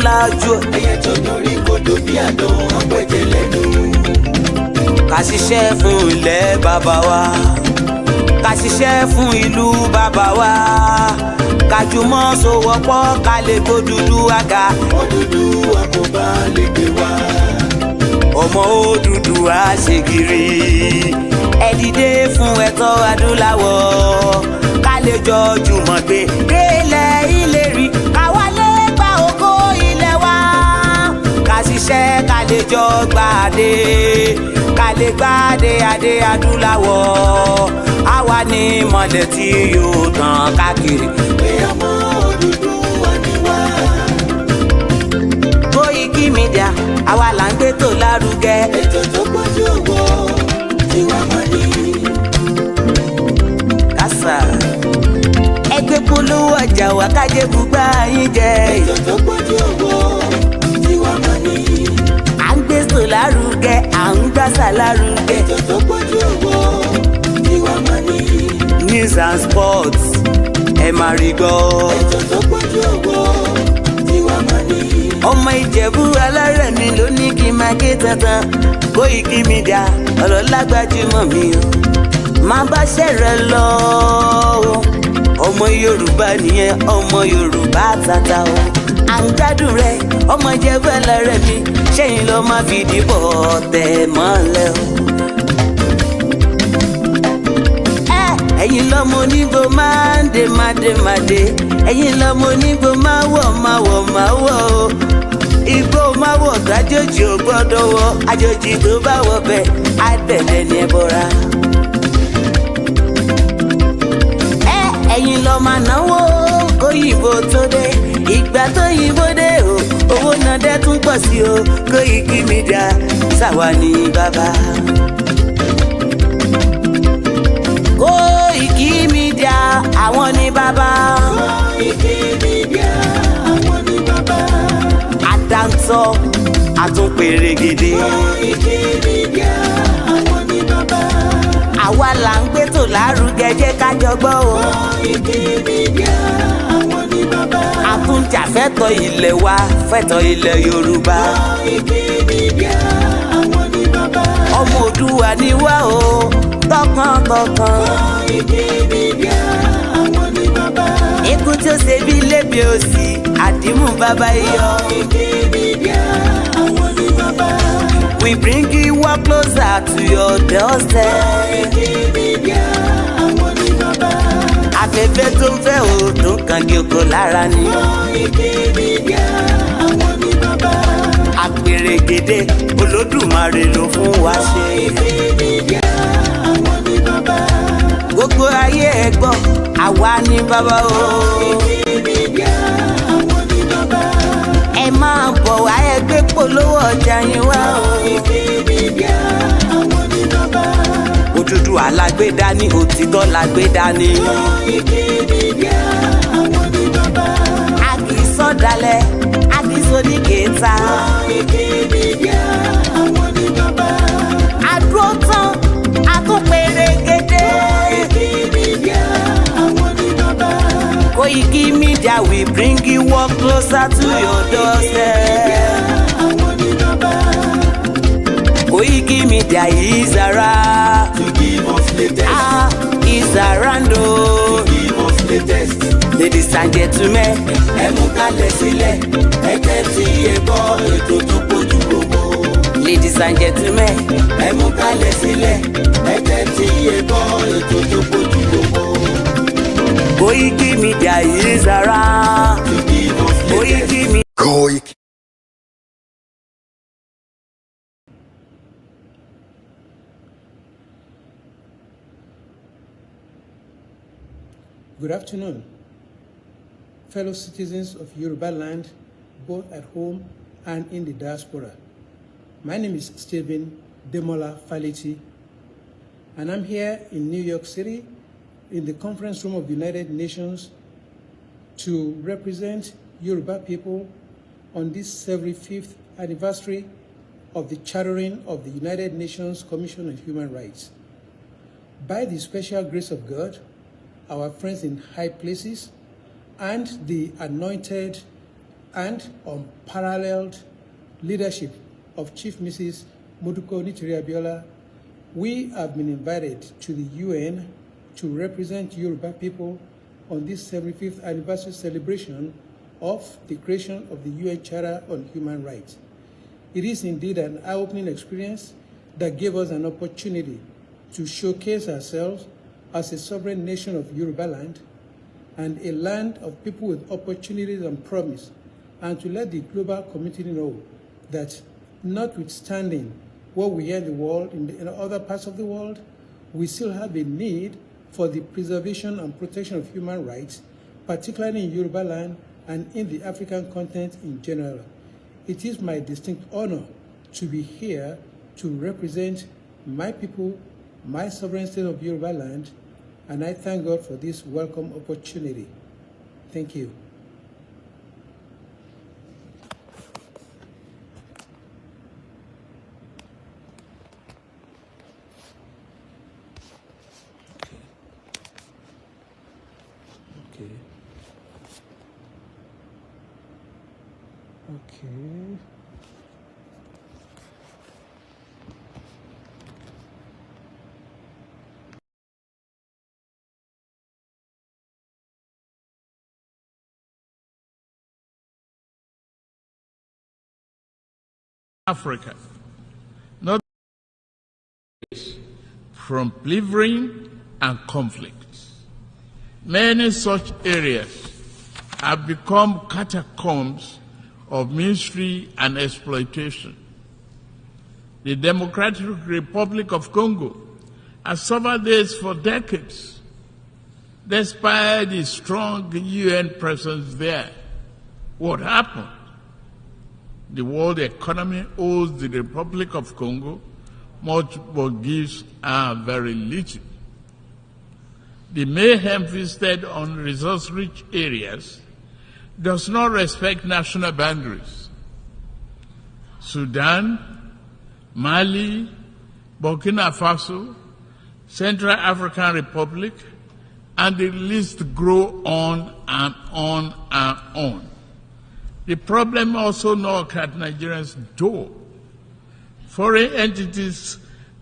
lájú. ẹyẹ tó dorí kodò bí àdán ọ̀pẹ̀jẹ̀ lẹ́nu. ká ṣiṣẹ́ fún ilẹ̀ bàbá wa, ká ṣiṣẹ́ fún ìlú bàbá wa, ká jùmọ̀ sowọ́pọ̀ ká lè gbódùdúwà ga. Odùduwà kò bá lè gbé wa. ọmọ Odùduwà ṣe gírí. ẹ dìde fún ẹ̀tọ́ adúláwọ̀, ká lè jọ jùmọ̀ gbé délẹ̀ ìlérí, ká wálé gba ògo ilẹ̀ wa, ká ṣiṣẹ́ ká lè jọ gbàdé, ká lè gbàdé adé adúláwọ̀. àwa ni mọ̀lẹ̀ tí yóò tàn káàkiri. pé ọmọ Odùduwà ni wá. KOIKIMEDIA àwa là ń gbé tó lárugẹ. ètò tó pọ̀jù owó tí wàá mọ̀ ní. kásá ẹgbẹ́ polówó ọjà wá kájé bùgbà yín jẹ. ètò tó pọ̀jù owó tí wàá mọ̀ ní. à ń gbé tó lárugẹ, à ń gbàsà lárugẹ. ètò tó pọ̀jù owó tí wàá mọ̀ ní. news and sports ẹ máa rí gbọ́. ètò tó pọ̀jù owó tí wàá mọ̀ ní. ọmọ Ìjẹ̀bú Alárẹ̀mí ló ní kí n máa ké tantan. KOIKIMEDIA ọ̀rọ̀ lágbájúmọ̀ mi o, máa bá ṣẹ̀rẹ̀ lọ o. ọmọ Yorùbá nìyẹn, ọmọ Yorùbá tata o. à ń gbádùn rẹ ọmọ Ìjẹ̀bú Alárẹ̀mí, ṣẹ́yìn ló máa fi dìbò tẹ̀ mọ́lẹ̀ o. ẹ̀yin lọ́mọ onígbò máa ń dé máa dé, ẹ̀yin lọ́mọ onígbò máa wọ̀ o. igbó máa wọ̀ dájòjì ò gbọ́dọ̀ wọ, àjòjì tó bá wọ bẹ́ẹ̀ á bẹ̀rẹ̀ ní ẹbọra. ẹ̀yin lọ́ máa náwó kóyìnbó tó dé, ìgbà tó yìnbó dé o, owó náà dẹ́ tún pọ̀ sí o. KOIKIMEDIA ṣàwa ní bàbá. KOIKIMEDIA àwọn ní bàbá. KOIKIMEDIA àwọn ní bàbá. àdáńtọ́ àtúnpèrègèdè. KOIKIMEDIA àwọn ní bàbá. àwa là ń gbé tó lárugẹ, jẹ́ ká jọ gbọ́ o. KOIKIMEDIA àwọn ní bàbá. àtúnjà fẹ́tọ̀ ilẹ̀ wa, fẹ́tọ̀ ilẹ̀ Yorùbá. KOIKIMEDIA àwọn ní bàbá. ọmọ Oòduà ni wá o, tọkàntọkàn. KOIKIMEDIA àwọn ní bàbá. ikú tí ó ṣe bí lébi òsì, àdìmú bàbá iyọ̀. KOIKIMEDIA àwọn ní bàbá. we bring you work closer to your doorstep. KOIKIMEDIA àwọn ní bàbá. afẹ́fẹ́ tó ń fẹ́ òòdùn kan kí oko lára ni. KOIKIMEDIA àwọn ní bàbá. àpèrègèdè Olódùmarè ló fún wa ṣe. KOIKIMEDIA àwọn ní bàbá. gbogbo ayé ẹ gbọ́, àwa ní bàbá o. KOIKIMEDIA àwọn ní bàbá. ẹ máa bọ̀ wá ẹgbẹ́ polówó ọjà yín wá o. KOIKIMEDIA àwọn ní bàbá. Odùduwà lágbédá ní, òtítọ́ lágbédá ní. KOIKIMEDIA àwọn ní bàbá. a kì í sọ̀dálẹ̀, a kì í sóníkèéta. KOIKIMEDIA àwọn ní bàbá. àdúró tán àtúnpèrègèdè. KOIKIMEDIA àwọn ní bàbá. KOIKIMEDIA we bring you work closer to your doorstep. àwọn ní bàbá. KOIKIMEDIA is around. to give us latest. is around o. give us latest. Ladies and gentlemen, ẹ mú kalẹ̀ sílẹ̀ ẹ tẹ́tí ẹ gbọ́ ètò tó pọ̀jù owó. ladies and gentlemen, ẹ mú kalẹ̀ sílẹ̀ ẹ tẹ́tí ẹ gbọ́ ètò tó pọ̀jù owó. KOIKIMEDIA is around. to give us latest. KOIKIMEDIA. Good afternoon, fellow citizens of Yoruba land, both at home and in the diaspora. My name is Stephen Demola Faleti, and I'm here in New York City in the conference room of the United Nations to represent Yoruba people on this 75th anniversary of the chartering of the United Nations Commission on Human Rights. By the special grace of God, our friends in high places, and the anointed and unparalleled leadership of Chief Mrs. Dupe Onitiri, we have been invited to the UN to represent Yoruba people on this 75th anniversary celebration of the creation of the UN Charter on Human Rights. It is indeed an eye-opening experience that gave us an opportunity to showcase ourselves as a sovereign nation of Yoruba land and a land of people with opportunities and promise, and to let the global community know that notwithstanding what we hear in the world, in other parts of the world, we still have a need for the preservation and protection of human rights, particularly in Yoruba land and in the African continent in general. It is my distinct honor to be here to represent my people, my sovereign state of Yoruba land, and I thank God for this welcome opportunity. Thank you. Okay. Africa, not from plundering and conflicts. Many such areas have become catacombs of misery and exploitation. The Democratic Republic of Congo has suffered this for decades. Despite the strong UN presence there, what happened? The world economy owes the Republic of Congo much, but gives her very little. The mayhem visited on resource-rich areas does not respect national boundaries. Sudan, Mali, Burkina Faso, Central African Republic, and the list grow on and on and on. The problem also knocks at Nigeria's door. Foreign entities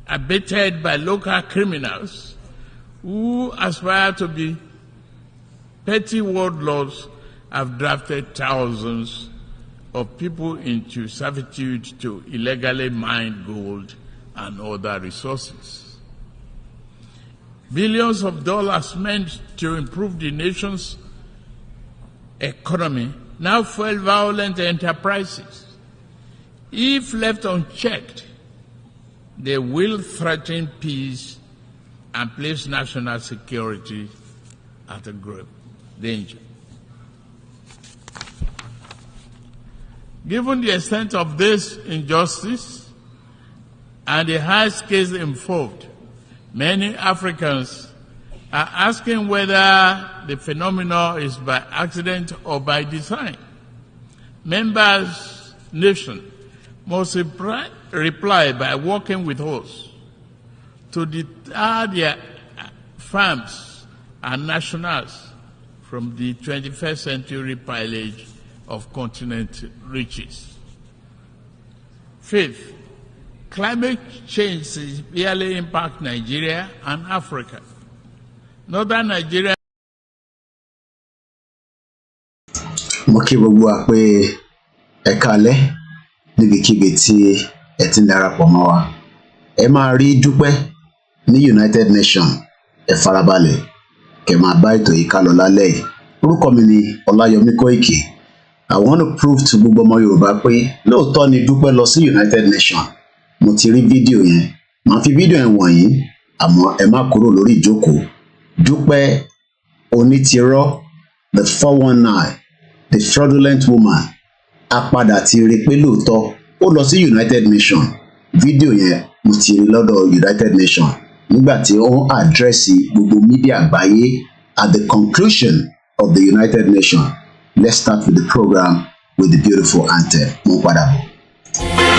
are baited by local criminals who aspire to be petty warlords have drafted thousands of people into servitude to illegally mine gold and other resources. Billions of dollars meant to improve the nation's economy now fuel violent enterprises. If left unchecked, they will threaten peace and place national security at a grave danger. Given the extent of this injustice and the high scales involved, many Africans are asking whether the phenomenon is by accident or by design. Members' nation must reply by working with us to deter their farms and nationals from the 21st century pillage of continent riches. Fifth, climate change severely impacts Nigeria and Africa. Northern Nigeria. Mo kí gbogbo wa pé ẹ káalẹ́ níbikíbi tí ẹ ti ń darapọ̀ mọ́ wa. Ẹ máa rí Dúpẹ́ ní United Nations. Ẹ farabalẹ̀ kẹ́ máa bá ètò yìí ká lọ lálẹ́ yìí. Orúkọ mi ni Ọláyọmí Kóìkì. I want to prove to gbogbo ọmọ Yorùbá pé lóòótọ́ ni Dúpẹ́ lọ sí United Nations. Mo ti rí fídíò yẹn. Màá fi fídíò yẹn wọ̀nyí, àmọ́ ẹ má kúrò lórí ìjókòó. Dupe Onitiri, the 419, the fraudulent woman, a padà ti rí pé lóòótọ́ ó lọ sí United Nations. Fídíò yẹn mo ti rí lọ́dọ̀ United Nations nígbà tí ó ń àdírẹ́sì gbogbo mídíà àgbáyé at the conclusion of the United Nations. Let's start with the program with the beautiful anthem. Mo padà bọ̀.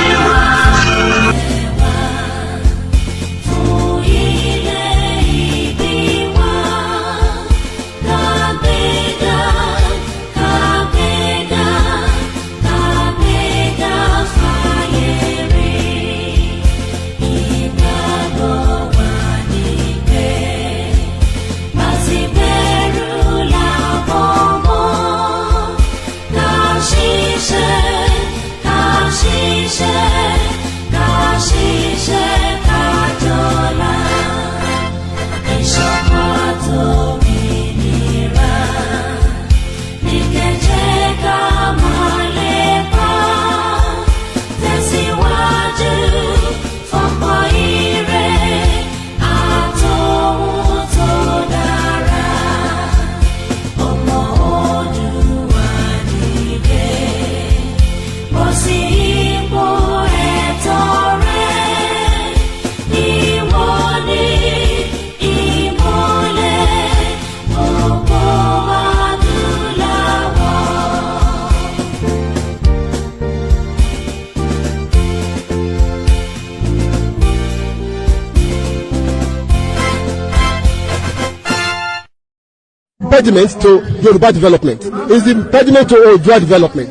impediment to Yoruba development. It's the impediment to Odua development.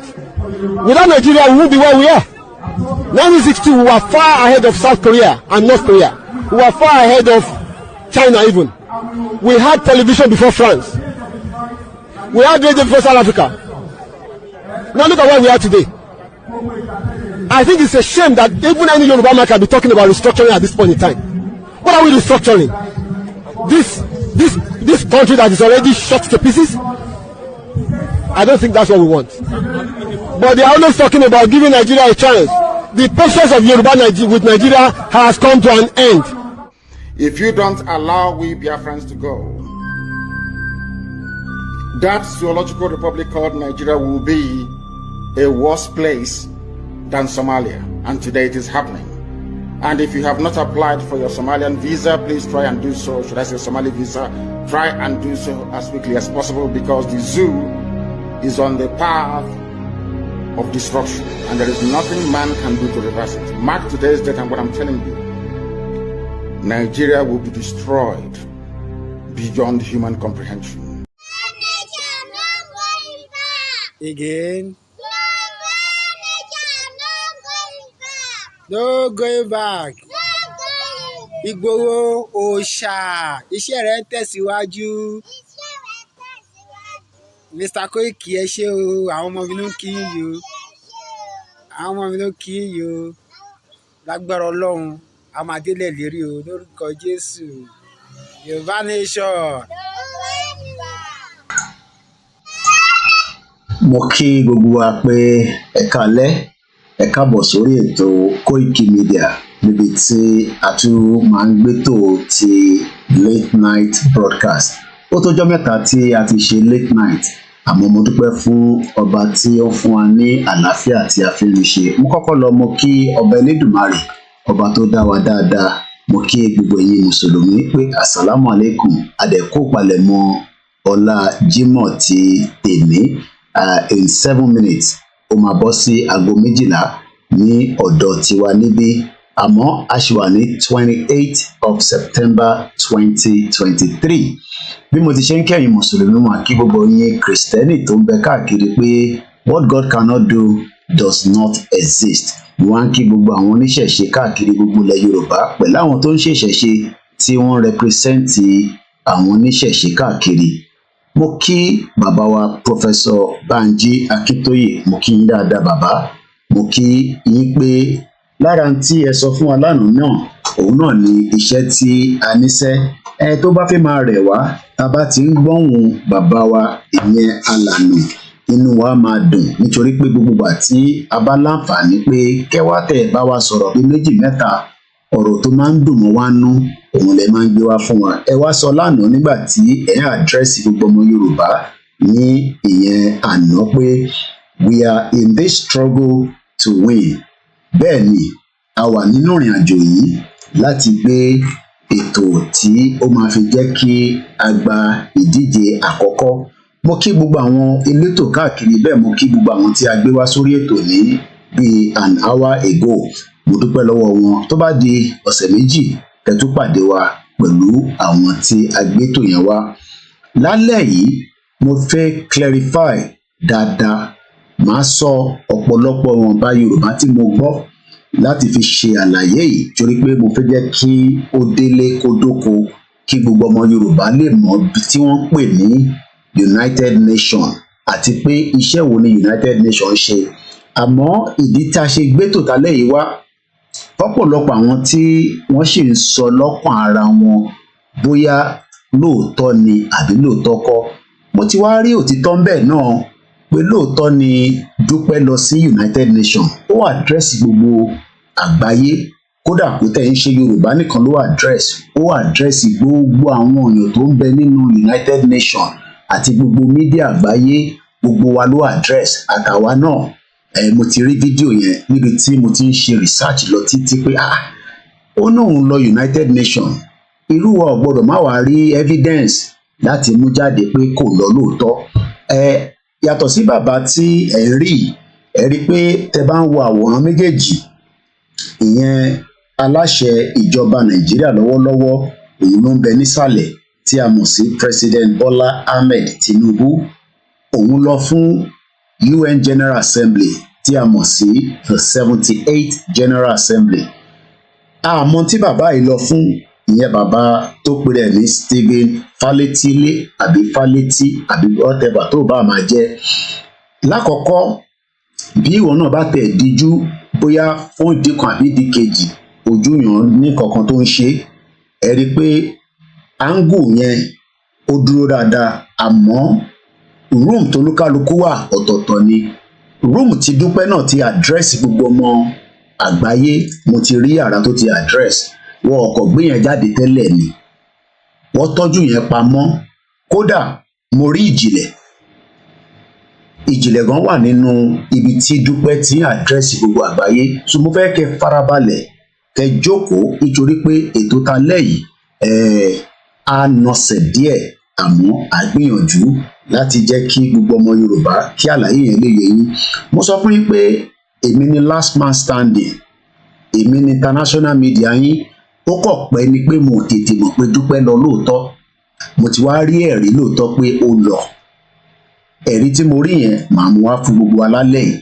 Without Nigeria, we won't be where we are. 1962, we were far ahead of South Korea and North Korea. We were far ahead of China even. We had television before France. We had radio before South Africa. Now look at where we are today. I think it's a shame that even any Yoruba man can be talking about restructuring at this point in time. What are we restructuring? This country that is already shot to pieces? I don't think that's what we want. But they are always talking about giving Nigeria a chance. The patience of Yoruba with Nigeria has come to an end. If you don't allow we Biafrans to go, that zoological republic called Nigeria will be a worse place than Somalia. And today it is happening. And if you have not applied for your Somalian visa, please try and do so. Should I say Somali visa? Try and do so as quickly as possible, because the zoo is on the path of destruction. And there is nothing man can do to reverse it. Mark today's date and what I'm telling you. Nigeria will be destroyed beyond human comprehension. Again. No going back. Igboho Òòṣà, iṣẹ́ rẹ̀ ń tẹ̀síwájú. Mr. Koiki ẹ ṣé o, àwọn ọmọ mi ló ń kí yín o. Àwọn ọmọ mi ló ń kí yín o. Lágbára Ọlọ́run, a máa délẹ̀ lérí o lórúkọ Jésù. Yorùbá nation. Mo kí gbogbo wa pé ẹ káalẹ́, ẹ káàbọ̀ sórí ètò koikimedia níbi tí a tún máa ń gbétò ti late night broadcast. Ó tọ́jọ́ mẹ́ta tí a ti ṣe late night, àmọ́ mo dúpẹ́ fún ọba tí ó fún wa ní àlàáfíà tí a fi ń ṣe. Mo kọ́kọ́ lọ mo kí ọba Elédùmarè, ọba tó dá wa dáadáa. Mo kí gbogbo ẹ̀yin mùsùlùmí pé assalamu alaikum, adẹ̀kú palẹ̀mọ́ ọlá Jímọ̀ ti tèmi. In 7 minutes ó máa bọ́ sí aago 12 ní ọ̀dọ̀ tiwa níbí, àmọ́ a ṣì wà ní 28th of September 2023. Bí mo ti ṣe ń kẹ́yìn mùsùlùmí wọn kí gbogbo yín kìrìsìtẹ́nì tó ń bẹ káàkiri pé what God cannot do does not exist. Wọ́n á kí gbogbo àwọn oníṣẹ̀ṣe káàkiri gbogbo ilẹ̀ Yorùbá pẹ̀lú àwọn tó ń ṣèṣẹ̀ṣe tí wọ́n rẹpírẹsẹ́ǹtì àwọn oníṣẹ̀ṣe káàkiri. Mo kí bàbá wa Professor Banji Akintoye, mo kí yín dáadáa bàbá. Mo kí yín pé lára tí ẹ sọ fún wa lánàá náà, òun náà ni iṣẹ́ tí a níṣẹ́. Tó bá fẹ́ máa rẹ̀ wá, tá bá ti ń gbọ́hùn bàbá wa ìyẹn alànà, inú wa máa dùn nítorí pé gbogbo ìgbà tí a bá láǹfààní pé kẹwàá tẹ̀ bá wa sọ̀rọ̀ bí 2 mẹ́ta, ọ̀rọ̀ tó máa ń dùn mọ́ wá nú, òun lè máa ń gbé wá fún wa. Ẹ wá sọ lánàá nígbà tí ẹ àdírẹ́sì gbogbo ọmọ Yorùbá ní ìyẹn àná pé we are in this struggle to win. Bẹ́ẹ̀ ni a wà nínú ìrìn àjò yìí láti gbé ètò tí ó máa fi jẹ́ kí a gba ìdíje àkọ́kọ́. Mo kí gbogbo àwọn elétò káàkiri, bẹ́ẹ̀ mo kí gbogbo àwọn tí a gbé wá sórí ètò ní bíi an hour ago. Mo dúpẹ́ lọ́wọ́ wọn. Tó bá di ọ̀sẹ̀ méjì kẹ́ tún pàdé wa pẹ̀lú àwọn tí a gbé tò yẹn wá. Lálẹ́ yìí mo fẹ́ clarify dáadáa. Màá sọ ọ̀pọ̀lọpọ̀ wọn bá Yorùbá tí mo gbọ́ láti fi ṣe àlàyé yìí, torí pé mo fẹ́ jẹ́ kí ó délé kó dóko, kí gbogbo ọmọ Yorùbá lè mọ bí tí wọ́n pè ní United Nations àti pé iṣẹ́ wo ni United Nations ṣe. Àmọ́ ìdí tá a ṣe gbé tòtálẹ̀ yìí wá, ọ̀pọ̀lọpọ̀ àwọn tí wọ́n sì ń sọ lọ́kàn ara wọn bóyá lóòótọ́ ni àbí lóòótọ́ kọ́. Mo ti wá rí òtítọ́ ń bẹ̀ náà pé lóòótọ́ ni Dúpẹ́ lọ sí United Nations, ó àdírẹ́sì gbogbo àgbáyé, kódà kó tẹ̀ ń ṣe Yorùbá nìkan ló àdírẹ́sì, ó àdírẹ́sì gbogbo àwọn èèyàn tó ń bẹ nínú United Nations àti gbogbo mídíà àgbáyé, gbogbo wa ló àdírẹ́sì, àtàwa náà. Mo ti rí fídíò yẹn níbi tí mo ti ń ṣe research lọ títí pé ó náà lọ United Nations, irú wa ò gbọdọ̀ má wàá rí evidence láti mú jáde pé kò lọ lóòótọ́. Yàtọ̀ sí bàbá tí ẹ rí pé tẹ bá ń wo àwòrán méjèèjì, ìyẹn aláṣẹ ìjọba Nàìjíríà lọ́wọ́lọ́wọ́ òun ló ń bẹ nísàlẹ̀ tí a mọ̀ sí President Bola Ahmed Tinubu, òun lọ fún UN General Assembly tí a mọ̀ sí the 78th General Assembly. Àmọ́ tí bàbá yìí lọ fún ìyẹn bàbá tó pèrè ní Stephen Faletile àbí Faleti àbí whatever tó bá máa jẹ́. Lákọ̀ọ́kọ́ bí ìwọ náà bá tẹ̀ díjú bóyá fún ìdí kan àbí ìdí kejì ojú yàn ní kankan tó ń ṣe, ẹ rí i pé áńgù yẹn ó dúró dáadáa, àmọ́ room tó lúkálukú wà ọ̀tọ̀ọ̀tọ̀ ni. Room tí Dúpẹ́ náà ti àdírẹ́sì gbogbo ọmọ àgbáyé, mo ti rí yàrá tó ti àdírẹ́sì, wọn ọkọ̀ gbé yẹn jáde tẹ́lẹ̀ ni, wọ́n tọ́jú yẹn pamọ́. Kódà mo rí ìjìnlẹ̀ gan wà nínú ibi tí Dúpẹ́ ti àdírẹ́sì gbogbo àgbáyé. So mo fẹ́ kẹ́ farabalẹ̀ kẹ́ jókòó nítorí pé ètò ta lẹ́yìn á nọsẹ̀ díẹ̀, àmọ́ a gbìyànjú láti jẹ́ kí gbogbo ọmọ Yorùbá kí àlàyé yẹn lè yé yín. Mo sọ fún yín pé èmi ni last man standing, èmi ni international media yín. Ó kọ̀ pẹ́ ni pé mo tètè mọ̀ pé Dúpẹ́ lọ lóòótọ́, mo ti wá rí ẹ̀rí lóòótọ́ pé ó lọ. Ẹ̀rí tí mo rí yẹn màá mú wá fún gbogbo alálẹ̀ yìí.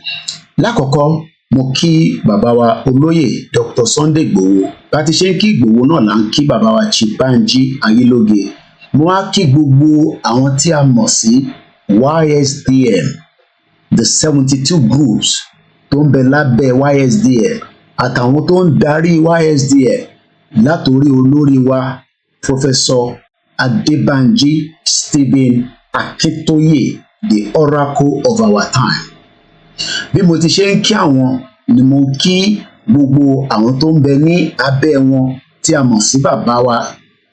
Lákọ̀ọ́kọ́ mo kí bàbá wa olóyè Dr. Sunday Igboho, bá ti ṣe ń kí Igboho náà là ń kí bàbá wa Chief Banji Ayélóge. Mo wá kí gbogbo àwọn tí a mọ̀ sí YSDM, the 72 groups tó ń bẹ lábẹ́ YSDM àtàwọn tó ń darí YSDM látòrí olórí wa Professor Adébánjí Stephen Akintoye, the oracle of our time. Bí mo ti ṣe ń kí àwọn ni mo kí gbogbo àwọn tó ń bẹ ní abẹ́ wọn tí a mọ̀ sí bàbá wa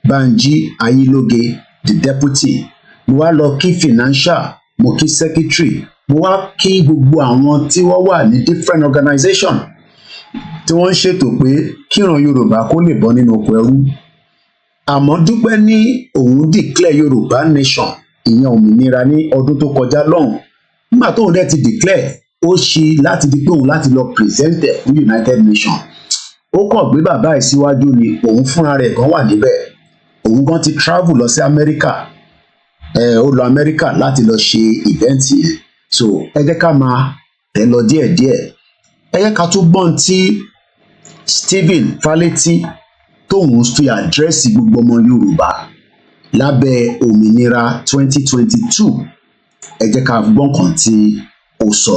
Banji Ayélóge, the deputy. Mo wá lọ kí financial, mo kí secretary, mo wá kí gbogbo àwọn tí wọ́n wà ní different organization tí wọ́n ń ṣètò pé kíran Yorùbá kó lè bọ́ nínú oko ẹrú. Àmọ́ Dúpẹ́ ní òun declare Yorùbá nation, ìyẹn òmìnira ní ọdún tó kọjá lọ́hùn. Nígbà tóun dẹ̀ ti declare, ó ṣe láti di pé òun láti lọ present ẹ̀ fún United Nations. Ó kàn gbé bàbá ẹ̀ síwájú ni, òun fúnra rẹ̀ gan wà níbẹ̀. Òun gan ti travel lọ sí Amẹ́ríkà, ó lọ Amẹ́ríkà láti lọ ṣe event yẹn. So ẹ jẹ́ ká máa tẹ̀ lọ díẹ̀díẹ̀. Ẹ jẹ́ ká tún gbọ́n tí Stephen Faleti tóun fi àdírẹ́sì gbogbo ọmọ Yorùbá lábẹ́ òmìnira 2022. Ẹ jẹ́ ká gbọ́n kan tí ó sọ.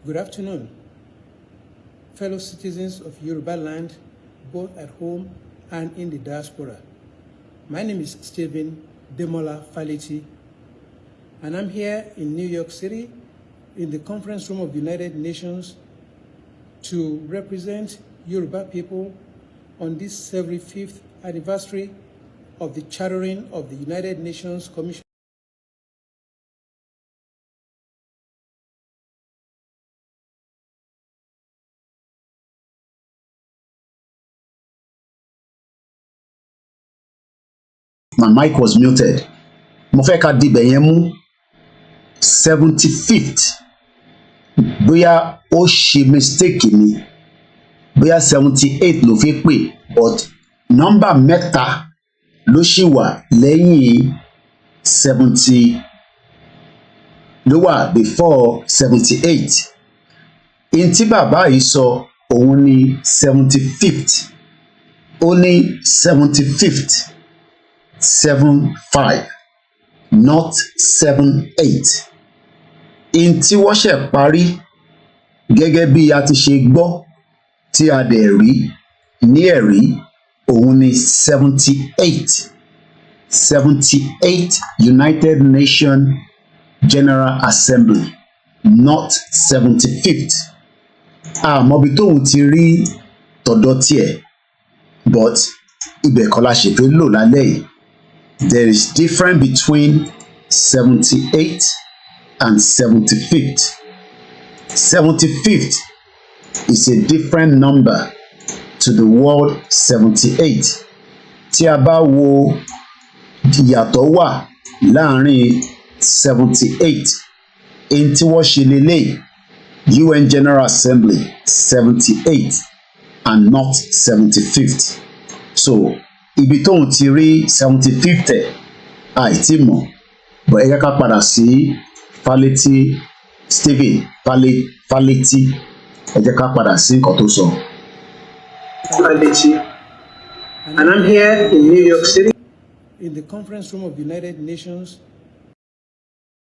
Good afternoon, fellow citizens of Yoruba land, both at home and in the diaspora. My name is Stephen Demola Faleti, and I'm here in New York City in the conference room of the United Nations to represent Yoruba people on this 75th anniversary of the chartering of the United Nations Commission My mic was muted. Mo fẹ́ ká dibẹ̀ yẹn mú 75th. Bóyá ó ṣe mistake ni, bóyá 78 ló fi pè, but nọ́mbà mẹ́ta ló ṣì wà lẹ́yìn 70 ló wà before 78. In tí bàbá yìí sọ òun ni 75th. Ó ní 75th. 75, not 78. In tí wọ́n ṣẹ̀ parí gẹ́gẹ́ bí a ti ṣe gbọ́ tí a dẹ̀ rí ní ẹ̀rí òun ni 78. 78 United Nations General Assembly, not 75th. Àmọ́bi tóun ti rí tọ̀dọ̀ tiẹ̀, but ibẹ̀ kọ́ la ṣe fẹ́ lò lálẹ́ yìí. There is difference between 78 and 75th. 75th is a different number to the word 78. Tí a bá wo ìyàtọ̀ wà láàrin 78 èyí tí wọ́n ṣe lélẹ̀ UN General Assembly 78 and not 75th. So ibi tóun ti rí 75th àìtí mọ̀ but ẹ jẹ́ ká padà sí Faleti Stephen Faleti ẹ jẹ́ ká padà sí nǹkan tó sọ. Faleti, and I'm here in New York City in the conference room of the United Nations.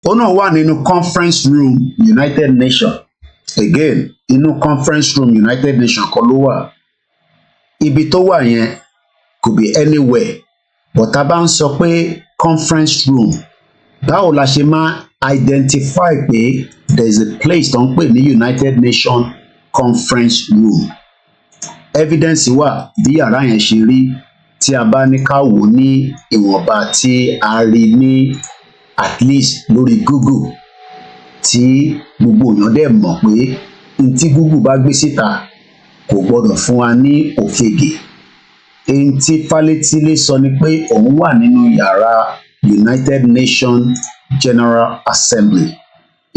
Ó náà wà nínú conference room United Nations again inú conference room United Nations kọ́ ló wà. Ibi tó wà yẹn could be anywhere but tá a bá ń sọ pé conference room báwo la ṣe máa identify pé there is a place tó ń pè ní United Nations conference room. Evidence wà bí yàrá yẹn ṣe rí tí a bá ní ká wò ní ìwọ̀nba tí a rí ní at least lórí Google tí gbogbo èèyàn dẹ̀ mọ̀ pé n tí Google bá gbé síta kò gbọdọ̀ fún wa ní òfegè. Èyí tí Faleti lè sọ ni pé òun wà nínú yàrá United Nations General Assembly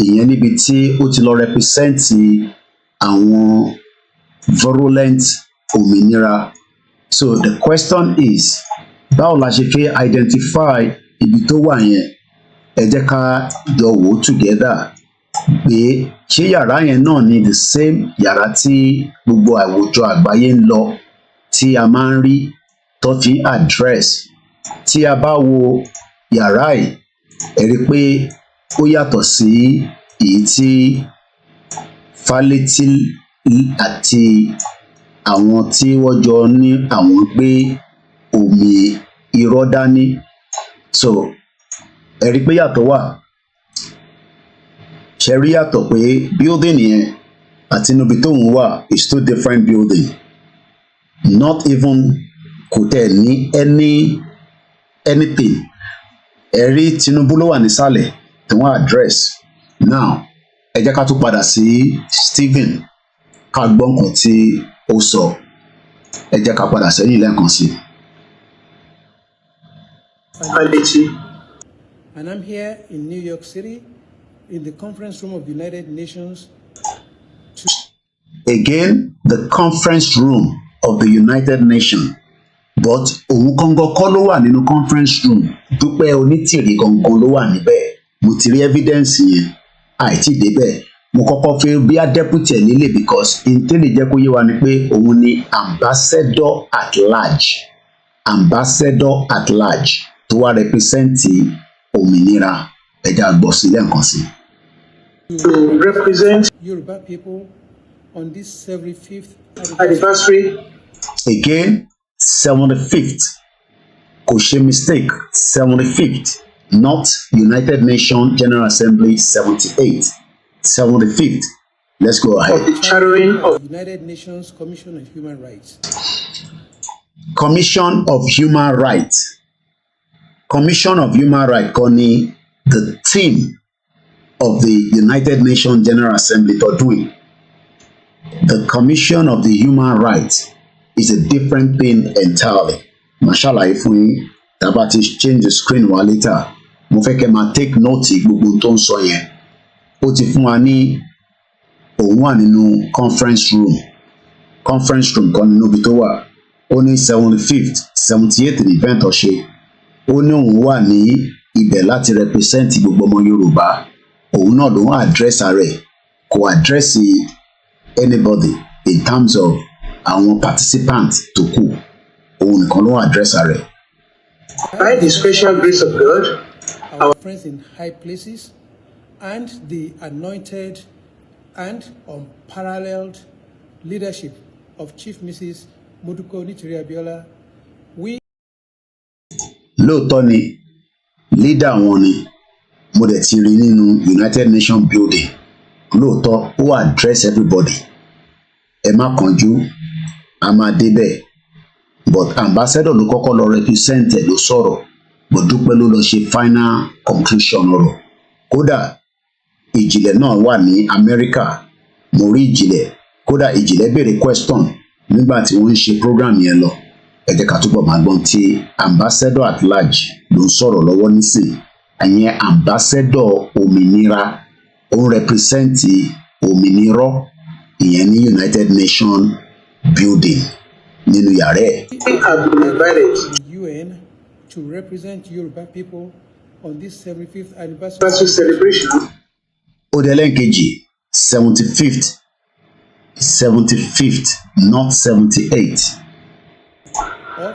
ìyẹn níbi tí ó ti lọ represent àwọn virulent òmìnira. So the question is báwo la ṣe fẹ́ identify ibi tó wà yẹn? Ẹ jẹ́ ká jọ wò together pé ṣé yàrá yẹn náà ni the same yàrá tí gbogbo àwùjọ àgbáyé ń lọ tí a máa ń rí tó fi address. Tí a bá wo yàrá yìí ẹ rí pé ó yàtọ̀ sí èyí tí Faleti àti àwọn tí wọ́n jọ ní àwọn gbé omi irọ́ dání. So ẹ rí pé yàtọ̀ wà. Ṣe rí yàtọ̀ pé building yẹn àti níbi tóun wà is two different building. Not even kò tẹ̀ ní anything. Ẹ rí Tinubu ló wà nísàlẹ̀ tí wọ́n address. Now ẹ jẹ́ ká tún padà sí Stephen ká gbọ́ nǹkan tí ó sọ. Ẹ jẹ́ ká padà sẹ́yìn lẹ́ẹ̀kan sí. Faleti, and I'm here in New York City in the conference room of the United Nations. Again, the conference room of the United Nations. But òun gangan kọ́ ló wà nínú conference room. Dupe Onitiri gangan ló wà níbẹ̀. Mo ti rí evidence yẹn. Àìtí débẹ̀. Mo kọ́kọ́ fẹ́ bí a deputy lílé because intele jẹ́ kó yé wa ni pé òun ni ambassador at large. Ambassador at large tó wá represent òmìnira. Ẹja gbọ́ sí lẹ́ẹ̀kan sí. To represent Yoruba people on this 75th anniversary. Again, 75th. Kò ṣe mistake, 75th. Not United Nations General Assembly 78. 75th. Let's go ahead. Of the chartering of the United Nations Commission on Human Rights. Commission of Human Rights. Commission of Human Rights kọ́ ni the theme of the United Nations General Assembly tọdún yìí. The Commission of the Human Rights is a different thing entirely. Màá ṣàlàyé fún yín tá a bá ti change the screen wa later. Mo fẹ́ kẹ́ máa take note gbogbo tó ń sọ yẹn. Ó ti fún wa ní òun wà nínú conference room. Conference room kan nínú ibi tó wà. Ó ní 75th, 78th ní event ọ̀ṣẹ́. Ó ní òun wà ní ibẹ̀ láti represent gbogbo ọmọ Yorùbá. Òun náà ló ń address rẹ̀. Kò address anybody in terms of àwọn participants tó kù. Òun nìkan ló ń address rẹ̀. By the special grace of God, our friends in high places, and the anointed and unparalleled leadership of Chief Mrs. Dupe Onitiri Abiola, we. Lóòótọ́ ni leader wọn ni mo dẹ̀ ti rí nínú United Nations building. Lóòótọ́ ó address everybody. Ẹ má kánjú, a máa débẹ̀. But ambassador ló kọ́kọ́ lọ represent ẹ̀ ló sọ̀rọ̀. But Dúpẹ́ ló lọ ṣe final conclusion ọ̀rọ̀. Kódà ìjìnlẹ̀ náà wà ní Amẹ́ríkà. Mo rí ìjìnlẹ̀. Kódà ìjìnlẹ̀ béèrè question nígbà tí wọ́n ń ṣe program yẹn lọ. Ẹ jẹ́ ká túbọ̀ máa gbọ́n tí ambassador at large ló ń sọ̀rọ̀ lọ́wọ́ nísìn. Àyẹn ambassador òmìnira ó represent òmìnira ìyẹn ní United Nations building nínú yàrá ẹ̀. We have been invited to the UN to represent Yoruba people on this 75th anniversary celebration. Ó dé lẹ́ǹkejì 75th not 78.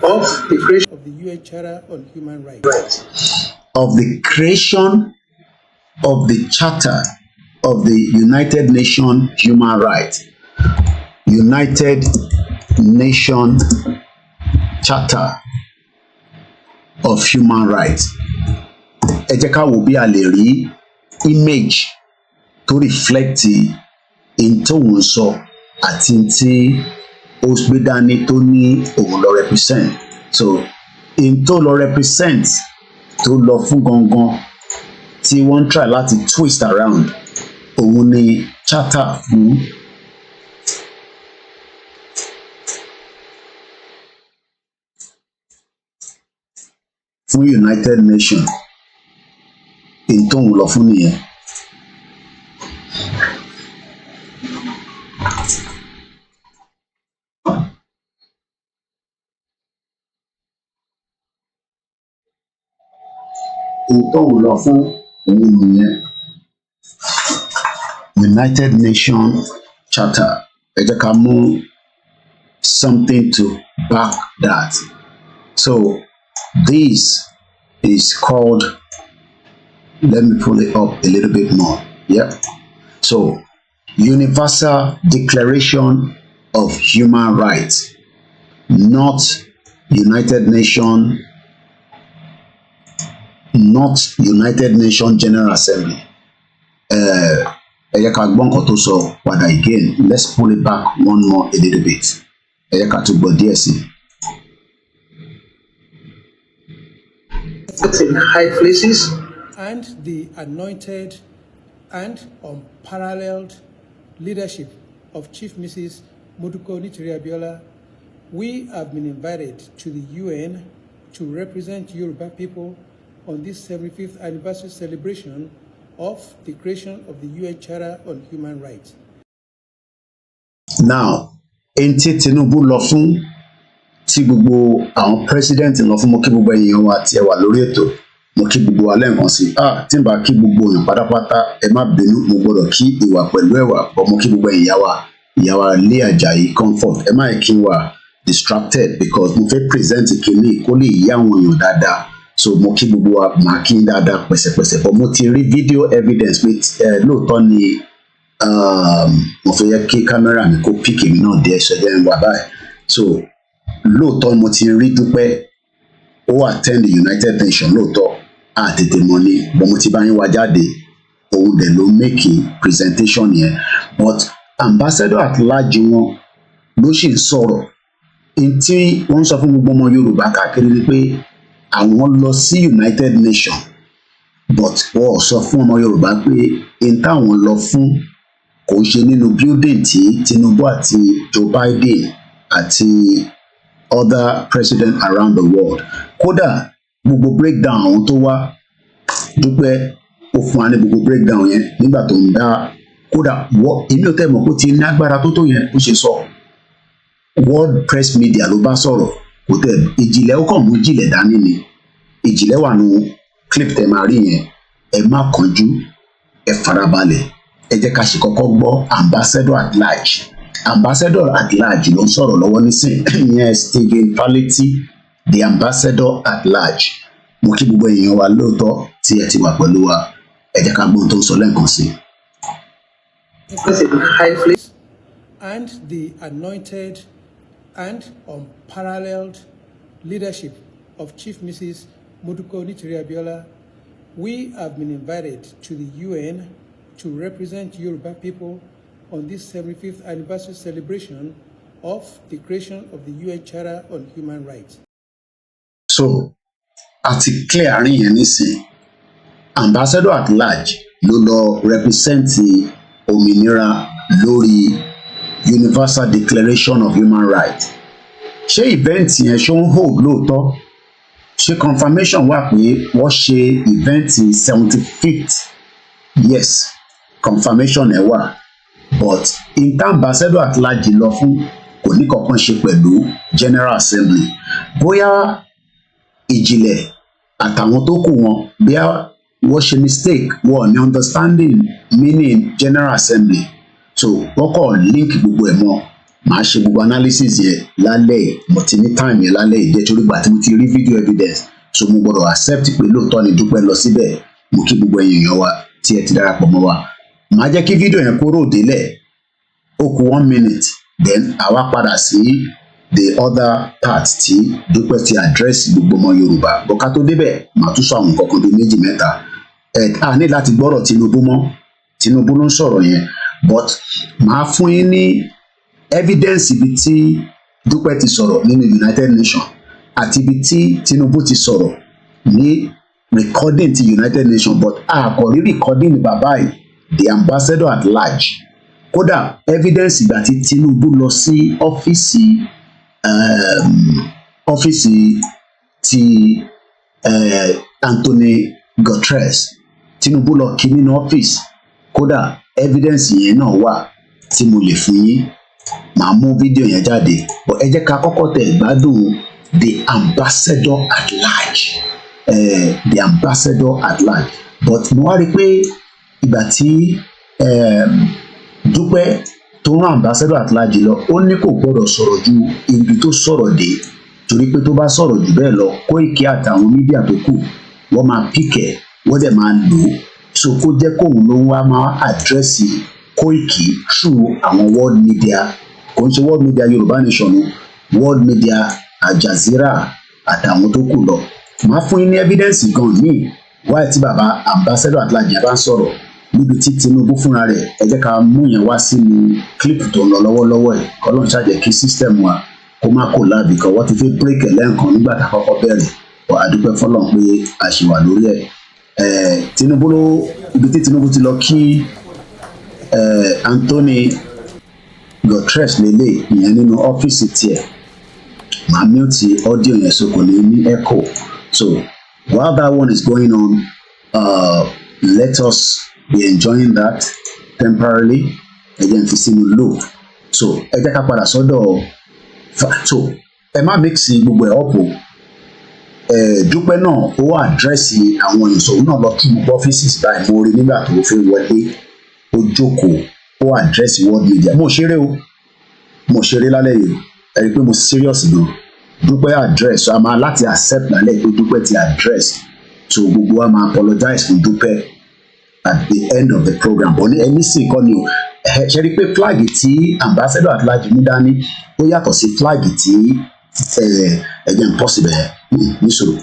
Of the creation of the UN Charter on Human Rights. Of the creation of the Charter of the United Nations Human Rights. United Nations Charter of Human Rights. Ẹ jẹ́ ká wò bí a lè rí image tó reflect in tóun sọ àti tí ó gbé dání tó ní òun lọ represent. So in tó lọ represent tó lọ fún gangan tí wọ́n try láti twist around òun ni charter fún United Nations in tóun lọ fún nìyẹn. Tóun lọ fún òun nìyẹn. United Nations Charter. Ẹ jẹ́ ká mú something to back that. So this is called, let me pull it up a little bit more. Yep. So Universal Declaration of Human Rights, not United Nations General Assembly. Ẹ jẹ́ ká gbọ́ nǹkan tó sọ padà again. Let's pull it back one more a little bit. Ẹ jẹ́ ká tún gbọ́ díẹ̀ sí. In high places and the anointed and unparalleled leadership of Chief Mrs. Onitiri Abiola, we have been invited to the UN to represent Yoruba people on this 75th anniversary celebration of the creation of the UN Charter on Human Rights. Now, enti Tinubu lọ fún tí gbogbo àwọn president lọ fún mo kí gbogbo èèyàn wa tí ẹ wà lórí ètò mo kí gbogbo wa lẹ́ẹ̀kan sí tí n bá kí gbogbo èèyàn pátápátá ẹ má bínú mo gbọ́dọ̀ kí ìwà pẹ̀lú ẹwà bọ́ mo kí gbogbo ìyá wa Lé Àjàyí Comfort ẹ má yẹ kí n wà distracted because mo fẹ́ present kìíní kó lè yí àwọn èèyàn dáadáa. So mo kí gbogbo wa máa kí dáadáa pẹ̀sẹ̀pẹ̀sẹ̀ but mo ti rí video evidence pé lóòótọ́ ni mo fẹ́ yẹ kí kámẹ́rà mi kó pick èmi náà dé ẹsẹ̀ jẹ́ wà báyìí. So lóòótọ́ mo ti rí Dúpẹ́ ó attend the United Nations lóòótọ́ àtètè mọ́ ni but mo ti bá yín wá jáde òun dẹ̀ ló make presentation yẹn but ambassador at large wọn ló sì ń sọ̀rọ̀ n tí wọ́n sọ fún gbogbo ọmọ Yorùbá káàkiri ni pé àwọn lọ sí United Nations but wọ́n sọ fún ọmọ Yorùbá pé n táwọn lọ fún kò ṣe nínú building tí Tinubu àti Joe Biden àti other president around the world. Kódà gbogbo breakdown àwọn tó wá Dúpẹ́ ó fún wa ní gbogbo breakdown yẹn nígbà tó ń dá kódà èmi ò tẹ́ mọ̀ kó ti ní agbára tó yẹn ó ṣe sọ world press media ló bá sọ̀rọ̀ kò tẹ̀ ìjìnlẹ̀ ó kàn mú ìjìnlẹ̀ dání ni ìjìnlẹ̀ wà nù clip tẹ̀ máa rí yẹn ẹ má kánjú ẹ farabalẹ̀ ẹ jẹ́ ká ṣe kọ́kọ́ gbọ́ ambassador at large ló ń sọ̀rọ̀ lọ́wọ́ nísìnyí yẹn Stephen Palletti the ambassador at large mo kí gbogbo èèyàn wa lóòótọ́ tí ẹ ti wà pẹ̀lú wa ẹ jẹ́ ká gbóhùn tó ń sọ lẹ́ẹ̀kan sí. And the anointed and unparalleled leadership of Chief Mrs. Onitiri Abiola, we have been invited to the UN to represent Yoruba people on this 75th anniversary celebration of the creation of the UN Charter on Human Rights. So, àti clear àárín yẹn nísìn, ambassador at large ló lọ represent òmìnira lórí Universal Declaration of Human Rights. Ṣé event yẹn ṣó ń hold lóòótọ́? Ṣé confirmation wà pé wọ́n ṣe event 75th? Yes, confirmation ẹ̀ wà but in term ambassador at large lọ fún kò ní kankan ṣe pẹ̀lú general assembly bóyá ìjìnlẹ̀ àtàwọn tó kù wọn bóyá wọ́n ṣe mistake wọ́n ní understanding meaning general assembly so wọ́n kọ́ link gbogbo ẹ̀ mọ́ màá ṣe gbogbo analysis yẹn lálẹ́ mo ti ní time yẹn lálẹ́ ìjẹ́ torí gbà tí mo ti rí video evidence so mo gbọ́dọ̀ accept pé lóòótọ́ ni Dúpẹ́ lọ síbẹ̀ mo kí gbogbo ẹ̀yin èèyàn wa tí ẹ ti darapọ̀ mọ́ wa màá jẹ́ kí fídíò yẹn kúrò délẹ̀ ó kù 1 minute then àwa padà sí the other part tí Dúpẹ́ ti address gbogbo ọmọ Yorùbá bọ́ká tó débẹ̀ màá tún sọ àwọn kankan bíi méjì mẹ́ta a ní láti gbọ́rọ̀ Tinubu mọ́ Tinubu ló ń sọ̀rọ̀ yẹn but màá fún yín ní evidence ibi tí Dúpẹ́ ti sọ̀rọ̀ nínú United Nations àti ibi tí Tinubu ti sọ̀rọ̀ ní recording ti United Nations but a kò rí recording bàbá yìí the ambassador at large kódà evidence ìgbà tí Tinubu lọ sí ọ́fíìsì ti Anthony Guterres Tinubu lọ kí nínú ọ́fíìsì kódà evidence yẹn náà wà tí mo lè fún yín màá mú fídíò yẹn jáde but ẹ jẹ́ ká kọ́kọ́ tẹ̀ gbádùn the ambassador at large the ambassador at large but mo wá rí i pé ìgbà tí Dúpẹ́ tó rán ambassador at large lọ ó ní kò gbọdọ̀ sọ̀rọ̀ ju ibi tó sọ̀rọ̀ dé torí pé tó bá sọ̀rọ̀ jù bẹ́ẹ̀ lọ Kóìkì àtàwọn mídíà tó kù wọ́n máa píkẹ̀ wọ́n dẹ̀ máa lò ó so kó jẹ́ kóun ló wá máa àdírẹ́sì Kóìkì through àwọn world media kò ń ṣe world media Yorùbá Nation world media Al Jazeera àtàwọn tó kù lọ máa fún yín ní evidence gan míì wáyé tí bàbá ambassador at large bá ń sọ̀rọ̀ níbi tí Tinubu fúnra rẹ̀ ẹ jẹ́ ká mú yẹn wá sínú clip tó ń lọ lọ́wọ́lọ́wọ́ ẹ̀ kọ́lọ́n ṣàjẹ́ kí system wa kó má kó láàbì kan wọ́n ti fi break ẹ̀ lẹ́ǹkan nígbà tá a kọ́kọ́ bẹ̀rẹ̀ wọ́n a dúpẹ́ fọlọ́n pé a ṣì wà lórí ẹ̀ Tinubu ló ibi tí Tinubu ti lọ kí Anthony Guterres lélẹ̀ ìyẹn nínú ọ́fíìsì tiẹ̀ màá mute audio yẹn so kò ní ní echo so while that one is going on let us be enjoying that temporarily ẹ jẹ́ n fi sínú loop so ẹ jẹ́ ká padà sọ́dọ̀ so ẹ má mix gbogbo ẹ̀ ọ̀pọ̀ Dúpẹ́ náà ó àdírẹ́sì àwọn ìṣòro náà lọ kí gbogbo ọ́fíìsì báyìí mo rí nígbà tó fẹ́ wọlé ó jókòó ó àdírẹ́sì world media mo ṣeré lálẹ́ yìí ẹ rí i pé mo serious gan Dúpẹ́ address so a máa láti accept lálẹ́ pé Dúpẹ́ ti address so gbogbo wa máa apologize fún Dúpẹ́ at the end of the program but ní ẹni sì kọ́ ni o ṣe rí i pé flag tí ambassador at large mú dání ó yàtọ̀ sí flag tí ẹ̀jẹ̀ ń pọ̀ síbẹ̀ níṣòro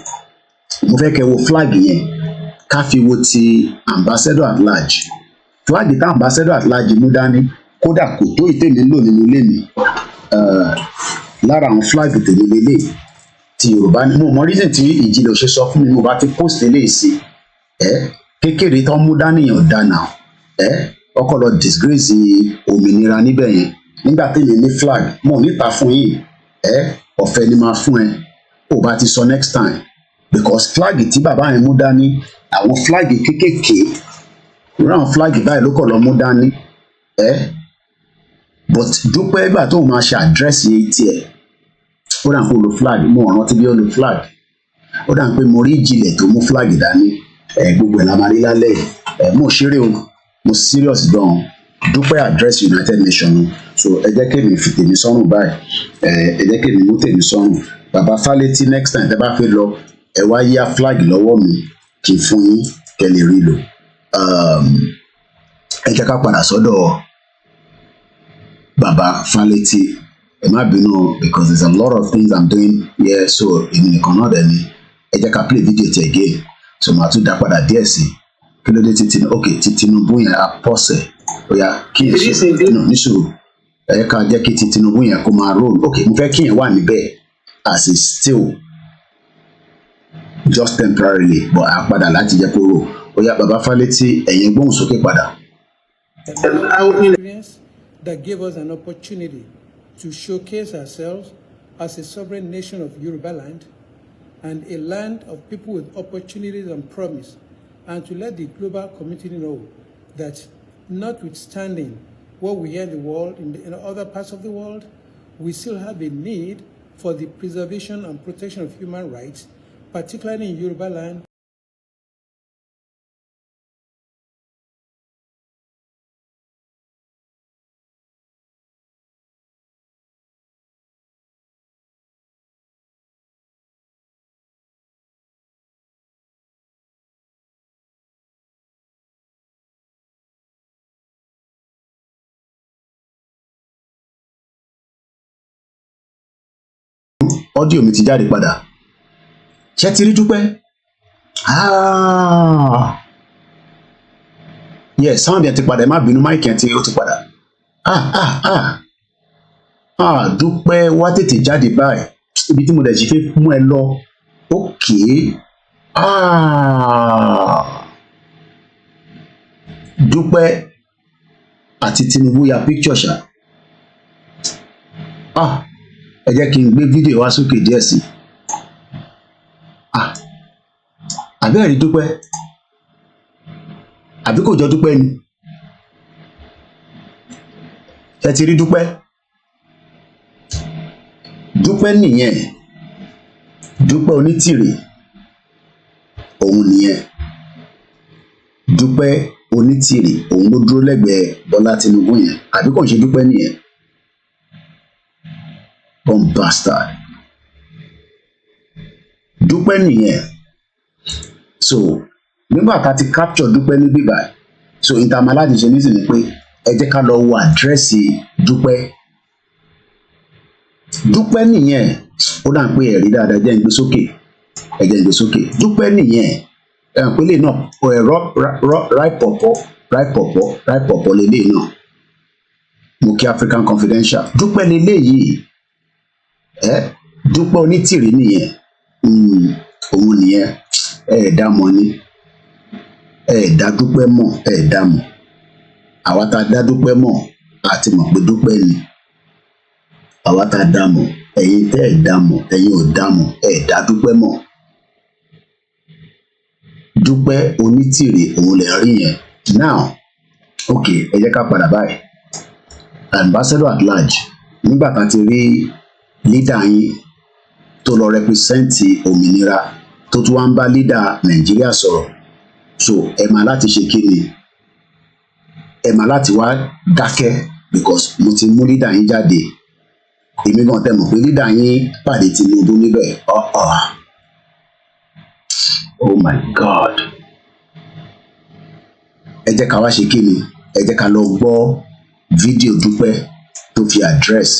mo fẹ́ kẹ́ wo flag yẹn ká fi wo ti ambassador at large flag tí ambassador at large mú dání kódà kò tó ìtẹ̀mí lò nínú ilé mi lára àwọn flag tèmi lélẹ̀ ti Yorùbá ni mo mọ reason tí Ìjìnlẹ̀ ò ṣe sọ fún mi mo bá ti post eléyìí sí kékeré tó ń mú dánìyàn dáná ọkọ lọ disgrace òmìnira níbẹ̀ yẹn nígbà tèmi ní flag mo níta fún yìí ọ̀fẹ́ ni máa fún ẹ ò bá ti sọ next time because flag tí bàbá yẹn mú dání àwọn flag kékèké irú àwọn flag báyìí ló kọ̀ lọ mú dání but Dúpẹ́ ìgbà tó máa ṣe àdírẹ́sì tiẹ̀ ó dà ń pé ó lo flag mo rántí bí ó lo flag ó dà ń pé mo rí Ìjìnlẹ̀ tó mú flag dání gbogbo ẹ̀ la máa rí lálẹ́ mo ṣeré o mo serious gan Dúpẹ́ address United Nations so ẹ jẹ́ kí èmi fi tèmi sọ́rùn báyìí ẹ jẹ́ kí èmi mú tèmi sọ́rùn bàbá Fálétí next time tẹ́ bá fẹ́ lọ ẹ wá yá flag lọ́wọ́ mi kí n fún yín kẹ́ lè rí lò ẹ jẹ́ ká padà sọ́dọ̀ bàbá Fálétí ẹ má bínú because there's a lot of things I'm doing here so èmi nìkan náà dẹ̀ ni ẹ jẹ́ ká play video ti again so màá tún dá padà díẹ̀ sí kí ló dé ti Tinubu yẹn apọ́sẹ̀ oya kí yẹn ṣe níṣòro ẹ ká jẹ́ kí ti Tinubu yẹn kó máa roll ok mo fẹ́ kí yẹn wà níbẹ̀ as a still just temporarily but a padà láti jẹ́ kó roll oya bàbá Fálétí ẹ̀yin gbóhùn sókè padà. That gave us an opportunity to showcase ourselves as a sovereign nation of Yoruba land and a land of people with opportunities and promise, and to let the global community know that notwithstanding what we hear in the world, in other parts of the world, we still have a need for the preservation and protection of human rights, particularly in Yoruba land. Audio mi ti jáde padà. Ṣé ti rí Dúpẹ́? Yes, sound yẹn ti padà, ẹ má bínú, mic yẹn ó ti padà. Dúpẹ́ wá tètè jáde báyìí. Ibi tí mo dẹ̀ ṣe fẹ́ mú ẹ lọ. Okay. Dúpẹ́ àti Tinubu ya picture ṣá. Ẹ jẹ́ kí n gbé fídíò wá sókè díẹ̀ sí. Àbẹ́ẹ̀ rí Dúpẹ́? Àbí kò jọ Dúpẹ́ ni? Ẹ ti rí Dúpẹ́? Dúpẹ́ nìyẹn. Dúpẹ́ Onítìrì. Òun nìyẹn. Dúpẹ́ Onítìrì. Òun ló dúró lẹ́gbẹ̀ẹ́ Bọ́lá Tinubu yẹn. Àbí kò ń ṣe Dúpẹ́ nìyẹn? Bastard. Dúpẹ́ nìyẹn. So nígbà tá ti capture Dúpẹ́ ní bíbá, so ìtàmàlà ti ṣe nísìnyí pé ẹ jẹ́ ká lọ wo àdírẹ́sì Dúpẹ́. Dúpẹ́ nìyẹn. Ó dà pé ẹ̀rí dáadáa, jẹ́ ń gbé sókè. Ẹ jẹ́ ń gbé sókè. Dúpẹ́ nìyẹn. Pélé náà ráìpọ̀pọ̀ lélẹ̀ náà. Mo kí African Confidential. Dúpẹ́ lélẹ̀ yìí. Dúpẹ́ Onítìrì nìyẹn. Òun nìyẹn. Dá mọ̀ ni. Dá Dúpẹ́ mọ̀, dá mọ̀. Àwa tá dá Dúpẹ́ mọ̀, àti mọ̀ pé Dúpẹ́ ni. Àwa tá dá mọ̀, ẹ̀yin tẹ́ dá mọ̀, ẹ̀yin ò dá mọ̀, dá Dúpẹ́ mọ̀. Dúpẹ́ Onítìrì òun lè rí yẹn. Now, okay, ẹ jẹ́ ká padà báyìí. Ambassador at large, nígbà tá ti rí leader yín tó lọ represent òmìnira tó tún wá ń bá leader Nàìjíríà sọ̀rọ̀, so ẹ máa láti ṣe kí ni? Ẹ máa láti wá dákẹ́ because mo ti mú leader yín jáde. Èmi gan tẹ́ mọ̀ pé leader yín pàdé Tinubu níbẹ̀. Oh my God. Ẹ jẹ́ ká wá ṣe kí ni? Ẹ jẹ́ ká lọ gbọ́ fídíò Dúpẹ́ tó fi address.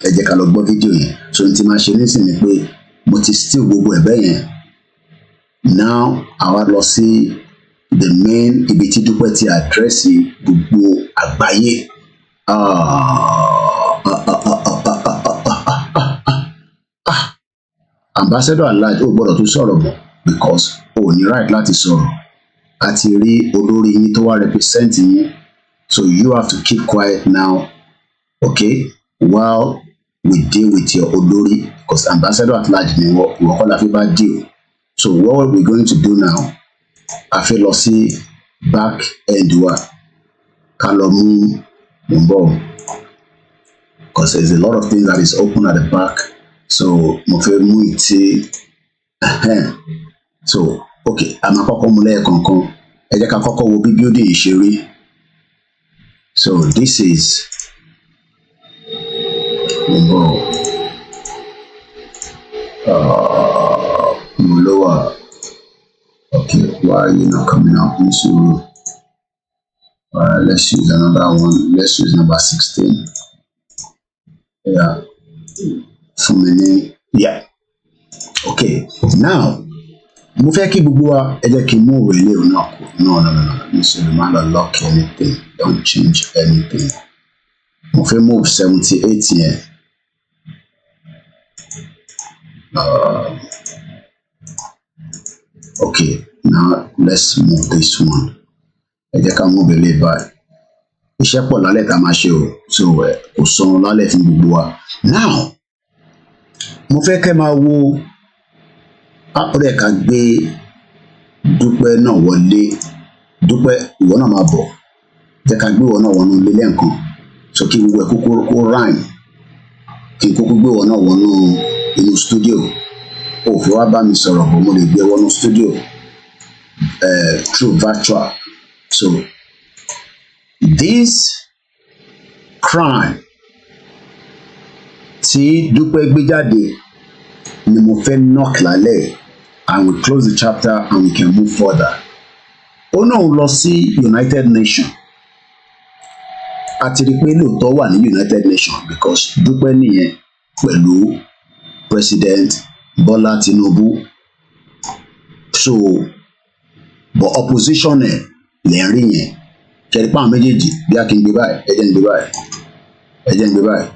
Ẹ jẹ́ ká lọ gbọ́ fídíò yẹn. So n ti máa ṣe nísìnyí pé mo ti steal gbogbo ẹ̀bẹ̀ yẹn. Now àwa lọ sí the main ibi tí Dúpẹ́ ti address gbogbo àgbáyé. Ambassador at-large ó gbọ́dọ̀ tún sọ̀rọ̀ mọ́ because ó ní right láti sọ̀rọ̀. A ti rí olórí yín tó wá represent yín. So you have to keep quiet now, okay, while we deal with your olórí, because Ambassador at-large ni ìwọ kọ́ la fi bá deal. So what we're going to do now, a fẹ́ lọ sí back end wa ká lọ mú bọ̀ because there's a lot of things that is open at the back. So mo fẹ́ mú ìtì so okay, a máa kọ́kọ́ mú lẹ́ẹ̀kọ̀ọ̀kan. Ẹ jẹ́ ká kọ́kọ́ wo bí building yìí ṣe rí. So this is lower. Okay, why are you not coming out into? Let's use another one. Let's use number 16. Yeah. For me, yeah. Okay. Now, mo fẹ́ kí gbogbo wa ẹ jẹ́ kí n mú òwe ilé o náà kù. No. Mr. Man, unlock anything. Don't change anything. Mo fẹ́ move 78 yẹn. Okay, now let's move this one. Ẹ jẹ́ ká move ilé báyìí. Iṣẹ́ pọ̀ lálẹ́ tá a máa ṣe o. So kò sọ̀rọ̀ lálẹ́ fún gbogbo wa. Now, mo fẹ́ kẹ́ máa wo àpẹẹrẹ ká gbé Dúpẹ́ náà wọlé Dúpẹ́ ìwọ náà máa bọ̀ jẹ́ ká gbé ìwọ náà wọnú ilé lẹ́ǹkan so kí gbogbo ẹ̀ kó rhyme kí n kúkú gbé ìwọ náà wọnú inú studio ó fi wá bá mi sọ̀rọ̀ bó mo lè gbé wọnú studio through virtual. So this crime tí Dúpẹ́ gbé jáde ni mo fẹ́ knock lálẹ́ and we close the chapter and we can move further. Ó náà lọ sí United Nations àti rí pé lóòótọ́ wà ní United Nations because Dúpẹ́ nìyẹn pẹ̀lú President Bọ́lá Tinubu. So but opposition ẹ̀ lè rí yẹn kẹ́rí pa àwọn méjèèjì bí a kì í gbé báyìí ẹ̀jẹ̀ ń gbé báyìí ẹ̀jẹ̀ ń gbé báyìí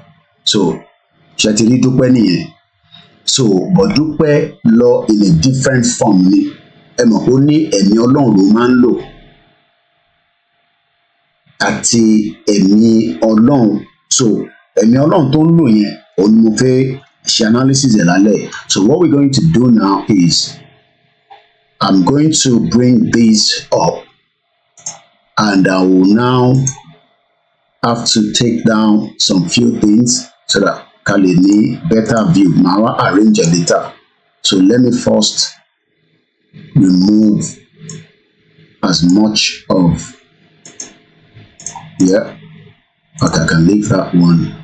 so ṣe ti rí Dúpẹ́ nìyẹn. So but Dúpẹ́ lọ in a different form ni ẹ mọ̀ ó ní ẹ̀mí Ọlọ́run ló máa ń lò àti ẹ̀mí Ọlọ́run. So ẹ̀mí Ọlọ́run tó ń lò yẹn òun ni mo fẹ́ ṣe analysis ẹ̀ lálẹ́. So what we're going to do now is I'm going to bring this up and I will now have to take down some few things so that can ní better view. Now I arrange it later. So let me first remove as much of okay, I can leave that one.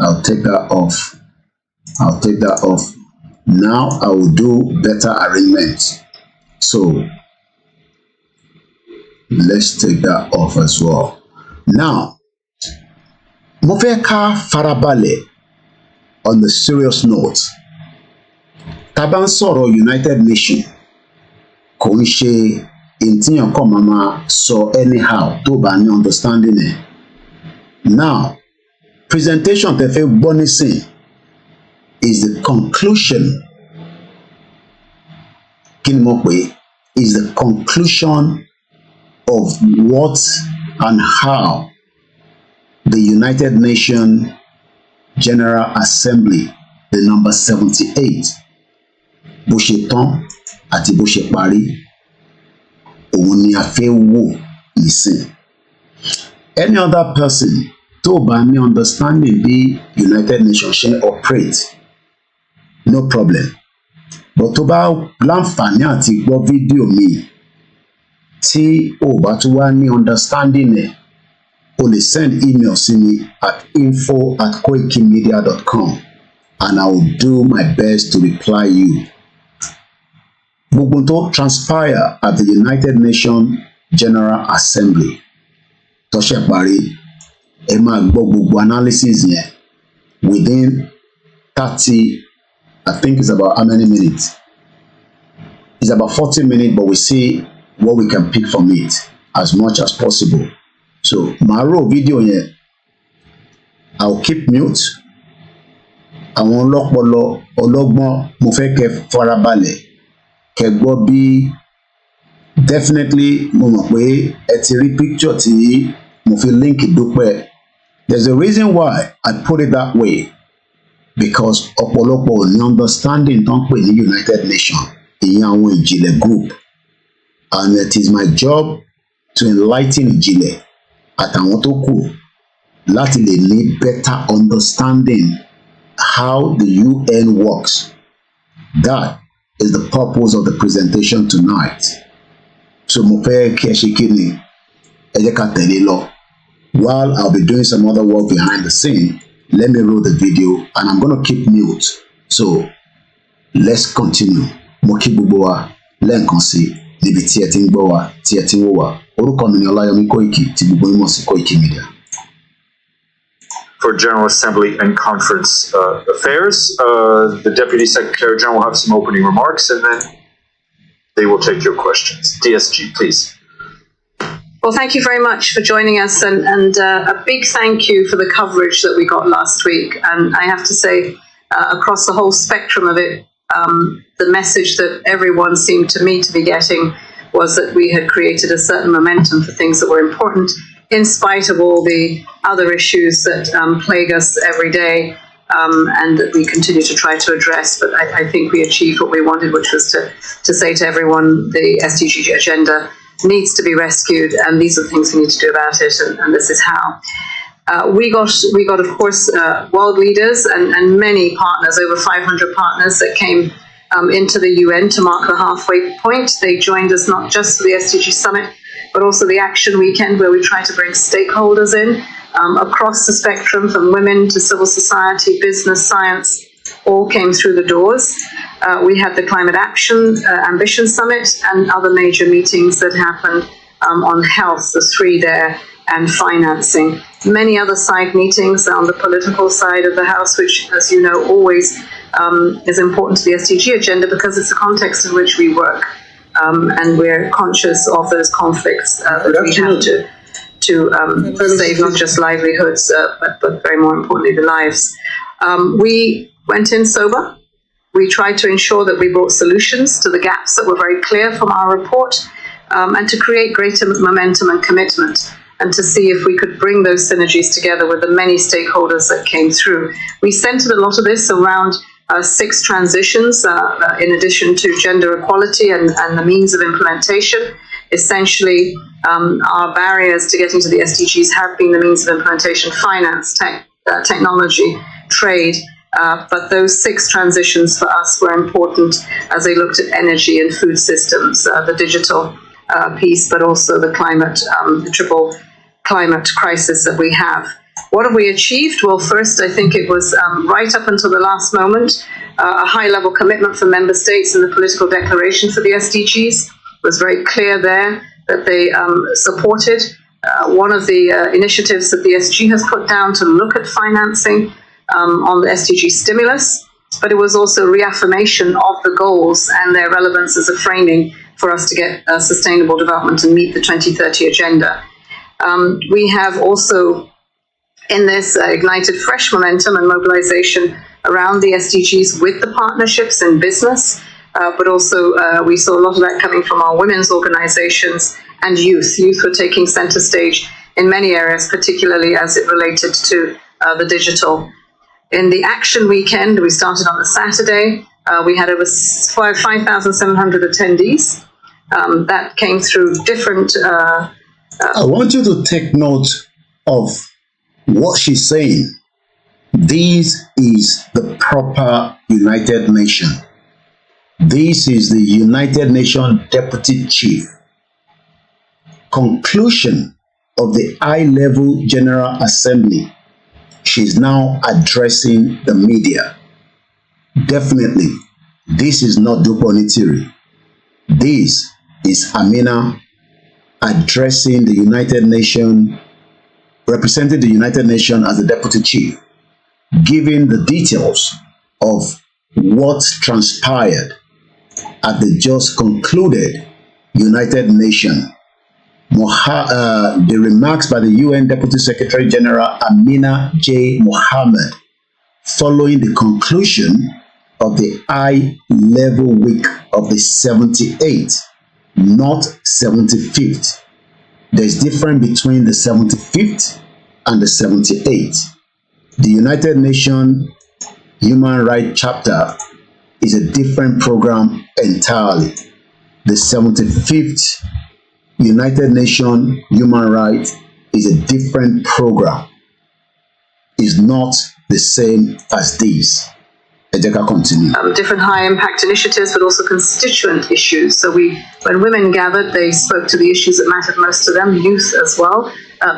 I'll take that off. Now I will do better arrangement. So let's take that off as well. Now mo fẹ́ ká farabalẹ̀ on the serious note. Tá bá ń sọ̀rọ̀ United Nations kò ń ṣe ìtìyàn kan máa sọ anyhow tó bá ní understanding ẹ̀. Now presentation tẹ́ fẹ́ gbọ́ nísìn is the conclusion. Kí ni mo pè is the conclusion of what and how the United Nations General Assembly, the number 78, bó ṣe tán àti bó ṣe parí, òun ni a fẹ́ wò nísìn. Any other person tó bá ní understanding bí United Nations ṣe operate, no problem. But tó bá láǹfààní àti gbọ́ fídíò mi tí ò bá tún wá ní understanding ẹ̀, o lè send email sí mi at info@koikimedia.com and I will do my best to reply you. Gbogbo tó transpire at the United Nations General Assembly tó ṣe parí, ẹ máa gbọ́ gbogbo analysis yẹn within 30, I think it's about how many minutes? It's about 40 minutes, but we see what we can pick from it as much as possible. So màá rò fídíò yẹn, I will keep mute. Àwọn ọlọ́pọlọ ọlọ́gbọ́n mo fẹ́ kẹ́ farabalẹ̀ kẹ́ gbọ́ bí definitely mo mọ̀ pé ẹ ti rí picture tí mo fi link Dúpẹ́. There's a reason why I put it that way because ọ̀pọ̀lọpọ̀ ò ní understanding tó ń pè ní United Nations, ìyẹn àwọn ìjìnlẹ̀ group, and it is my job to enlighten ìjìnlẹ̀ àtàwọn tó kù láti lè ní better understanding how the UN works. That is the purpose of the presentation tonight. So mo fẹ́ kí ẹ ṣe kí ni ẹ jẹ́ ká tẹ̀lé lọ. While I'll be doing some other work behind the scene, let me roll the video and I'm gonna keep mute. So let's continue. Mo kí gbogbo wa lẹ́ẹ̀kan sí níbi tí ẹ ti ń gbọ́ wa, tí ẹ ti ń wò wá. Orúkọ mi ni Ọláyọmí Kóìkì tí gbogbo yín mọ̀ sí Koikimedia. For General Assembly and Conference Affairs, the Deputy Secretary General will have some opening remarks and then they will take your questions. DSG, please. Well, thank you very much for joining us, and a big thank you for the coverage that we got last week. And I have to say, across the whole spectrum of it, the message that everyone seemed to me to be getting was that we had created a certain momentum for things that were important, in spite of all the other issues that plague us every day, and that we continue to try to address. But I think we achieved what we wanted, which was to say to everyone the SDG agenda needs to be rescued, and these are the things we need to do about it, and this is how. We got, of course, world leaders and many partners, over 500 partners that came into the UN to mark the halfway point. They joined us not just for the SDG Summit, but also the Action Weekend, where we try to bring stakeholders in across the spectrum, from women to civil society, business, science, all came through the doors. We had the Climate Action Ambition Summit and other major meetings that happened on health, the 3 there, and financing. Many other side meetings on the political side of the House, which, as you know, always is important to the SDG agenda because it's the context in which we work. And we're conscious of those conflicts that we have to save not just livelihoods, but very more importantly, the lives. We went in sober. We tried to ensure that we brought solutions to the gaps that were very clear from our report, and to create greater momentum and commitment, and to see if we could bring those synergies together with the many stakeholders that came through. We centered a lot of this around 6 transitions, in addition to gender equality and the means of implementation. Essentially, our barriers to getting to the SDGs have been the means of implementation: finance, technology, trade. But those 6 transitions for us were important as they looked at energy and food systems, the digital piece, but also the climate, the triple climate crisis that we have. What have we achieved? Well, first, I think it was right up until the last moment, a high-level commitment from member states in the political declaration for the SDGs. It was very clear there that they supported one of the initiatives that the SG has put down to look at financing on the SDG stimulus, but it was also reaffirmation of the goals and their relevance as a framing for us to get sustainable development and meet the 2030 agenda. We have also in this ignited fresh momentum and mobilization around the SDGs with the partnerships in business, but also we saw a lot of that coming from our women's organizations and youth. Youth were taking center stage in many areas, particularly as it related to the digital. In the Action Weekend, we started on a Saturday. We had over 5,700 attendees. That came through different... I want you to take note of what she's saying. This is the proper United Nations. This is the United Nations Deputy Chief. Conclusion of the high-level General Assembly. She's now addressing the media. Definitely, this is not Dupe Onitiri. This is Amina addressing the United Nations, representing the United Nations as the Deputy Chief, giving the details of what transpired at the just concluded United Nations. The remarks by the UN Deputy Secretary General Amina J. Mohammed following the conclusion of the high-level week of the 78th, not 75th. There's difference between the 75th and the 78th. The United Nations Human Rights Chapter is a different program entirely. The 75th United Nations Human Rights is a different program. It's not the same as this. Ejeka, continue. Different high-impact initiatives, but also constituent issues. So when women gathered, they spoke to the issues that mattered most to them, youth as well.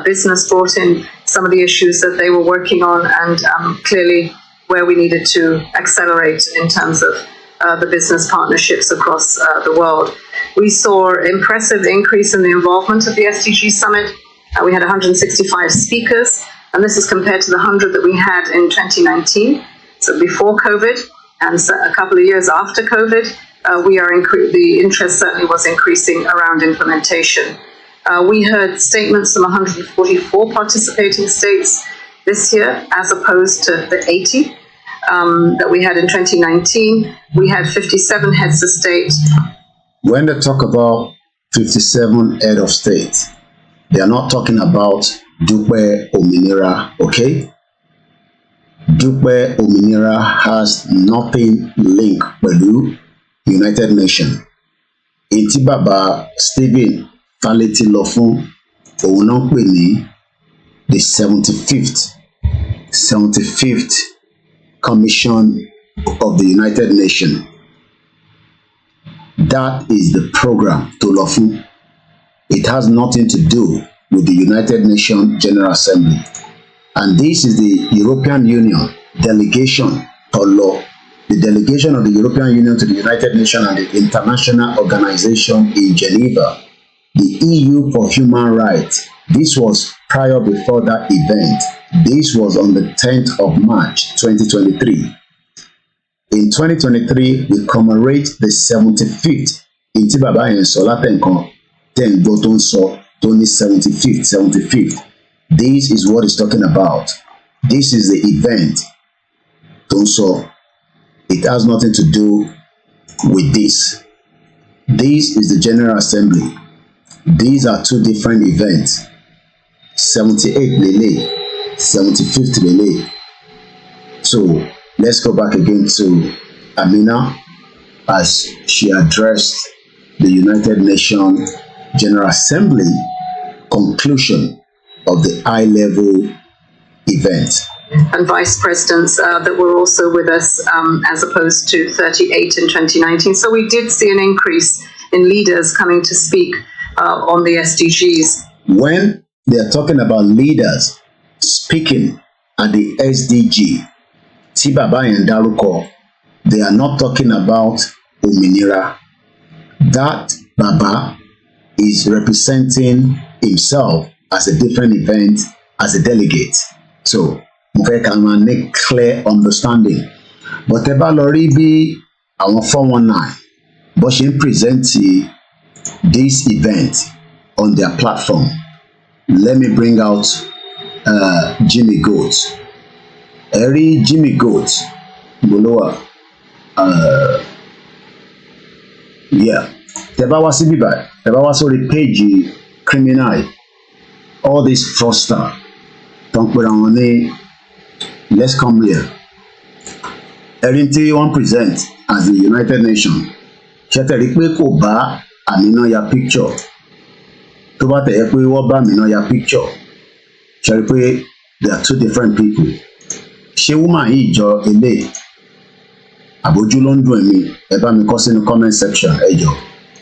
Business brought in some of the issues that they were working on, and clearly where we needed to accelerate in terms of the business partnerships across the world. We saw impressive increase in the involvement of the SDG Summit. We had 165 speakers, and this is compared to the 100 that we had in 2019. So before COVID, and a couple of years after COVID, the interest certainly was increasing around implementation. We heard statements from 144 participating states this year, as opposed to the 80 that we had in 2019. We had 57 heads of state. When they talk about 57 head of state, they are not talking about Dupe Onitiri, okay? Dupe Onitiri has nothing linked with the United Nations. Iti Baba Stephen Fálétí lọ fún òun náà pè ní the 75th Commission of the United Nations. That is the program to lọ fún. It has nothing to do with the United Nations General Assembly. And this is the European Union delegation to law. The delegation of the European Union to the United Nations and the International Organization in Geneva, the EU for Human Rights. This was prior before that event. This was on the 10th of March, 2023. In 2023, we commemorate the 75th. In tí bàbá yẹn sọ látẹ̀ǹkan tẹ̀ ń gbọ́ tó ń sọ tó ní 75th. This is what it's talking about. This is the event tó ń sọ. It has nothing to do with this. This is the General Assembly. These are two different events. 78th lele, 75th lele. So let's go back again to Amina as she addressed the United Nations General Assembly conclusion of the high-level event. And vice presidents that were also with us, as opposed to 38 in 2019. So we did see an increase in leaders coming to speak on the SDGs. When they are talking about leaders speaking at the SDG, tí bàbá yẹn dárúkọ, they are not talking about òmìnira. That Baba is representing himself as a different event, as a delegate. So mo fẹ́ ká máa ní clear understanding. But ẹ bá lọ rí bí àwọn 419 bó ṣe ń present this event on their platform. Let me bring out Jimmy Goat. Ẹ rí Jimmy Goat gbólóhà. Yeah. Tẹ́ bá wá sí bíbá, tẹ́ bá wá sórí page criminal, all this fraudster tó ń pera wọn ní let's come here. Ẹ̀rí tí wọ́n present as the United Nations. Ṣé tẹ̀rí pé kò bá Amina ya picture? Tó bá tẹ̀yẹ pé wọ́n bá Amina ya picture. Ṣé rí pé they are two different people. Ṣé woman yìí jọ eléyìí? Àbójú ló ń dùn mí, ẹ bá mi kọ sínú comment section ẹ jọ̀ọ́.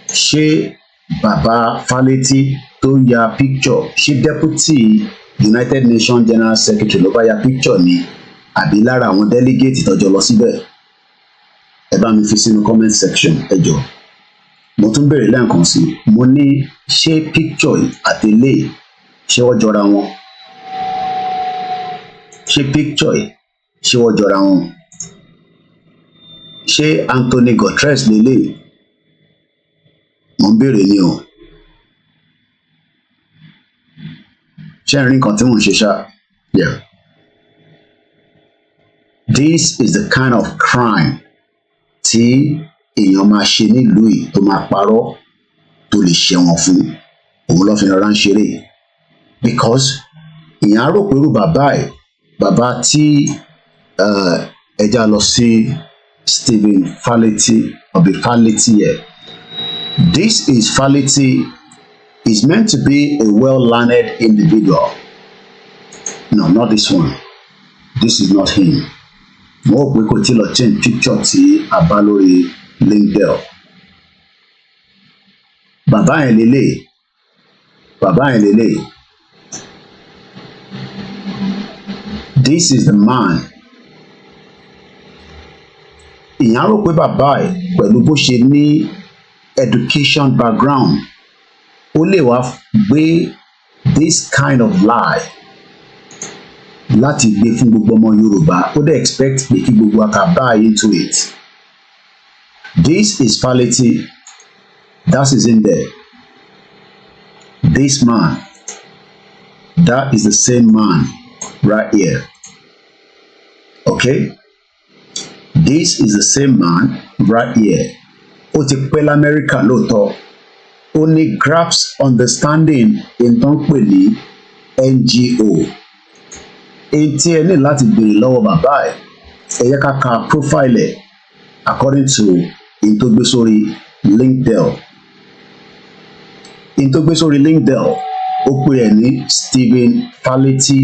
Ṣé bàbá Fálétí tó ya picture, ṣé deputy United Nations General Secretary ló bá ya picture ni àbí lára àwọn delegate tọ́jọ́ lọ síbẹ̀? Ẹ bá mi fi sínú comment section ẹ jọ̀ọ́. Mo tún béèrè lẹ́ẹ̀kan sí, mo ní ṣé picture àtẹlé ṣé wọ́n jọra wọn? Ṣé picture ṣé wọ́n jọra wọn? Ṣé Anthony Guterres lélẹ̀? Mo ń béèrè ni o. Ṣé ẹ rí nǹkan tí mò ń ṣe ṣá? Yeah. This is the kind of crime tí èèyàn máa ṣe nílùú yìí tó máa parọ́ tó lè ṣẹ̀wọ̀n fún. Òun ló fi rọra ń ṣeré. Because èèyàn á rò pé irú bàbá tí ẹja lọ sí Stephen Fálétí ọ̀bẹ Fálétí yẹ. This is Fálétí is meant to be a well-learned individual. No, not this one. This is not him. Mo rò pé kò tí lọ change picture tí a bá lórí LinkedIn. Bàbá yẹn lélẹ̀. This is the man. Ìyẹn rò pé bàbá ẹ̀ pẹ̀lú bó ṣe ní education background ó lè wá gbé this kind of lie láti gbé fún gbogbo ọmọ Yorùbá. Ó dẹ̀ expect pé kí gbogbo aka buy into it. This is Fálétí. That is in there. This man, that is the same man right here. Okay? This is the same man right here. Ó ti pẹ́ l'Amẹ́ríkà lóòótọ́. Ó ní grasp understanding in tó ń pè ní NGO. Èyí tí ẹ ní láti béèrè lọ́wọ́ bàbá ẹ̀, ẹ yẹ ká ka profile ẹ̀ according to in tó gbé sórí LinkedIn. in tó gbé sórí LinkedIn ó pè ẹ́ ní Stephen Faleti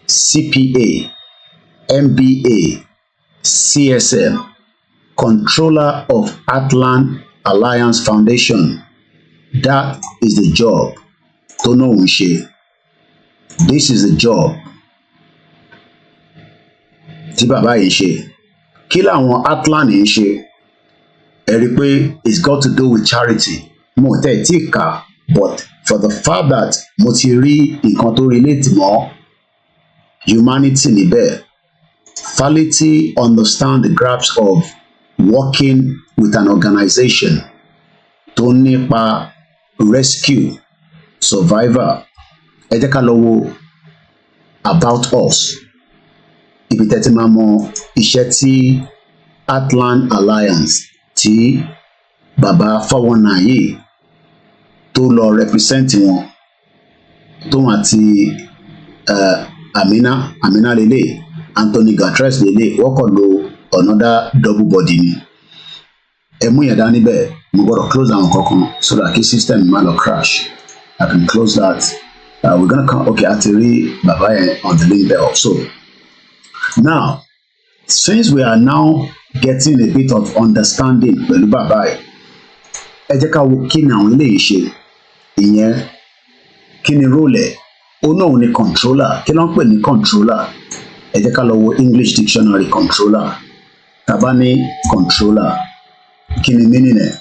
CPA MBA CSM Controller of Heartland Alliance Foundation. That is the job tó náà ń ṣe. This is the job tí bàbá yìí ṣe. Kí làwọn Heartland ń ṣe? Ẹ rí i pé it's got to do with charity. Mo tẹ̀ tí kà, but for the fact that mo ti rí nǹkan tó relate mọ́ humanity níbẹ̀. Faleti understand the grasp of working with an organization tó nípa rescue survivor. Ẹ jẹ́ ká lọ wo about us. Ibi tẹ́tí máa mọ iṣẹ́ tí Heartland Alliance tí bàbá 419 yìí tó lọ represent wọn tó wọn àti Amina lele Anthony Gatres lele wọ́n kàn lo another double body ni. Ẹ mú yẹn dání bẹ́ẹ̀ mo gbọ́dọ̀ close àwọn kankan so that kí system má lọ crash. I can close that. We're gonna come. Okay, àti rí bàbá yẹn on the link there also. Now, since we are now getting a bit of understanding pẹ̀lú bàbá yìí, ẹ jẹ́ ká wo kí ni àwọn eléyìí ṣe. Ìyẹn kí ni role ẹ̀? Ó náà ní controller. Kí ló ń pè ní controller? Ẹ jẹ́ ká lọ wo English dictionary controller. Tàbá ní controller, kí ni meaning ẹ̀?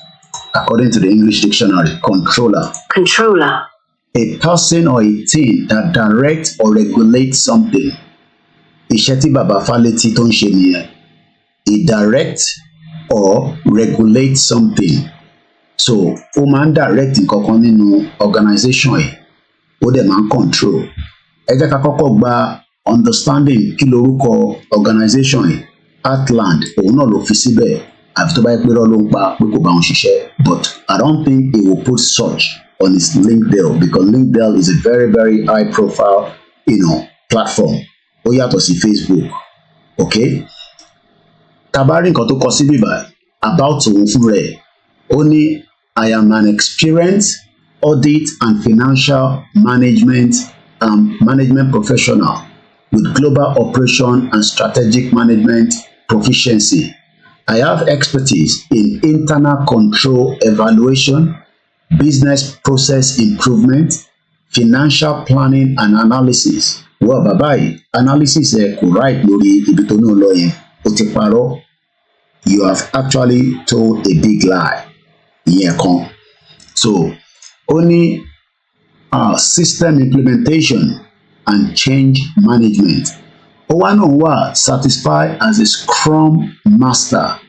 According to the English dictionary, controller. Controller. A person or a thing that directs or regulates something. Iṣẹ́ tí bàbá Faleti tó ń ṣe nìyẹn. He direct or regulate something. So ó máa ń direct nǹkan kan nínú organization yìí. Ó dẹ̀ máa ń control. Ẹ jẹ́ ká kọ́kọ́ gba understanding kí lorúkọ organization yìí. Heartland òun náà ló fi síbẹ̀. Àfi tó bá yẹ pé irọ́ ló ń pa pé kò bá wọn ṣiṣẹ́. But I don't think he will put such on his LinkedIn because LinkedIn is a very, very high profile, platform. Ó yàtọ̀ sí Facebook. Okay? Tabari nǹkan tó kọ sí bíbá about òun fún rẹ̀. Ó ní I am an experienced audit and financial management professional with global operation and strategic management proficiency. I have expertise in internal control evaluation, business process improvement, financial planning and analysis. Well, bàbá yìí, analysis kò right lórí ibi tó náà lọ yẹn. Ó ti parọ́. You have actually told a big lie. Ìyẹn kan. So, ó ní system implementation and change management. Ó wá náà wà satisfied as a Scrum Master,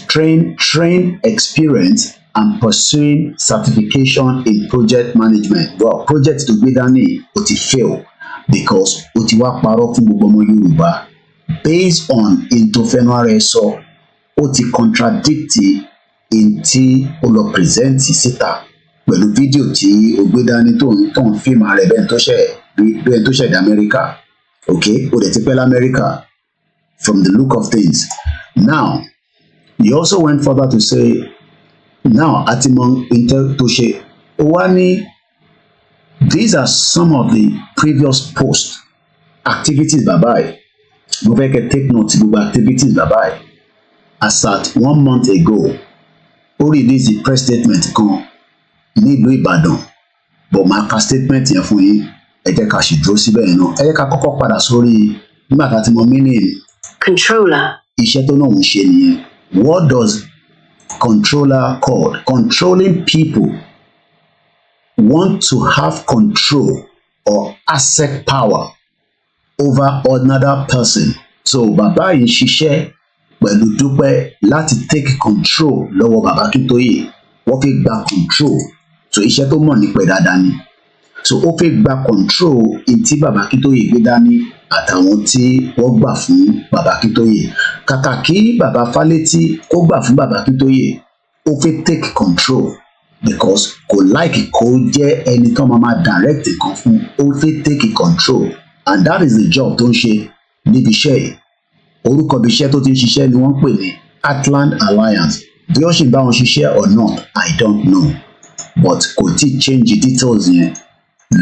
train experience and pursuing certification in project management. Well, project tó gbé dání ó ti fail because ó ti wá parọ́ fún gbogbo ọmọ Yorùbá. Based on intofenuare sọ, ó ti contradict in tí ó lọ present síta pẹ̀lú fídíò tí ó gbé dání tó ń fíìmù rẹ̀ bẹ́ẹ̀ tó ṣẹ̀dá Amẹ́ríkà. Okay, ó dẹ̀ ti pẹ́ l'Amẹ́ríkà from the look of things. Now, he also went further to say, now àtìmọ̀ intel tó ṣe, ó wá ní these are some of the previous post activities bàbá ẹ̀. Mo fẹ́ kẹ́ take note gbogbo activities bàbá ẹ̀. As at 1 month ago, ó release the press statement kan nílùú Ìbàdàn, but máa ka statement yẹn fún yín. Ẹ jẹ́ ká ṣì dúró síbẹ̀ yẹn náà. Ẹ jẹ́ ká kọ́kọ́ padà sórí nígbà tá a ti mọ meaning. Controller. Iṣẹ́ tó náà ń ṣe nìyẹn. What does controller called? Controlling people want to have control or asset power over another person. So bàbá yìí ń ṣiṣẹ́ pẹ̀lú Dúpẹ́ láti take control lọ́wọ́ bàbá Akíntóyè. Wọ́n fẹ́ gba control. So iṣẹ́ tó mọ̀ nípa dáadáa ni. So ó fẹ́ gba control tí bàbá Akíntóyè gbé dání àtàwọn tí wọ́n gbà fún bàbá Akíntóyè. Kàkà kí bàbá Faleti kó gbà fún bàbá Akíntóyè, ó fẹ́ take control because kò like kó jẹ́ ẹni tó máa direct kan fún. Ó fẹ́ take control and that is the job tó ń ṣe níbi iṣẹ́ yìí. Orúkọ ibi iṣẹ́ tó ti ń ṣiṣẹ́ ni wọ́n ń pè ní Heartland Alliance. Bí ó ṣe bá wọn ṣiṣẹ́ or not, I don't know. but kò tí change details yẹn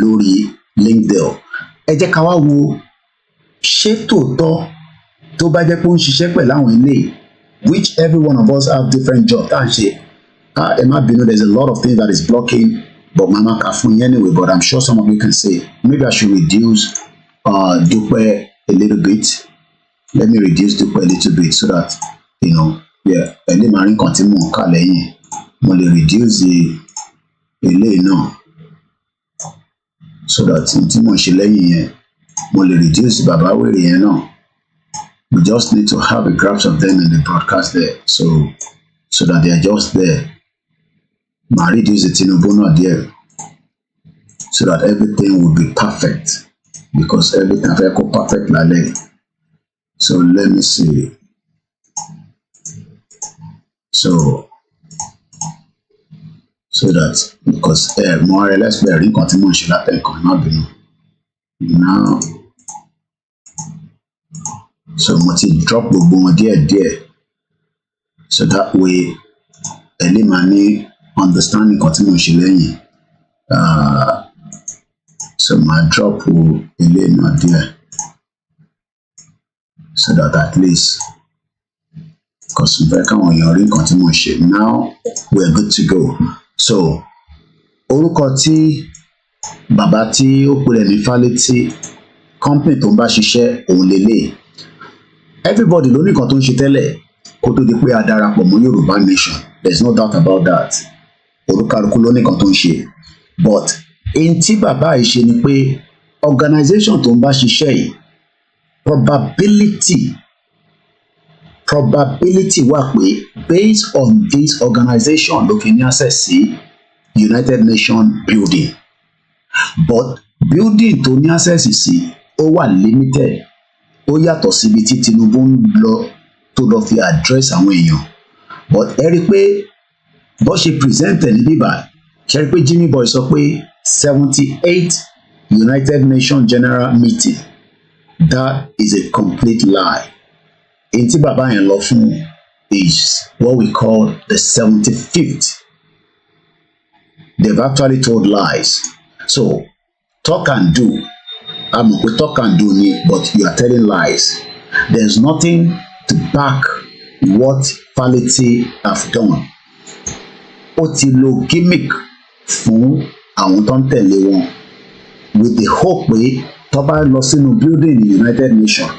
lórí LinkedIn. Ẹ jẹ́ ká wá wo ṣé tòótọ́ tó bá jẹ́ pé ó ń ṣiṣẹ́ pẹ̀lú àwọn ilé, which every one of us have different job tá à ń ṣe. Ẹ má bínú, there's a lot of things that is blocking, but mama kà fún yín anyway, but I'm sure some of you can say, maybe I should reduce Dupe a little bit. Let me reduce Dupe a little bit so that, you know, yeah, ẹ lè máa rí nǹkan tí mò ń kà lẹ́yìn. Mo lè reduce eléyìí náà so that tí mò ń ṣe lẹ́yìn yẹn, mo lè reduce bàbá wèrè yẹn náà. We just need to have a graph of them in the broadcast there, so that they are just there. Màá reduce the Tinubu náà there, so that everything will be perfect, because everything fẹ́ kó perfect lálẹ́. So let me see. So that, because mo realize pé ẹ̀rí nǹkan tí mò ń ṣe látẹ̀kọ̀ má bínú. Now, so mo ti drop gbogbo wọn díẹ̀, so that way ẹ lè máa ní understanding nǹkan tí mò ń ṣe lẹ́yìn. So màá drop eléyìí náà díẹ̀, so that at least, because mo fẹ́ káwọn èèyàn rí nǹkan tí mò ń ṣe. Now we're good to go. So orúkọ tí bàbá tí ó pè ní Fálétí company tó ń bá ṣiṣẹ́ òun lélẹ̀. Everybody ló ní nǹkan tó ń ṣe tẹ́lẹ̀ kó tó di pé a darapọ̀ mọ́ Yorùbá nation, there's no doubt about that. Olúkálùkù ló ní nǹkan tó ń ṣe, but èyí tí bàbá yìí ṣe ni pé organization tó ń bá ṣiṣẹ́ yìí, probability wà pé based on this organization ló fi ní access sí United Nations building, but building tó ní access sí ó wà limited. Ó yàtọ̀ síbi tí Tinubu ń lọ tó lọ fi address àwọn èèyàn, but ẹ rí i pé bó ṣe present ní bíbá, ṣe rí i pé Jimmy Boy sọ pé 78 United Nations General Meeting. That is a complete lie. Èyí tí bàbá yẹn lọ fún is what we call the 75th. They've actually told lies. So talk and do. We talk and do me, but you are telling lies. There's nothing to back what Fálétí have done. Ó ti lo gimmick fún àwọn tó ń tẹ̀lé wọn with the hope pé tó bá lọ sínú building in United Nations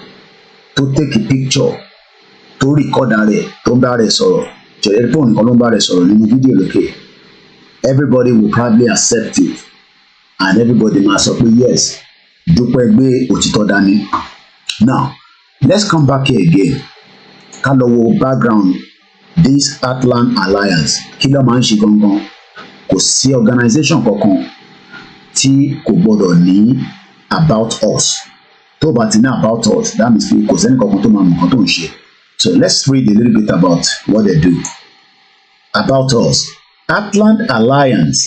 tó take a picture tó record rẹ̀ tó ń bá rẹ̀ sọ̀rọ̀, jẹ̀rẹ̀ pé òun nìkan ló ń bá rẹ̀ sọ̀rọ̀ nínú fídíò lókè. Everybody will probably accept it, and everybody máa sọ pé yes, Dúpẹ́ gbé òtítọ́ dání. Now let's come back here again. Ká lọ wo background this Heartland Alliance. Kí ló máa ń ṣe gangan? Kò sí organization kankan tí kò gbọdọ̀ ní about us. Tó bá ti ní about us, that means kò sẹ́ni kankan tó máa mọ̀ nǹkan tó ń ṣe. So let's read a little bit about what they do. About us. Heartland Alliance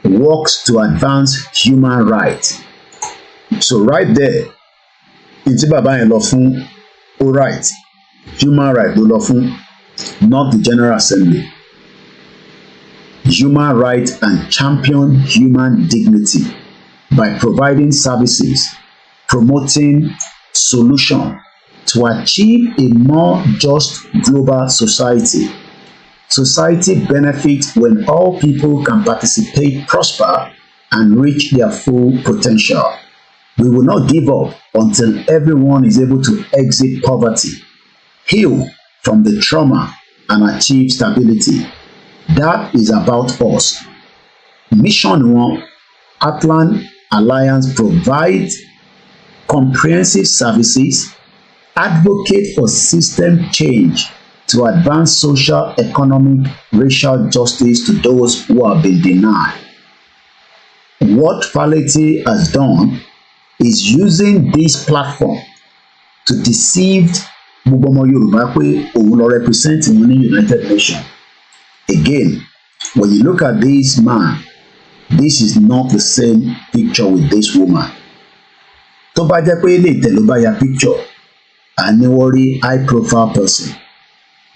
works to advance human rights. So right there, ìtí bàbá yẹn lọ fún all right, human right ló lọ fún, not the General Assembly. Human rights and champion human dignity by providing services, promoting solution to achieve a more just global society. Society benefits when all people can participate, prosper, and reach their full potential. We will not give up until everyone is able to exit poverty, heal from the trauma, and achieve stability. That is about us. Mission 1, Heartland Alliance provides comprehensive services, advocate for system change to advance social, economic, racial justice to those who have been denied. What Fálétí has done is using this platform to deceive gbogbo ọmọ Yorùbá pé òun lọ represent wọn ní United Nations. Again, when you look at this man, this is not the same picture with this woman. Tó bá jẹ́ pé ilé ìtẹ̀ ló bá ya picture, àní wọ́n rí high profile person,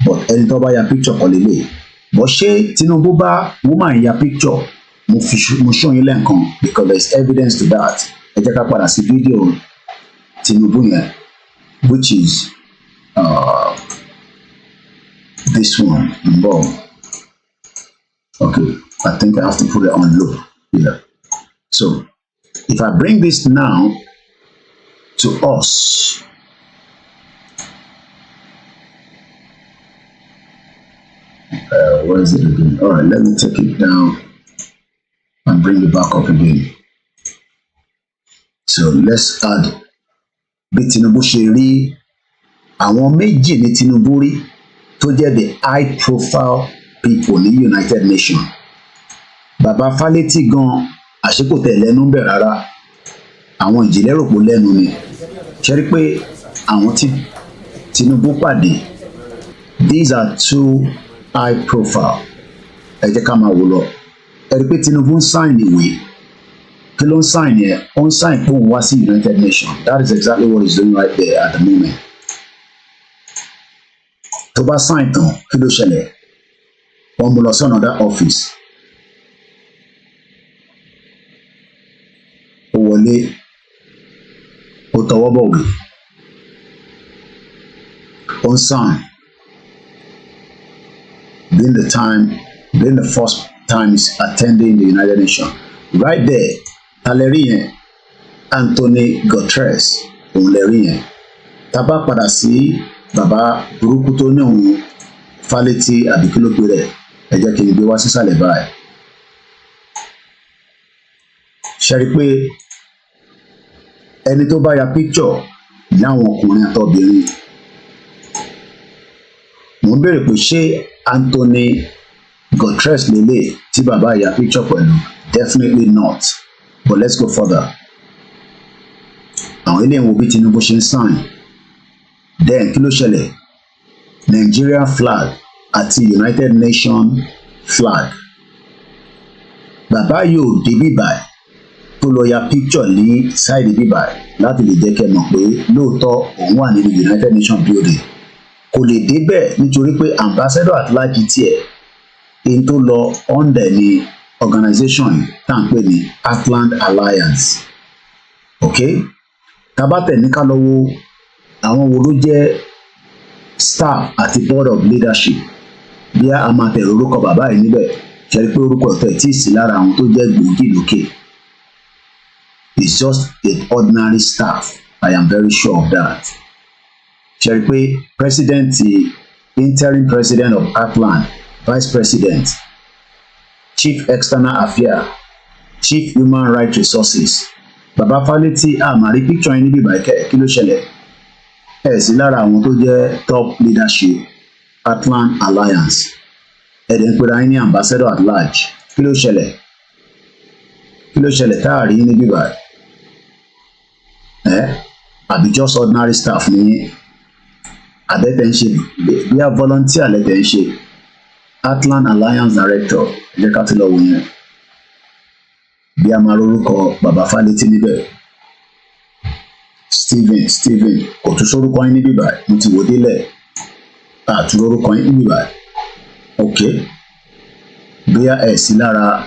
but ẹni tó bá ya picture kan lélẹ̀, but ṣé Tinubu bá woman ya picture mo show yín lẹ́ǹkan because there is evidence to that. Ẹ jẹ́ ká padà sí fídíò Tinubu yẹn, which is this one. Okay, I think I have to put it on low here. So if I bring this now to us, where is it again? All right, let me take it down and bring it back up again. So let's add bí Tinubu ṣe rí àwọn méjì ní Tinubu rí tó jẹ́ the high profile people ní United Nations. Bàbá Fálétí gan àṣekòtẹ̀ lẹ́nu bẹ̀ rárá, àwọn ìjìnlẹ́ròpọ̀ lẹ́nu ni. Ṣé rí pé àwọn tí Tinubu pàdé, these are two high profile. Ẹ jẹ́ ká máa wò lọ. Ẹ rí pé Tinubu ń sign ìwé. Kí ló ń sign yẹn? Ó ń sign pé òun wá sí United Nations. That is exactly what he's doing right there at the moment. Tó bá sign tán, kí ló ṣẹlẹ̀? Wọ́n mú lọ sí another office. Ó wọlé, ó tọwọ́ bọ̀wé. Ó ń sign. Being the first time he's attending the United Nations. Right there, taleri yẹn, Anthony Guterres, òun lè rí yẹn. Tá bá padà sí bàbá burúkú tó ní òun Fálétí àbí kí ló pé rẹ̀, ẹ jẹ́ kí n gbé wá sísàlẹ̀ báyìí. Ṣé rí pé ẹni tó bá ya picture láwọn ọkùnrin àtọbìnrin, mo ń béèrè pé ṣé Anthony Guterres lélẹ̀ tí bàbá ya picture pẹ̀lú? Definitely not. But let's go further. Àwọn ilé ìwọ̀n bí Tinubu ṣe ń sign. Then kí ló ṣẹlẹ̀? Nigeria flag àti United Nations flag. Bàbá yóò dé bíbáyìí tó lọ ya picture ní side bíbáyìí láti lè jẹ́ kẹ́ mọ̀ pé lóòótọ́ òun wà nínú United Nations building. Kò lè débẹ̀ nítorí pé ambassador at large tiẹ̀ in tó lọ under ní organization tá à ń pè ní Atlant Alliance. Okay? Tabatẹ̀ ní ká lọ wo àwọn wo ló jẹ́ staff àti board of leadership. Bí a máa tẹ̀lé orúkọ bàbá yìí níbẹ̀, ṣe rí pé orúkọ ọ̀tọ̀ tí ì sí lára àwọn tó jẹ́ gbòógì lókè. It's just an ordinary staff. I am very sure of that. Ṣe rí pé interim president of Atlant, vice president, chief external affairs, chief human rights resources. Bàbá Fálétí àmàrí picture yín níbí báyìí, kí ló ṣẹlẹ̀? Ẹ sí lára àwọn tó jẹ́ top leadership Atlant Alliance. Ẹ̀dẹ̀ ń pera yín ní ambassador at large. Kí ló ṣẹlẹ̀? Kí ló ṣẹlẹ̀ táàrí yín níbí báyìí? Àbí just ordinary staff ní àbẹ́tẹ̀ ń ṣe bí a volunteer lẹ́tẹ̀ ń ṣe. Atlant Alliance director, ẹ jẹ́ ká ti lọ wò yẹn. Bí a máa lórúkọ bàbá Fálétí níbẹ̀. Stephen kò tún sórúkọ yín níbí báyìí, mo ti wò délẹ̀. Àtún lórúkọ yín níbí báyìí. Okay. Bí a ẹ̀ sí lára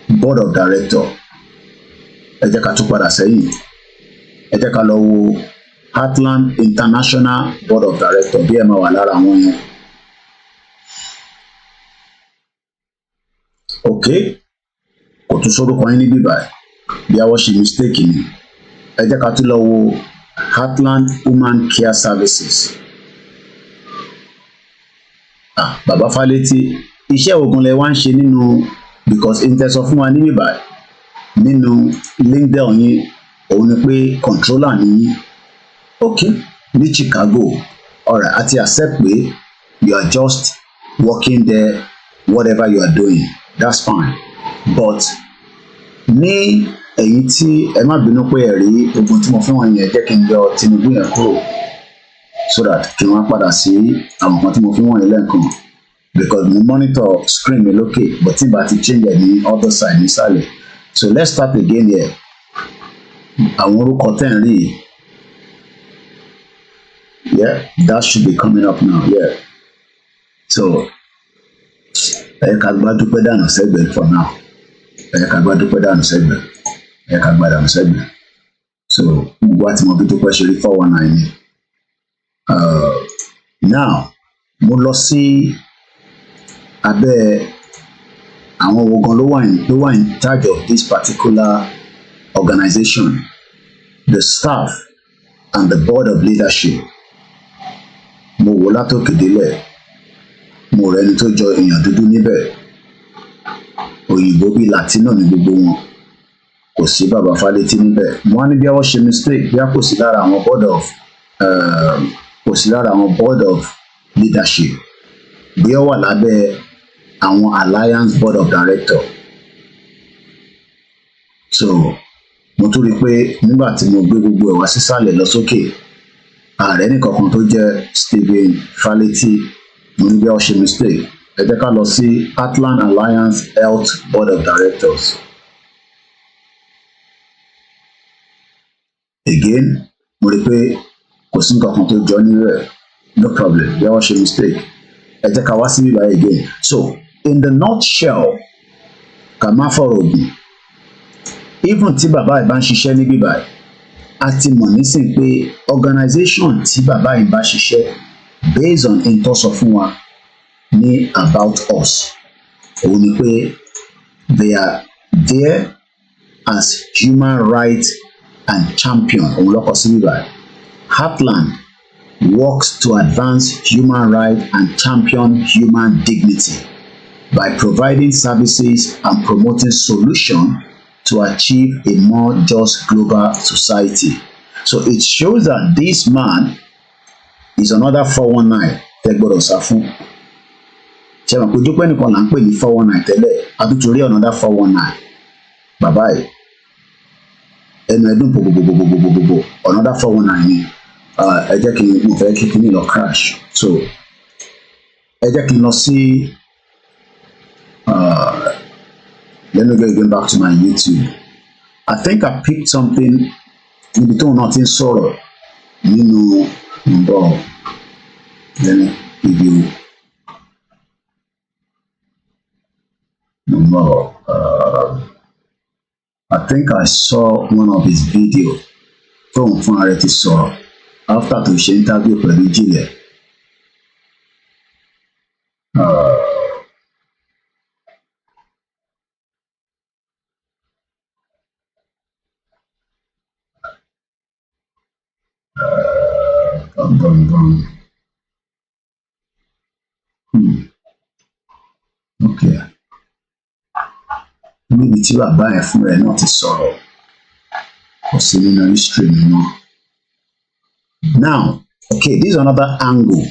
board of director, ẹ jẹ́ ká tún padà sẹ́yìn. Ẹ jẹ́ ká lọ wo Atlant International board of director, bí ẹ máa wà lára wọn yẹn. Okay, kò tún sórúkọ yín níbí báyìí, bí àwọn ṣe mistake ni. Ẹ jẹ́ ká tún lọ wo Atlant Human Care Services. Bàbá Fálétí, iṣẹ́ ogun lẹ wá ń ṣe nínú, because intẹ́sọ fún wa níbí báyìí nínú LinkedIn yín, òun ni pé controller ni yín. Okay, ní Chicago, alright, àti accept pé you are just working there, whatever you are doing. That's fine. But ní èyí tí ẹ má bínú pé ẹ rí ogun tí mo fún wọn yẹn, jẹ́ kí n yọ Tinubu yẹn kúrò so that kí wọ́n padà sí àwọn kan tí mo fún wọn yẹn lẹ́ẹ̀kan, because mo monitor screen mi lókè but tí n bá ti change ẹ̀ ní other side nísàlẹ̀. So let's start again here. Àwọn orúkọ tẹ̀ ń rí yìí, yeah, that should be coming up now. Yeah. So ká gbá Dúpẹ́ dànù sẹ́gbẹ̀ẹ́ for now. Ká gbá Dúpẹ́ dànù sẹ́gbẹ̀ẹ́. Ká gbá dànù sẹ́gbẹ̀ẹ́. So gbogbo àti mọ̀ bí Dúpẹ́ ṣe rí 419 ni. Now mo lọ sí abẹ́ àwọn wo gan ló wà in charge of this particular organization, the staff and the board of leadership. Mo wò látòkè délẹ̀, mo rẹ́ni tó jọ èèyàn dúdú níbẹ̀, òyìnbó bíi Latino ní gbogbo wọn, kò sí bàbá Fálétí níbẹ̀. Mo wá ní bí wọ́n ṣe mistake bí a kò sí lára àwọn board of leadership, bí ó wà lábẹ́ àwọn alliance board of director. So mo tún rí i pé nígbà tí mo gbé gbogbo ẹ̀ wá sísàlẹ̀ lọ sókè, ààrẹ nìkankan tó jẹ́ Stephen Fálétí, mo ní bí wọ́n ṣe mistake. Ẹ jẹ́ ká lọ sí Heartland Alliance Health Board of Directors. Again, mo rí i pé kò sí nǹkan tó jọ ní rẹ̀, no problem, bí wọ́n ṣe mistake. Ẹ jẹ́ ká wá sí bíbá again. So in the nutshell, ká má fọ̀rọ̀ ògùn, even tí bàbá ẹ̀ bá ń ṣiṣẹ́ ní bíbá, a ti mọ̀ nísìn pé organization tí bàbá ẹ̀ bá ṣiṣẹ́ based on ìtọ́sọ fún wa ní about us, òun ni pé they are there as human rights and champion. Òun lọ́kọ̀ sí bíbá. Heartland works to advance human rights and champion human dignity by providing services and promoting solutions to achieve a more just global society. So it shows that this man is another 419 tẹ́ gbọ́dọ̀ sá fún. Ṣé wọn kò Dúpẹ́ nìkan là ń pè ní 419 tẹ́lẹ̀, àtúntòrí another 419. Bàbá ẹ̀ ẹnu ẹdún bòbòbòbòbòbò another 419 ni. Ẹ jẹ́ kí n fẹ́ kí kíní lọ crash. So ẹ jẹ́ kí n lọ sí let me go again back to my YouTube. I think I picked something níbi tó náà ti ń sọ̀rọ̀ nínú ǹbọ̀. Let me give you ǹbọ̀. I think I saw one of his videos tóun fún ara ẹ̀ ti sọ̀rọ̀ after tó ṣe interview pẹ̀lú Jílẹ̀. Okay. Níbi tí bàbá ẹ̀ fún rẹ̀ náà ti sọ̀rọ̀, kò sí nínú history nínú. Now, okay, this is another angle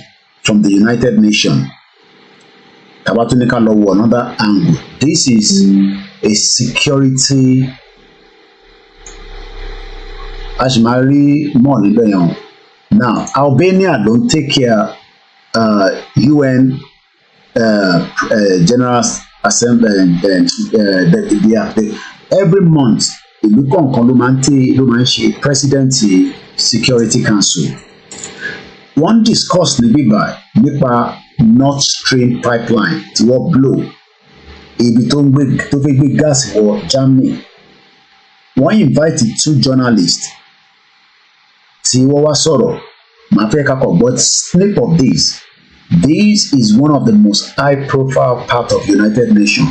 from the United Nations. Tabatunika Law, another angle. This is a security. Ashmari more than now, Albania don't take care UN General Assembly every month. Ìlú kọ̀ọ̀kan ló máa ń ṣe Presidency Security Council. Wọ́n discuss nípa Nord Stream pipeline tí wọ́n blow ibi tó fẹ́ gbé gáàsì wọ Germany. Wọ́n invite 2 journalists tí wọ́n wá sọ̀rọ̀. Màá fẹ́ kakọ̀ but snip of this. This is one of the most high-profile part of United Nations.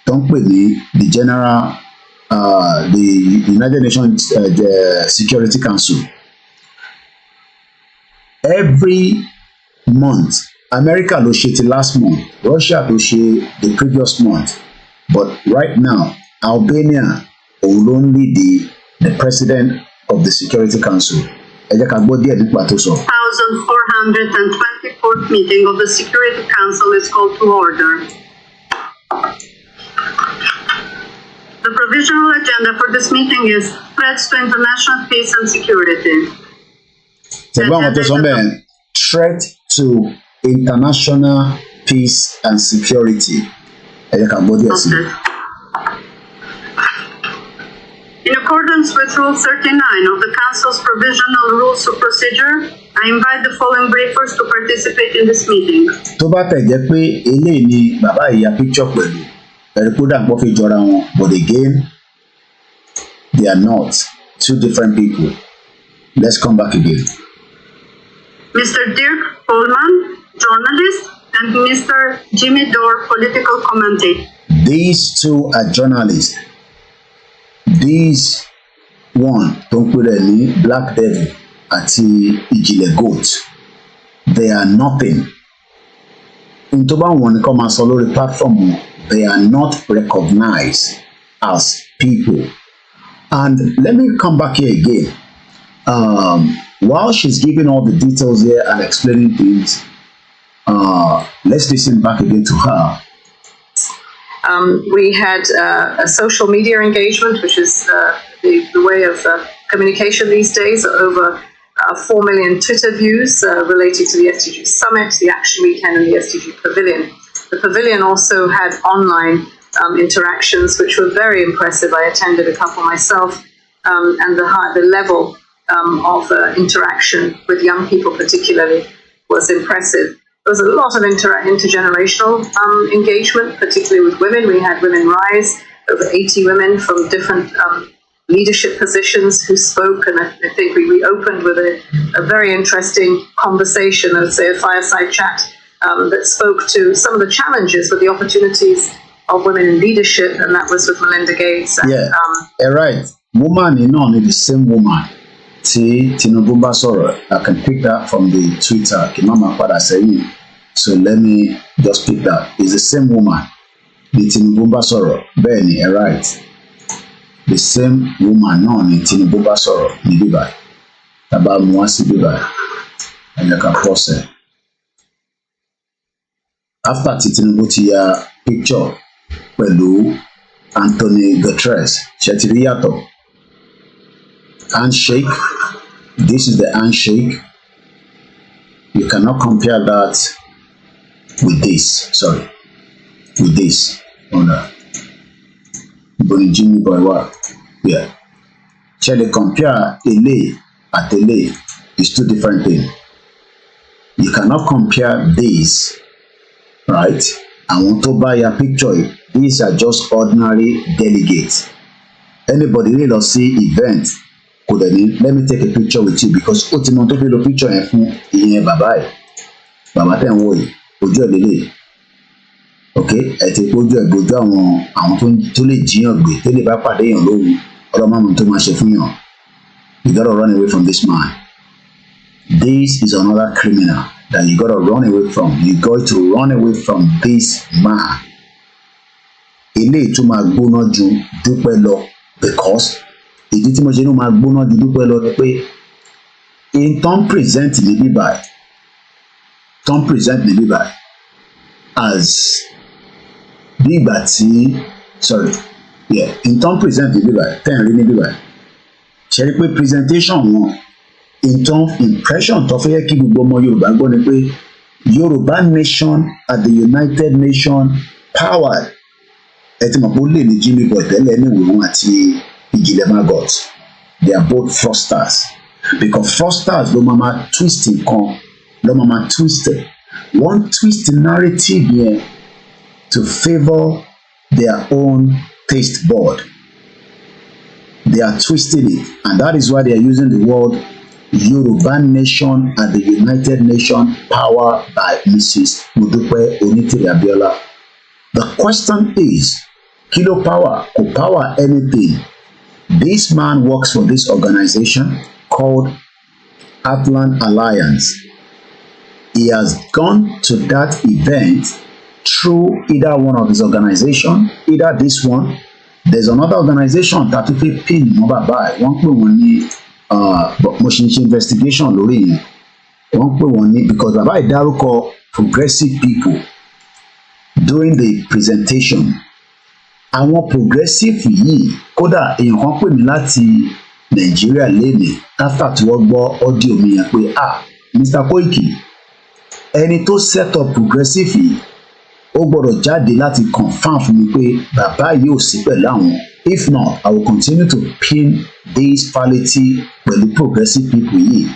Don't pè ní the general. The United Nations the Security Council. Every month, America ló ṣe ti last month, Russia ló ṣe the previous month, but right now, Albania will only the president of the Security Council. Ẹ jẹ́ ká gbọ́ díẹ̀ nípa tó sọ. 1424th meeting of the Security Council is called to order. The provisional agenda for this meeting is threats to international peace and security. Threat to international peace and security. Okay. In accordance with Rule 39 of the Council's Provisional Rules of Procedure, I invite the following briefers to participate in this meeting. Tó bá tẹ̀ jẹ́ pé eléyìí ni bàbá ìyá picture pẹ̀lú ẹ̀rí kó dàgbọ́ fi jọra wọn, but again they are not two different people. Let's come back again. Mr. Dirk Polman, journalist, and Mr. Jimmy Dore, political commentator. These two are journalists. These one don't put any Black Devil àti Ìjìnlẹ̀ Goat. They are nothing. In tó bá wọn ni kó máa sọ lórí platform, they are not recognized as people. And let me come back here again. While she's giving all the details here and explaining things, let's listen back again to her. We had a social media engagement, which is the way of communication these days. Over 4 million Twitter views related to the SDG Summit, the Action Weekend, and the SDG Pavilion. The Pavilion also had online interactions, which were very impressive. I attended a couple myself, and the level of interaction with young people particularly was impressive. There was a lot of intergenerational engagement, particularly with women. We had Women Rise, over 80 women from different leadership positions who spoke, and I think we opened with a very interesting conversation, I would say a fireside chat, that spoke to some of the challenges with the opportunities of women in leadership, and that was with Melinda Gates. And, right. Woman is not the same woman. Tinubu bá sọ̀rọ̀, I can pick that from the Twitter. Kimama padà sẹ́yìn. So let me just pick that. It's the same woman. The Tinubu bá sọ̀rọ̀. Bẹ́ẹ̀ ni, right. The same woman náà ni Tinubu bá sọ̀rọ̀ ní bíbá. Tàbá mú wá sí bíbá. Ẹ̀yẹ ká pọ̀sẹ̀. After tí Tinubu ti ya picture pẹ̀lú Anthony Guterres, ṣe ti rí yàtọ̀. Handshake. This is the handshake. You cannot compare that with this. Sorry, with this. On that. But Jimmy boy, what? Yeah. Shall they compare ele at ele is two different things. You cannot compare this, right? I want to buy a picture. These are just ordinary delegates. Anybody really see event? Let me take a picture with you because ó ti mọ tó fi lo picture yẹn fún ìyẹn bàbá ẹ̀. Bàbá tẹ̀ ń wò yìí, ojú ẹ̀ lélẹ̀. Okay, ẹ̀ ti ojú ẹ̀ gbójú àwọn tó lè jiyàn gbé tẹ́lẹ̀ bá pàdé èèyàn lóru ọlọ́mọ tó máa ṣe fún yàn. You gotta run away from this man. This is another criminal that you gotta run away from. You got to run away from this man. Eléyìí tó máa gbóná ju Dúpẹ́ lọ because ìdí tí mo ṣe ní máa gbóná ju Dúpẹ́ lọ ni pé in turn present ní bíbá as bí ìgbà tí in turn present ní bíbá tẹ́ẹ̀rí ní bíbá ṣe rí pé presentation wọn in turn impression tó fẹ́ kí gbogbo ọmọ Yorùbá gbọ́ ni pé Yorùbá nation at the United Nations power ẹ ti mọ̀ pé ó lè ní Jimmy Boy tẹ́lẹ̀ ní ìwòrán àti Ìjìnlẹ̀. They are both fraudsters because fraudsters ló máa twist nǹkan ló máa twist it. One twist the narrative here to favour their own taste board. They are twisting it, and that is why they are using the word Yoruba nation at the United Nations power by Mrs. Dupe Onitiri Abiola. The question is, kilo power or power anything? This man works for this organization called Atlant Alliance. He has gone to that event through either one of his organizations, either this one. There's another organization that if you pin number by one pé wọ́n ní motion investigation lórí yẹn. Wọ́n pé wọ́n ní because bàbá ìdárúkọ progressive people during the presentation. Àwọn progressive yìí kódà èèyàn kan pè mí láti Nàìjíríà lénìí after tí wọ́n gbọ́ audio mi yẹn pé Mr. Koiki ẹni tó set up progressive yìí ó gbọ́dọ̀ gbọ́dọ̀ jáde láti confirm fún mi pé bàbá yìí ò sí pẹ̀lú àwọn. If not, I will continue to pin this fality pẹ̀lú progressive people yìí.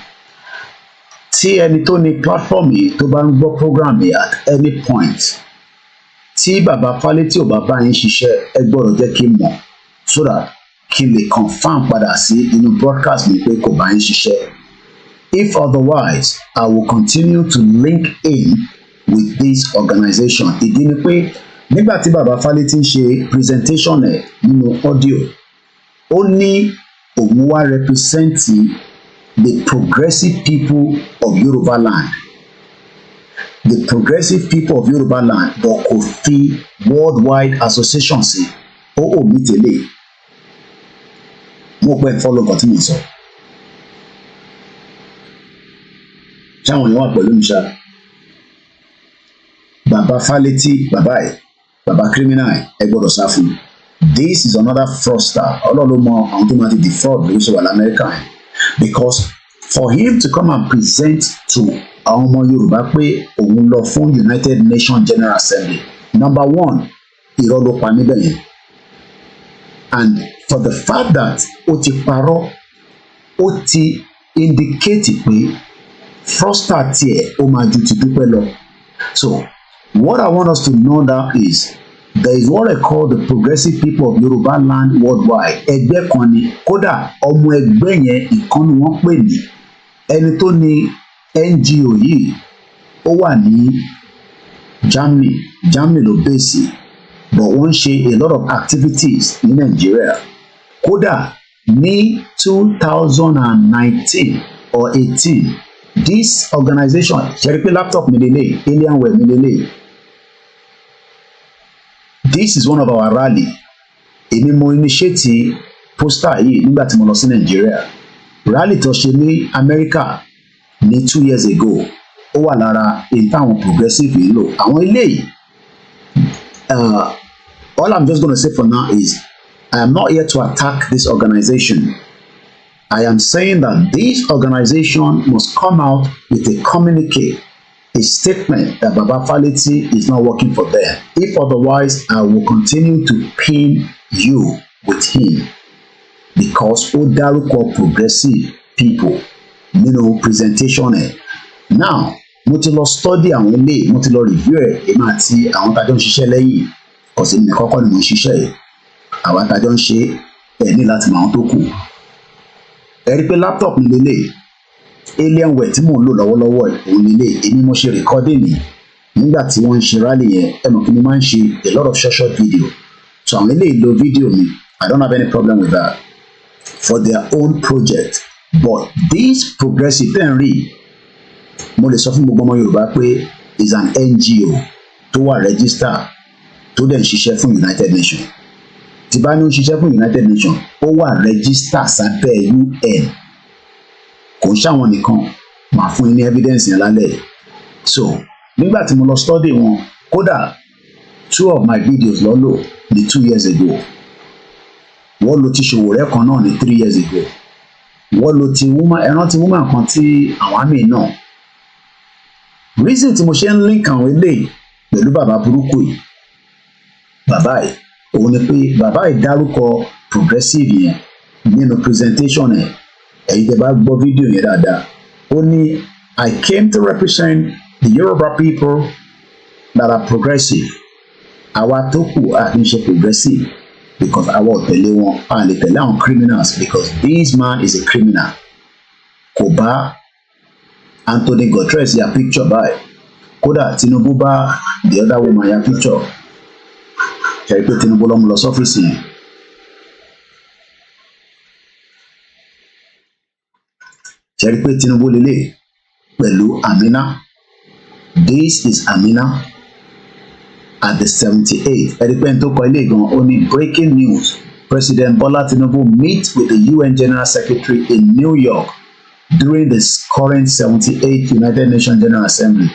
Tí ẹni tó ní platform yìí tó bá ń gbọ́ program yìí at any point, tí bàbá fality ò bá bá yín ṣiṣẹ́, ẹ gbọ́dọ̀ jẹ́ kí n mọ̀ so that kí n lè confirm padà sí inú broadcast mi pé kò bá yín ṣiṣẹ́. If otherwise, I will continue to link in with this organization. Ìdí ni pé nígbà tí bàbá fality ń ṣe presentation ẹ̀ nínú audio, ó ní òun wá represent the progressive people of Yoruba land. The progressive people of Yoruba land, but kò fi worldwide association sí. Ó mi tẹ́lẹ̀. Mo pẹ́ follow nǹkan tí mo sọ. Ṣáwọn èèyàn wà pẹ̀lú mi ṣá. Bàbá fality, bàbá criminal, ẹ gbọ́dọ̀ sá fún. This is another fraudster. Ọlọ́run mọ àwọn tó máa ti defraud ló ṣe wà l'Amẹ́ríkà. Because for him to come and present to àwọn ọmọ Yorùbá pé òun lọ fún United Nations General Assembly, number one, irọ́ ló pa níbẹ̀ yẹn. And for the fact that ó ti parọ́, ó ti indicate pé fraudster tiẹ̀ ó máa ju ti Dúpẹ́ lọ. So what I want us to know now is there is what I call the progressive people of Yoruba land worldwide. Ẹgbẹ́ kan ni, kódà ọmọ ẹgbẹ́ yẹn ìkan ni wọ́n pè ní. Ẹni tó ní NGO yìí ó wà ní Germany ló bẹ́sì, but wọ́n ṣe a lot of activities ní Nigeria. Kódà ní 2019 or 18, this organization, ṣe rí pé laptop mi lélẹ̀, Alienware mi lélẹ̀. This is one of our rally. Èmi mo initiate poster yìí nígbà tí mo lọ sí Nigeria. Rally tó ṣe ní America ní 2 years ago. Ó wà lára èyí táwọn progressive yìí lò. Àwọn eléyìí, all I'm just going to say for now is I am not here to attack this organization. I am saying that this organization must come out with a communique, a statement that Baba Fality is not working for them. If otherwise, I will continue to pin you with him because ó dárúkọ progressive people nínú presentation ẹ̀. Now, mo ti lọ study àwọn ilé, mo ti lọ review ẹ̀, èmi àti àwọn tájọ́ ń ṣiṣẹ́ lẹ́yìn, kọ̀sí mi kọ́kọ́ ni mo ń ṣiṣẹ́ ẹ̀. Àwọn tájọ́ ń ṣe ẹ̀ ní láti mọ àwọn tó kù. Ẹ rí pé laptop mi lélẹ̀, Alienware tí mò ń lò lọ́wọ́lọ́wọ́ ẹ̀ òun lélẹ̀, èmi mo ṣe recording ni nígbà tí wọ́n ń ṣe rally yẹn. Ẹ mọ̀ kí mo máa ń ṣe a lot of short video. So àwọn eléyìí lo video mi, I don't have any problem with that for their own project. But this progressive ten rí, mo lè sọ fún gbogbo ọmọ Yorùbá pé is an NGO tó wà register tó dẹ̀ ń ṣiṣẹ́ fún United Nations. Tí bá ní ó ń ṣiṣẹ́ fún United Nations, ó wà register sábẹ́ UN. Kò ń ṣàwọn nìkan, màá fún yín ní evidence yẹn lálẹ́. So nígbà tí mo lọ study wọn, kódà 2 of my videos lọ lò ní 2 years ago. Wọ́n lo ti Ṣòwòrẹ́ kan náà ní 3 years ago. Wọ́n lo ti ẹran ti woman kan tí àwọn àmì náà. Reason tí mo ṣe ń link àwọn eléyìí pẹ̀lú bàbá burúkú yìí, bàbá yìí, òun ni pé bàbá yìí dárúkọ progressive yẹn nínú presentation ẹ̀. Ẹ̀yin tẹ́ bá gbọ́ fídíò yẹn dáadáa, ó ní I came to represent the Yoruba people that are progressive. Àwa tó kù a kì í ṣe progressive because àwa ò tẹ̀lé wọn, a lè tẹ̀lé àwọn criminals because this man is a criminal. Kò bá Anthony Guterres ya picture báyìí, kódà Tinubu bá the other woman ya picture. Ṣe rí pé Tinubu ló mú lọ sọ́fíìsì yẹn. Ṣe rí pé Tinubu lélẹ̀ pẹ̀lú Amina. This is Amina at the 78th. Ẹ rí pé n tó kọ ilé gan, ó ní breaking news. President Bola Tinubu meets with the UN General Secretary in New York during the current 78th United Nations General Assembly.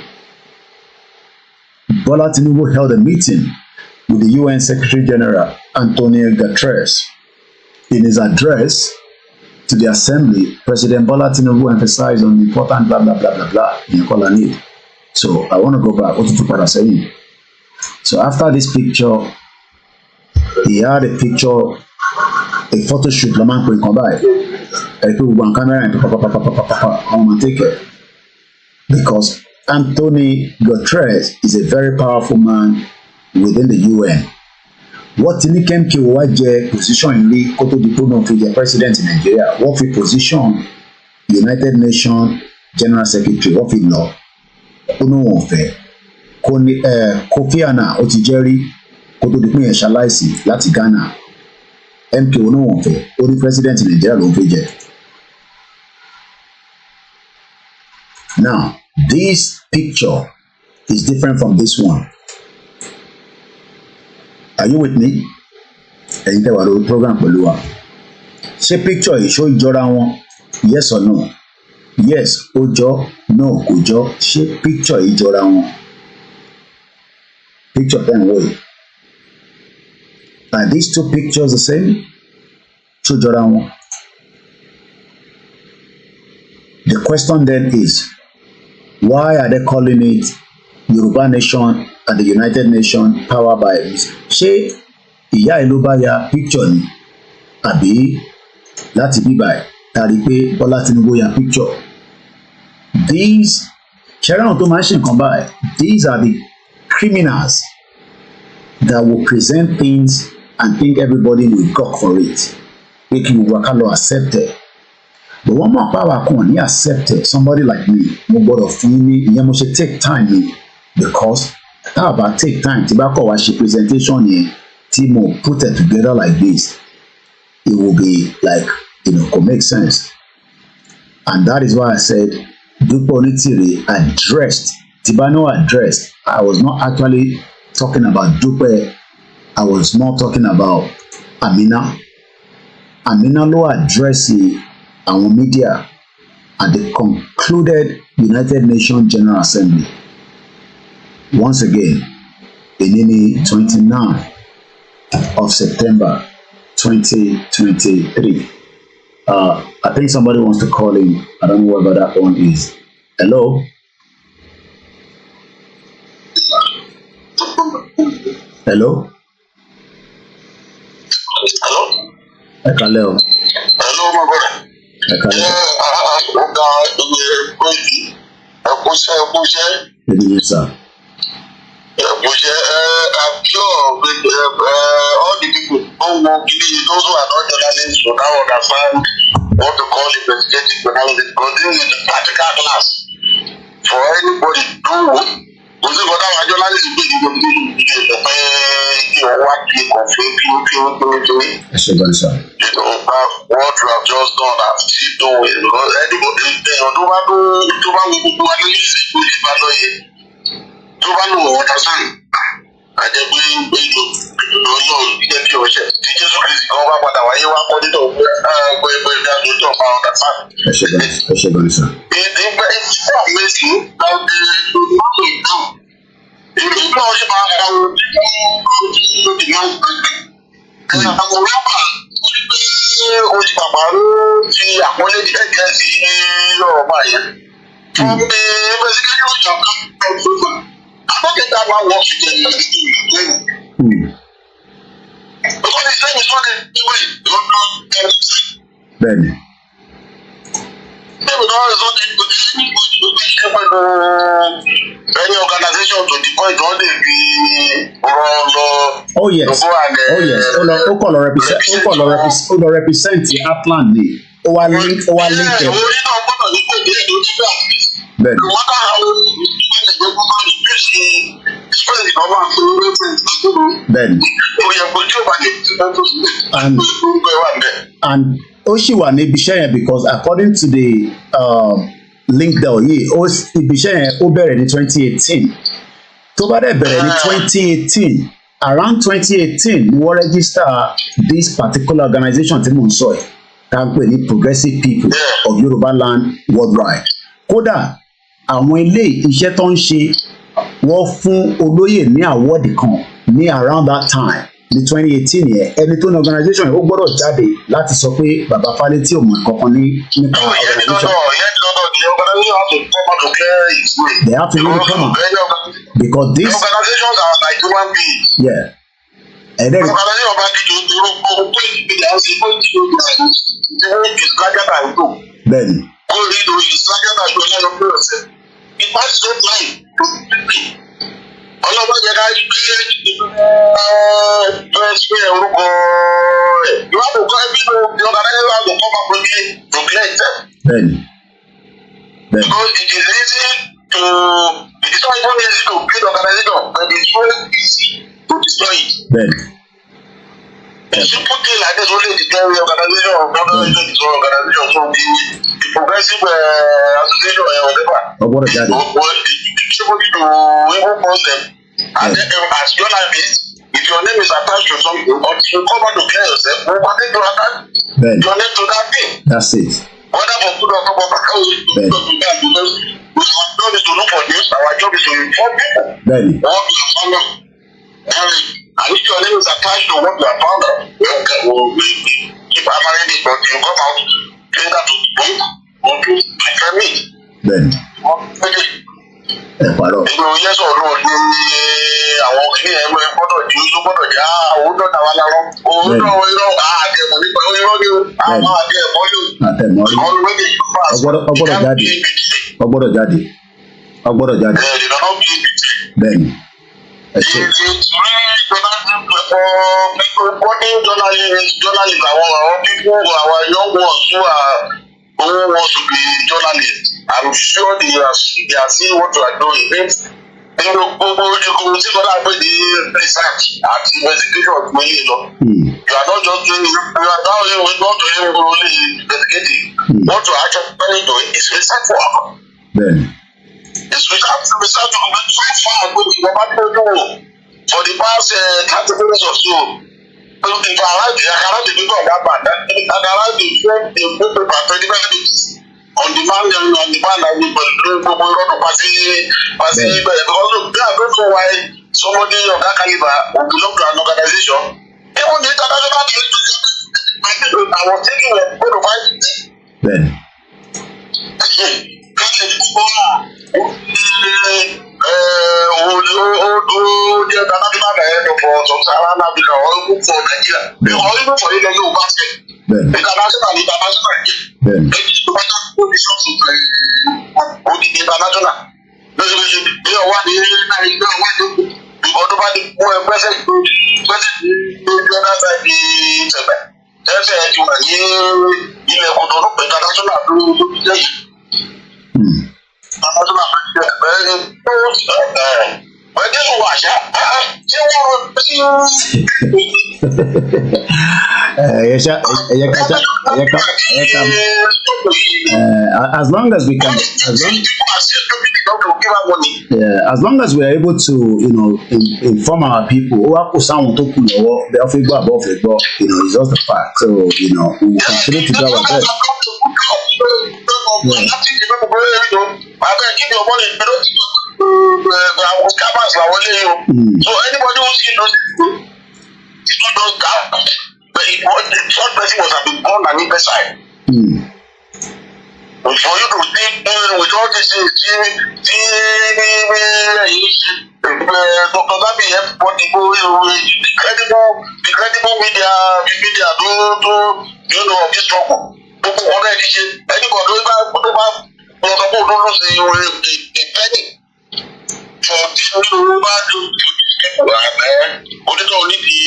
Bola Tinubu held a meeting with the UN Secretary General Antonio Guterres. In his address to the Assembly, President Bola Tinubu emphasized on the important blah blah blah blah blah in Kola need. So I want to go back. So after this picture, he had a picture, a photo shoot. Laman could come by. I put one camera and I'm take it because Anthony Guterres is a very powerful man within the UN. What in came to what position in the Koto Diplomat to the president in Nigeria? What we position United Nations General Secretary? What we law? Uno warfare. Kofi Annan Otijeri Koto Diplomat Shalaisi láti Ghana. MK Uno warfare. Only president in Nigeria don't forget. Now, this picture is different from this one. Are you with me? Ẹ̀yin tẹ́ wà lórí program pẹ̀lú wa. Ṣé picture yìí ṣó jọra wọn? Yes or no? Yes, ó jọ. No, kò jọ. Ṣé picture yìí jọra wọn? Picture tẹ́ ń wò yìí. Are these two pictures the same? Ṣó jọra wọn? The question then is, why are they calling it Yoruba Nation at the United Nations power by ṣé ìyá ìlú bá ya picture ni àbí láti bíbá tàrí pé Bọ́lá Tinubu ya picture? These ṣẹ́ráhùn tó máa ń ṣe nǹkan báyìí, these are the criminals that will present things and think everybody will gawk for it. Pé kí gbogbo akálọ̀ accept it. But one more power kan ní accept somebody like me mo gbọ́dọ̀ fún yín ní ìyẹn mo ṣe take time ni because how about take time tí bá kọ̀ wá ṣe presentation yẹn tí mo put it together like this, it will be like, you know, could make sense. And that is why I said Dupe Onitiri addressed, Tibano addressed. I was not actually talking about Dupe, I was more talking about Amina. Amina ló address our media at the concluded United Nations General Assembly. Once again, in 29th of September 2023. I think somebody wants to call in. I don't know whether that one is. Hello? Hello? Hello? Hello? Hello, my brother. Yes, sir. I'm sure all the people who work, those who are not journalists will now understand what to call investigative journalism, because this is the practical class for anybody to do. Because what our journalists do is what you have just done and still doing, because anybody understand. I just bring the Jesus Christ over what I want to do. I don't think that one works with the because the same is not the way don't know Benny. Any organization to the point where they be oh yes. Oh yes. Who call represent the Atlant ni. Our link. Benny. No matter how Then and Oshiwa ni bishaye because according to the link there bishaye ó bẹ̀rẹ̀ ní 2018 tó bá dẹ̀ bẹ̀rẹ̀ ní 2018 around 2018 we register this particular organization tí mò ń sọ tá ń pè ní Progressive People of Yoruba Land Worldwide. Kódà àwọn ilé iṣẹ́ tó ń ṣe wọ́n fún olóyè ní award kan ní around that time ní 2018 yẹn ẹni tó ní organisation yẹn ó gbọ́dọ̀ jáde láti sọ pé bàbá Fálétí ò mọ̀ kankan nípa organisation. They have to really come out because this organizations are like human beings. Yeah. And then then ọlọ́mọ jẹ́ ká rí bí transfer orúkọ rẹ̀ you have to go every day the organizer has to come up with it to clear itself. Because it is easy to it is not even easy to build organization but it is very easy to destroy it. The simple thing like this only destroy the organization or not only destroy organization so the progressive association or whatever. Somebody to even post them and then as journalists, if your name is attached to something, until you come out to clear yourself, we continue to attach your name to that thing. That's it. Whether for good or for bad, because our job is to look for news, our job is to inform people what we have found out. And if your name is attached to what we have found out, we keep hammering it, but you come out, clear that to the point, or to confirm it. Ìròyìn sọ̀rọ̀ ní àwọn kìnìún ẹgbẹ́ gbọ́dọ̀ di ojú gbọ́dọ̀ já owó tó dáwà lárọ́ owó náà irọ́ àtẹ̀mọ́ nípa irọ́ ni o àwọn àtẹ̀mọ́ yóò ọdún méjì yóò ọgbọ́dọ̀ jáde bẹ́ẹ̀ni ẹ ṣe. Journalist àwọn people our young ones who wants to be journalists. I'm sure they are seeing what you are doing. Nínú gbogbo ojúkúrú tí wọ́n dàgbé ní research àti investigation ọ̀gbìn yìí lọ. You are not just doing only investigating. What you are actually doing is research work. It's research work so far ago tí wọ́n bá dúró wò for the past 30 minutes or so. If I arrive the people of that band, I arrive the paper 25 minutes. On demand that we do because look, I don't know why somebody of that caliber who belong to an organization, even the international I was thinking of going to find it. as long as we can, as long as we are able to, inform our people, it's just the fact. So, we continue to do our best. So anybody who sees those it's not those down, but the third person was have been born on either side. For you to think with all this Dr. Zabi everybody go the credible media do of this trouble. People already anybody don't lose the penny. For this Yoruba people only the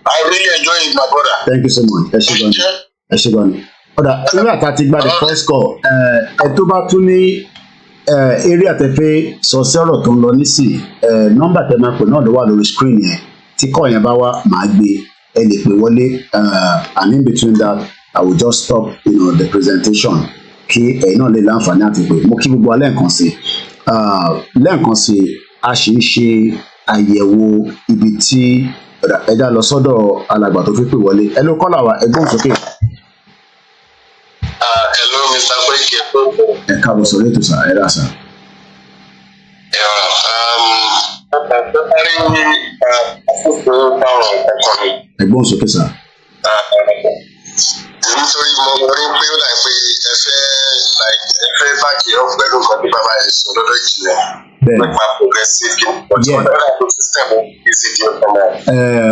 I really enjoy it, my brother. Thank you so much. Nígbà tá a ti gba the first call, tó bá tún ní area tẹ fẹ́ sọ sí ọ̀rọ̀ tó ń lọ nísìnyí, nọ́mbà tẹ máa pè náà ló wà lórí screen yẹn, tí call yẹn bá wá màá gbé ẹ lè pè wọlé, and in between that I will just stop the presentation kí ẹ̀yin náà lè láǹfààní àti pé mo kí gbogbo alẹ́ nǹkan sí lẹ́ẹ̀kan sí a ṣì ń ṣe àyẹ̀wò ibi tí ẹja lọ sọ́dọ̀ alàgbà tó fi pè wọlé ẹ ló kọ́là wa ẹgbọ́n sókè. Hello, Mr. Koiki. Ẹ káàbọ̀ sórí ètò sà ẹ dà sà. Ẹgbọ́n sókè sà. Nítorí mo rí pé ó dà pé ẹ fẹ́ báàkì ọ̀ pẹ̀lú nǹkan tí bàbá yẹn sọ lọ́dọ̀ ìjìnlẹ̀ nípa progressive ọjọ́ ìdájọ́ system easy deal for me.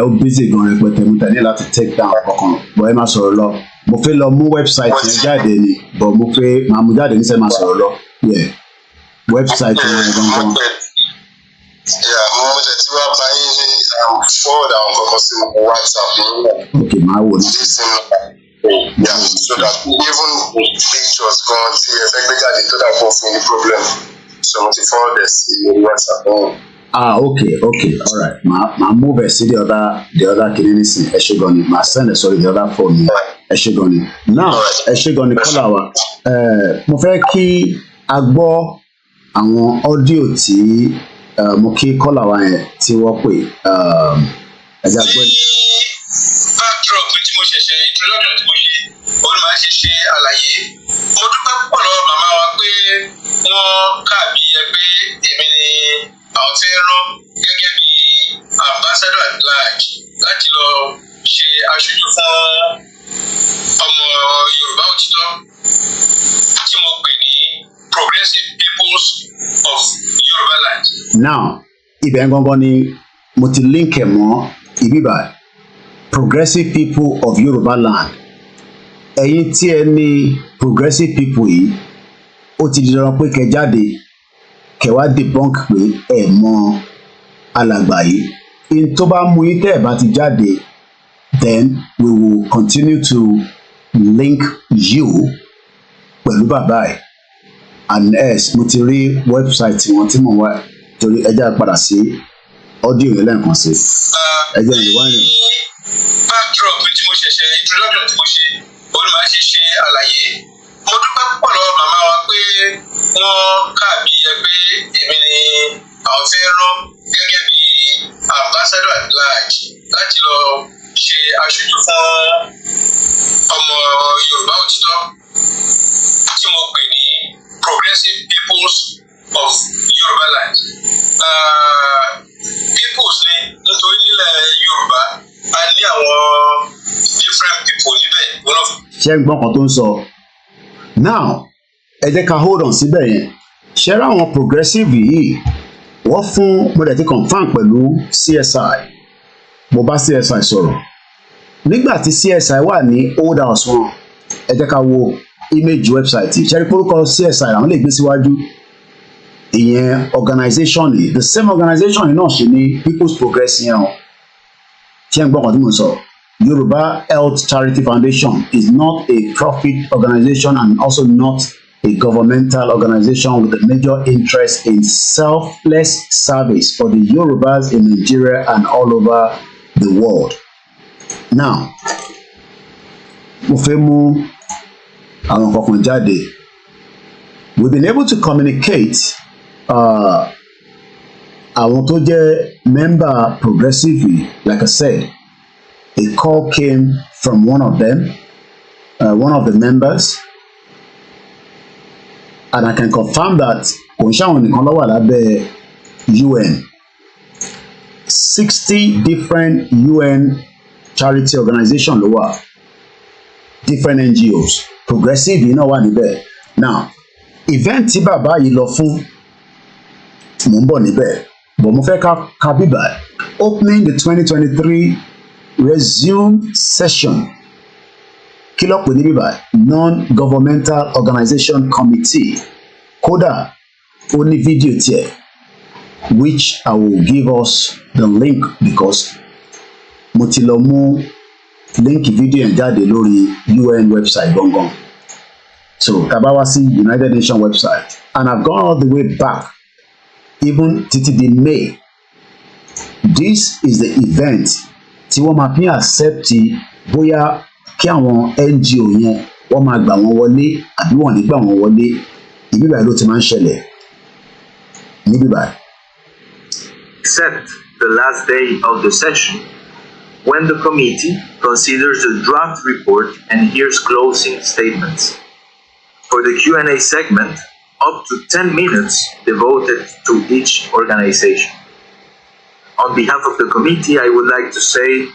Ó bísí gan rẹpẹtẹ mo tẹ̀lé láti take down ọkàn bọ̀ ẹ máa sọ̀rọ̀ lọ mo fẹ́ lọ mú website yẹn jáde ni bọ̀ mo fẹ́ máa mú jáde níṣẹ́ máa sọ̀rọ̀ lọ website yẹn gangan. Mo tẹ̀ tí wàá bá yín ní forward àwọn kankan sí WhatsApp yín náà. Ok, máa wò ní. Yeah, so that even pictures gan tí ẹ fẹ́ gbé jáde tó dàpọ̀ fún ní problem so mo ti forward ẹ̀ sí WhatsApp náà. Okay, all right. Ma move it to the other kidney. Eshigoni. Ma send it sorry the other phone. Eshigoni. Now, Eshigoni caller wa. Mo fẹ́ kí a gbọ́ àwọn audio tí mo kí caller wa yẹn tí wọ́n pè. Ẹja gbọ́. Backdrop tí mo ṣẹ̀ṣẹ̀ introduction tí mo ṣe òun máa ṣe ṣe àlàyé. Mo dúpẹ́ púpọ̀ lọ́wọ́ màmá wa pé wọ́n káàbí ẹgbẹ́ èmi ni àwọn fẹ́ rán gẹ́gẹ́ bí ambassador at large láti lọ ṣe aṣojú fún ọmọ Yorùbá òtítọ́ tí mo pè ní progressive peoples of Yoruba land. Now, ibẹ̀ gangan ni mo ti link ẹ̀ mọ́ ibíbà progressive people of Yoruba land. Ẹ̀yin tí ẹ ní progressive people yìí ó ti di dandan pé kẹ́ jáde kẹwàá debunk pé ẹ mọ alàgbà yìí in tó bá mú yín tẹ́ ẹ bá ti jáde then we will continue to link you pẹ̀lú bàbá ẹ̀ and yes mo ti rí website wọn tí mo wá torí ẹjẹ́ padà sí audio yẹn lẹ́ẹ̀kan sí ẹjẹ́ ìwádìí. Backdrop tí mo ṣẹ̀ṣẹ̀ introduction tí mo ṣe òun máa ṣe ṣe àlàyé. Mo dúpẹ́ púpọ̀ lọ́wọ́ màmá wa pé wọ́n káàbí ẹgbẹ́ èmi ni àwọn fẹ́ rán gẹ́gẹ́ bí ambassador at large láti lọ ṣe aṣojú fún ọmọ Yorùbá òtítọ́ tí mo pè ní progressive peoples of Yoruba land. Peoples ni nítorí nílẹ̀ Yorùbá a ní àwọn different people níbẹ̀. Ṣé ń gbọ́n kan tó ń sọ? Now, ẹ jẹ́ ká hold on síbẹ̀ yẹn. Ṣé ra àwọn progressive yìí wọ́n fún mo dẹ̀ ti confam pẹ̀lú CSI. Mo bá CSI sọ̀rọ̀. Nígbà tí CSI wà ní old house wọn, ẹ jẹ́ ká wo image website. Ṣé rí orúkọ CSI àwọn lè gbé síwájú? Ìyẹn organization ni the same organization náà ṣe ní People's Progress yẹn o. Ṣé ń gbọ́n kan tí mo sọ? Yoruba Health Charity Foundation is not a profit organization and also not a governmental organization with a major interest in selfless service for the Yorubas in Nigeria and all over the world. Now, mo fẹ́ mú àwọn kankan jáde. We've been able to communicate àwọn tó jẹ́ member progressively, like I said. A call came from one of them, one of the members, and I can confirm that òǹṣàwọn nìkan ló wà lábẹ́ UN. 60 different UN charity organizations ló wà, different NGOs. Progressive yìí náà wà níbẹ̀. Now, event tí bàbá yìí lọ fún mò ń bọ̀ níbẹ̀, but mo fẹ́ ká bíbà opening the 2023 resume session kí ló pè ní bíbá non-governmental organization committee kódà ó ní fídíò tiẹ̀ which I will give us the link because mo ti lọ mú líǹkì fídíò yẹn jáde lórí UN website gangan so tá bá wá sí United Nations website and I've gone all the way back even títí di May. This is the event tí wọ́n máa fi accept bóyá kí àwọn NGO yẹn wọ́n máa gbà wọ́n wọlé àbí wọ́n ní gbà wọ́n wọlé ìbí báyìí ló ti máa ń ṣẹlẹ̀ níbí báyìí. Except the last day of the session, when the committee considers the draft report and hears closing statements. For the Q&A segment, up to 10 minutes devoted to each organization. On behalf of the committee, I would like to say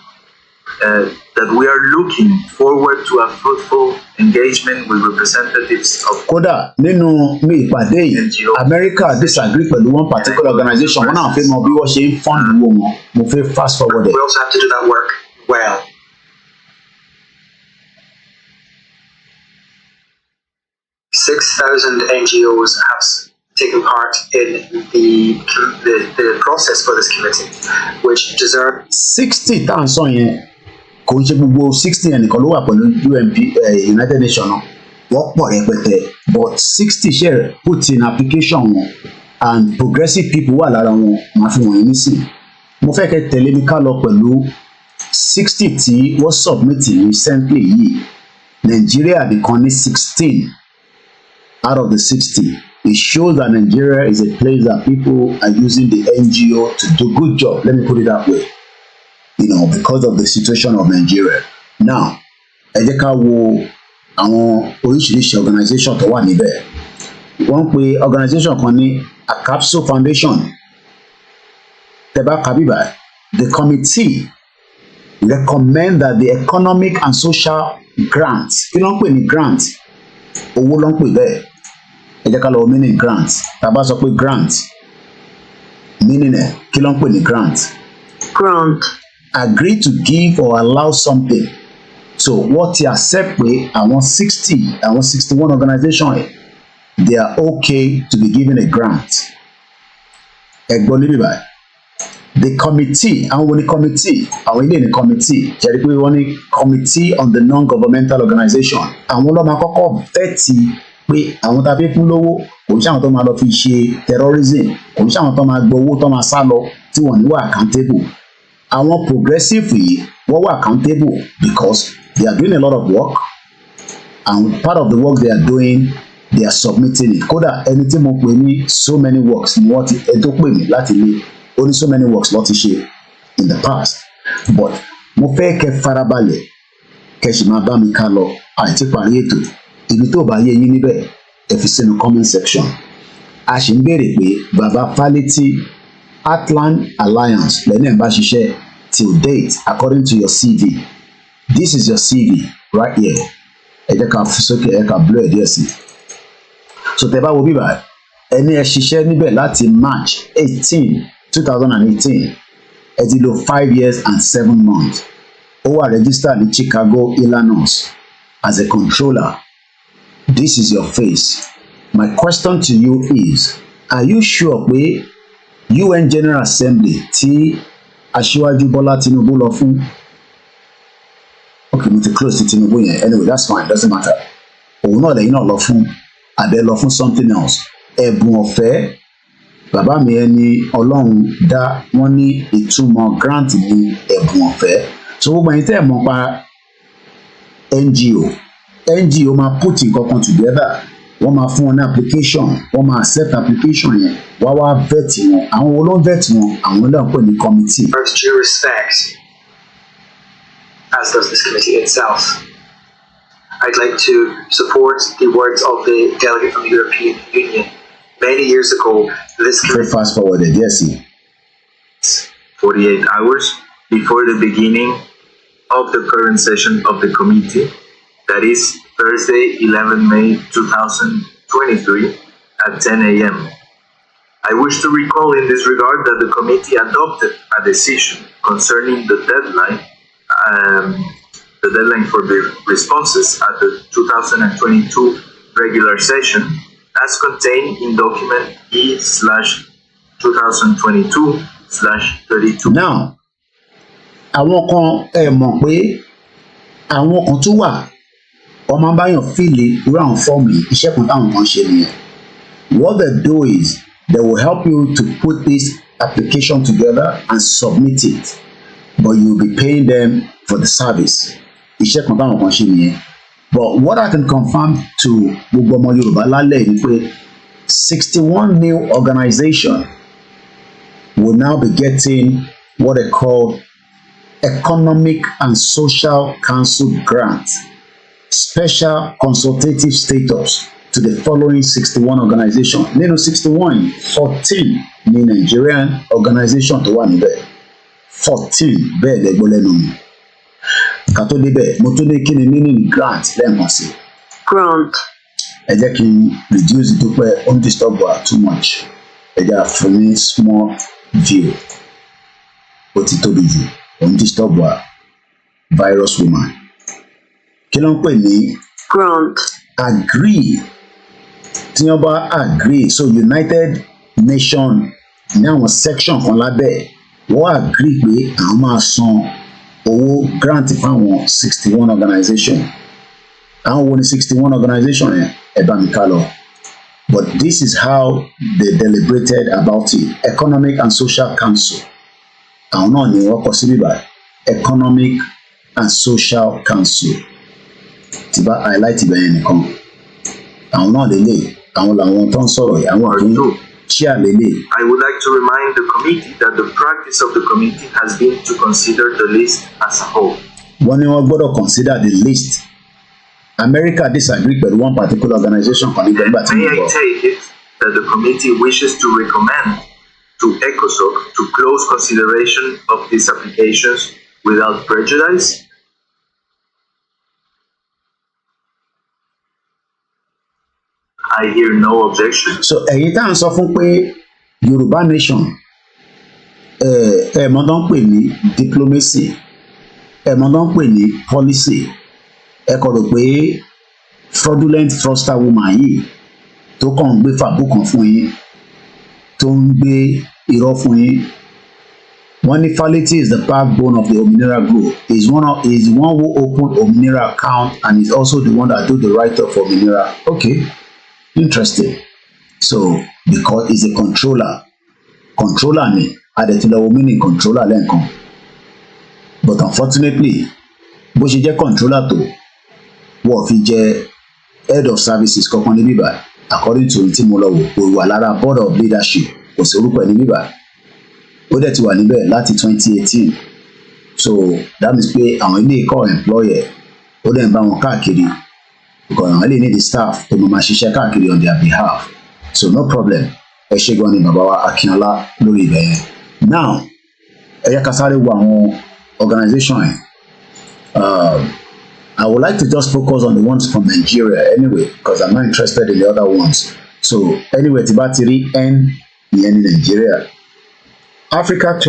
that we are looking forward to a fruitful engagement with representatives of. Kódà nínú mi ìpàdé yìí, America disagree pẹ̀lú one particular organization. Wọ́n náà fẹ́ mọ bí wọ́n ṣe ń fund owó wọn. Mo fẹ́ fast forward it. We also have to do that work well. $6,000 NGOs have taken part in the process for this committee, which deserve 60,000 yẹn kò ń ṣe gbogbo 60 yẹn nìkan ló wà pẹ̀lú United Nations náà wọ́n pọ̀ rẹpẹtẹ but 60 ṣe put in application wọn and progressive people wà lára wọn máa fi wọ̀nyí nísìn mo fẹ́ kẹ́ tẹ̀lé mi ká lọ pẹ̀lú 60 tí wọ́n submit recently yìí Nigeria nìkan ní 16 out of the 60. It shows that Nigeria is a place that people are using the NGO to do good job. Let me put it that way. You know, because of the situation of Nigeria. Now, ẹ jẹ́ ká wo àwọn oríṣiríṣi organization tó wà níbẹ̀. Wọ́n pe organization kan ní Akapso Foundation. Tẹ́bá Kabiba, the committee recommend that the economic and social grants, kí ló ń pè ní grant? Owó ló ń pè bẹ́ẹ̀. Ẹ jẹ́ ká lọ meaning grant. Tá bá sọ pé grant, meaning ẹ̀ kí ló ń pè ní grant? Grant. Agree to give or allow something. So wọ́n ti accept pé àwọn 61 organization they are okay to be given a grant. Ẹ̀gbọ́n níbí báyìí. The committee, àwọn wo ni committee? Àwọn ilé ní committee. Jẹ́rìí pé wọ́n ní committee on the non-governmental organization. Àwọn ló máa kọ́kọ́ vẹ́tì pé àwọn tá a fi fún lówó kò ń ṣe àwọn tó máa lọ fi ṣe terrorism, kò ń ṣe àwọn tó máa gbọ́ owó tó máa sá lọ tí wọ́n ní wà accountable. Àwọn progressive yìí wọ́n wà accountable because they are doing a lot of work and part of the work they are doing they are submitting it. Kódà ẹni tí mo pè ní so many works ni wọ́n ti ẹni tó pè mí láti lé only so many works lọ́ ti ṣe in the past but mo fẹ́ kẹ́ farabalẹ̀ kẹ́ sì máa bá mi ká lọ àìtí parí ètò ibi tó bá yé yín níbẹ̀ ẹ fi sínú comment section. A sì ń béèrè pé bàbá Faleti Heartland Alliance lẹ́nu ẹ̀ bá ṣiṣẹ́ till date according to your CV. This is your CV right here. Ẹ jẹ́ ká fi sókè ẹ ká blur ẹ̀ díẹ̀ sí. So tẹ́ bá wo bíbá ẹni ẹ ṣiṣẹ́ níbẹ̀ láti March 18, 2018 ẹ ti lò 5 years and 7 months. Ó wà registered ní Chicago, Illinois as a controller. This is your face. My question to you is, are you sure pé UN General Assembly tí Aṣíwájú Bọ́lá Tinubu lọ fún? Okay, mo ti close ti Tinubu yẹn. Anyway, that's fine, doesn't matter. Òun náà lẹ́yìn náà lọ fún, àbẹ lọ fún something else. Ẹ̀bùn ọ̀fẹ́, bàbá mi ẹni Ọlọ́run dá wọ́n ní ìtumọ̀ grant ní ẹ̀bùn ọ̀fẹ́. So gbogbo ẹ̀yin tẹ́ ẹ̀ mọ̀ pa NGO máa put nǹkan kan together. Wọ́n máa fún wọn ní application, wọ́n máa accept application yẹn, wá vet wọn. Àwọn wo ló ń vet wọn? Àwọn ló ń pè ní committee. due respect, as does this committee itself. I'd like to support the words of the delegate from the European Union. Many years ago, this committee... Fast forwarded, yes. 48 hours before the beginning of the current session of the committee, that is Thursday, 11 May 2023 at 10 a.m. I wish to recall in this regard that the committee adopted a decision concerning the deadline for the responses at the 2022 regular session as contained in document E/2022/32. Now, àwọn kan mọ̀ pé àwọn kan tún wà wọ́n máa ń báyàn fíìlì irú àwọn fọ́ọ̀mù yìí iṣẹ́ kan táwọn kan ṣe nìyẹn. What they do is they will help you to put this application together and submit it, but you will be paying them for the service. Iṣẹ́ kan táwọn kan ṣe nìyẹn. But what I can confirm to gbogbo ọmọ Yorùbá lálẹ́ ni pé 61 new organizations will now be getting what they call Economic and Social Council grant, special consultative status to the following 61 organizations. Nínú 61, 14 ní Nigerian organization tó wà níbẹ̀. 14 bẹ́ẹ̀ lẹ́gbọ́ lẹ́nu mi. Ká tó débẹ̀, mo tún ní kí ni meaning grant lẹ́ẹ̀kan sí. Grant. Ẹ jẹ́ kí n reduce Dupe Onitiri too much. Ẹ jẹ́ fún mi small view. Ó ti tóbi jù. Onitiri virus woman. Kí ló ń pè ní grant? Agree. Tí wọ́n bá agree, so United Nations ní àwọn section kan lábẹ́ wọ́n agree pé àwọn máa san owó grant fáwọn 61 organization. Àwọn wo ni 61 organization yẹn? Ẹ bá mi ká lọ. But this is how they deliberated about it. Economic and Social Council. Àwọn náà ni wọ́n kọ sí bíbá Economic and Social Council. Tí bá highlight ibẹ̀ yẹn nìkan. Àwọn náà lélẹ̀, àwọn làwọn tó ń sọ̀rọ̀ yìí, àwọn àrùn chair lélẹ̀. I would like to remind the committee that the practice of the committee has been to consider the list as a whole. Wọ́n ní wọ́n gbọ́dọ̀ consider the list. America disagree pẹ̀lú one particular organization kan nígbà tí May I take it that the committee wishes to recommend to ECOSOC to close consideration of these applications without prejudice? I hear no objection. So ẹ̀yin tá à ń sọ fún pé Yorùbá nation mọ̀ tó ń pè ní diplomacy, mọ̀ tó ń pè ní policy, ẹ kọ̀ rò pé fraudulent fraudster woman yìí tó kàn ń gbé fàbú kan fún yín, tó ń gbé irọ́ fún yín. Wọ́n ní Faleti is the backbone of the Òmìnira group. Is one who opened Òmìnira account and is also the one that do the write-up for Òmìnira. Okay. Interesting. So because he's a controller ni adẹ̀tìlọ́wọ́ meaning controller lẹ́ǹkan, but unfortunately bó ṣe jẹ́ controller tó wọ́n fi jẹ́ head of services kankan ní bíbá according to tí mo lọ wò kò wà lára board of leadership, kò sí orúkọ ẹ̀ ní bíbá, ó dẹ̀ ti wà níbẹ̀ láti 2018. So that means pé àwọn ilé ẹ̀kọ́ employer ó dẹ̀ ń bá wọn káàkiri because àwọn ilé ní the staff tó máa ṣiṣẹ́ káàkiri on their behalf. So no problem. Ẹ ṣé gan ni bàbá wa Akínọlá lórí ibẹ̀ yẹn. Now ẹ yẹ ká sáré wo àwọn organization yẹn. I would like to just focus on the ones from Nigeria anyway because I'm not interested in the other ones. So anyway, tí bá ti rí N ìyẹn ní Nigeria. Africa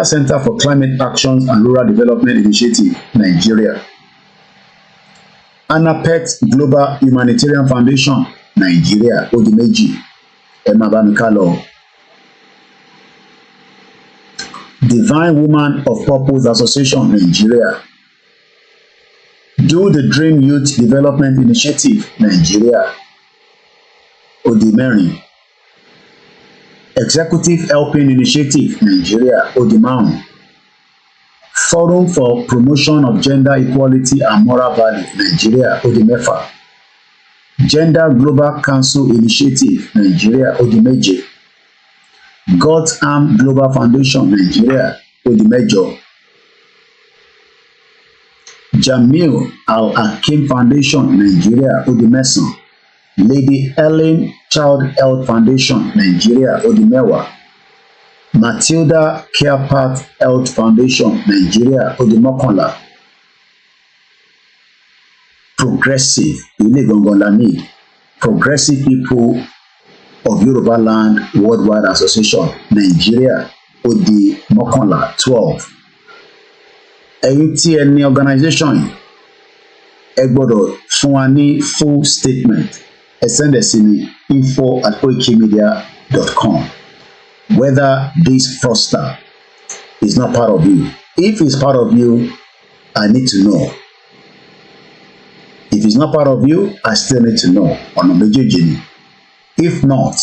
Center for Climate Actions and Rural Development Initiative, Nigeria. ANAPET Global Humanitarian Foundation, Nigeria, ó di méjì. Ẹ máa bá mi ká lọ. Divine Woman of Purpose Association, Nigeria. Do the Dream Youth Development Initiative, Nigeria, ó di mẹ́rin. Executive Helping Initiative, Nigeria, ó di márùn. Forum for Promotion of Gender Equality and Moral Value, Nigeria, ó di mẹ́fà. Gender Global Council Initiative, Nigeria, ó di méje. God's Arm Global Foundation, Nigeria, ó di mẹ́jọ. Jamil Al-Hakim Foundation, Nigeria, ó di mẹ́sàn-án. Lady Ellen Child Health Foundation, Nigeria, ó di mẹ́wàá. Matilda Care Path Health Foundation, Nigeria, ó di mọ́kànlá. Progressive, ilé gangan la need. Progressive People of Yoruba Land Worldwide Association, Nigeria, ó di mọ́kànlá, 12. Ẹ̀yin tí ẹ ní organization yìí, ẹ gbọ́dọ̀ fún wa ní full statement. Ẹ send ẹ sí mi info@koikimedia.com whether this fraudster is not part of you. If it's part of you, I need to know. If it's not part of you, I still need to know. Ọ̀nà méjèèjì ni. If not,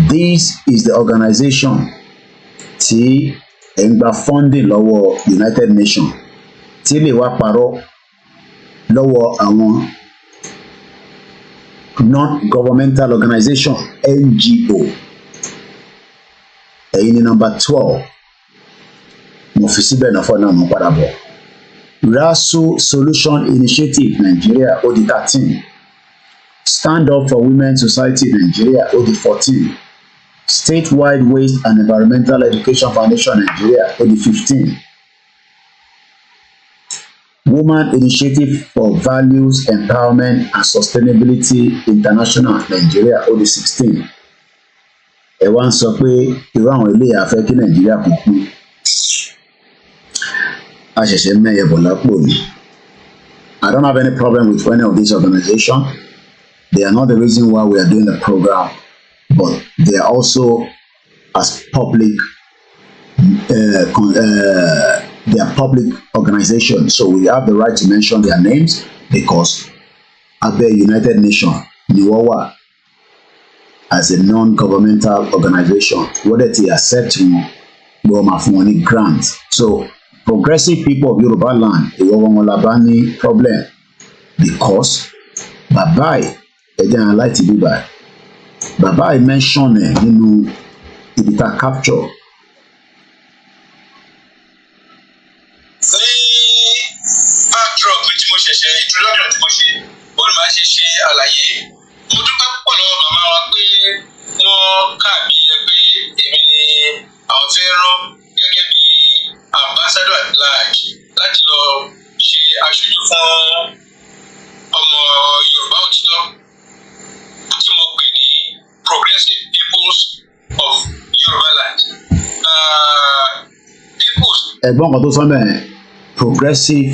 this is the organization tí ẹ̀ ń gba funding lọ́wọ́ United Nations tí lè wá parọ́ lọ́wọ́ àwọn non-governmental organization NGO. Ẹ̀yin ni number 12. Mo fi síbẹ̀ náà fọ́ náà mo padà bọ̀. RASU Solution Initiative Nigeria ó di 13. Stand Up for Women Society Nigeria ó di 14. Statewide Waste and Environmental Education Foundation Nigeria ó di 15. Woman Initiative for Values, Empowerment and Sustainability International Nigeria ó di 16. Ẹ wá ń sọ pé irú àwọn ilé àfẹ́ kí Nàìjíríà kò kú. A ṣẹ̀ṣẹ̀ mẹ́yẹ bọ̀ lápò ni. I don't have any problem with any of these organizations. They are not the reason why we are doing the program, but they are also as public. They are public organizations, so we have the right to mention their names because Abe United Nations ni wọ́n wà as a non-governmental organization. Wọ́n dẹ̀ ti accept wọn wọ́n máa fún wọn ní grant. So progressive people of Yoruba land, ìwọ wọn la bá ní problem because bàbá ẹ̀jẹ̀ aláìtì bíbá bàbá mention ẹ̀ nínú ibi tá capture. Backdrop tí mo ṣẹ̀ṣẹ̀ introduction tí mo ṣe olùmọ̀ ṣe ṣe àlàyé mo dúpẹ́ púpọ̀ lọ́wọ́ màmá wa pé wọ́n káàbí ẹgbẹ́ èmi ni àwọn fẹ́ rán gẹ́gẹ́ bí ambassador at large láti lọ ṣe aṣojú fún ọmọ Yorùbá òtítọ́ tí mo pè ní progressive peoples of Yoruba land. Ẹ̀gbọ́n kan tó sọ bẹ́ẹ̀ progressive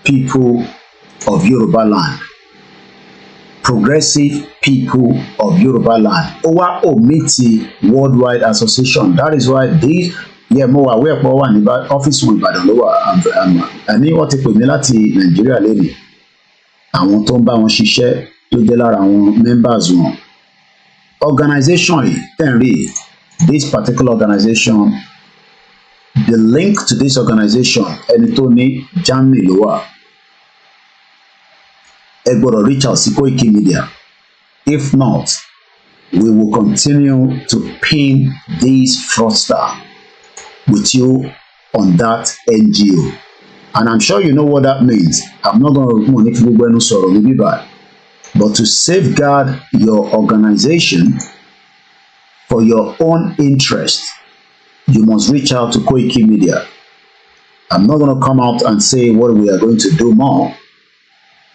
people of Yoruba land. Progressive people of Yoruba land. Ó wá omiti worldwide association. That is why these mo wà wí ẹ̀pọ̀ wà ní ọ́fíìsì wọn Ìbàdàn ló wà àní wọ́n ti pè mí láti Nàìjíríà lẹ́nu àwọn tó ń bá wọn ṣiṣẹ́ tó jẹ́ lára àwọn members wọn. Organization yìí tẹ̀ ń rí this particular organization, the link to this organization ẹni tó ní Germany ló wà. Ẹ gbọ́dọ̀ reach out sí koikimedia. If not, we will continue to pin this fraudster with you on that NGO. And I'm sure you know what that means. I'm not going to move if we're sorrow maybe bad. But to safeguard your organization for your own interest, you must reach out to koikimedia. I'm not going to come out and say what we are going to do more.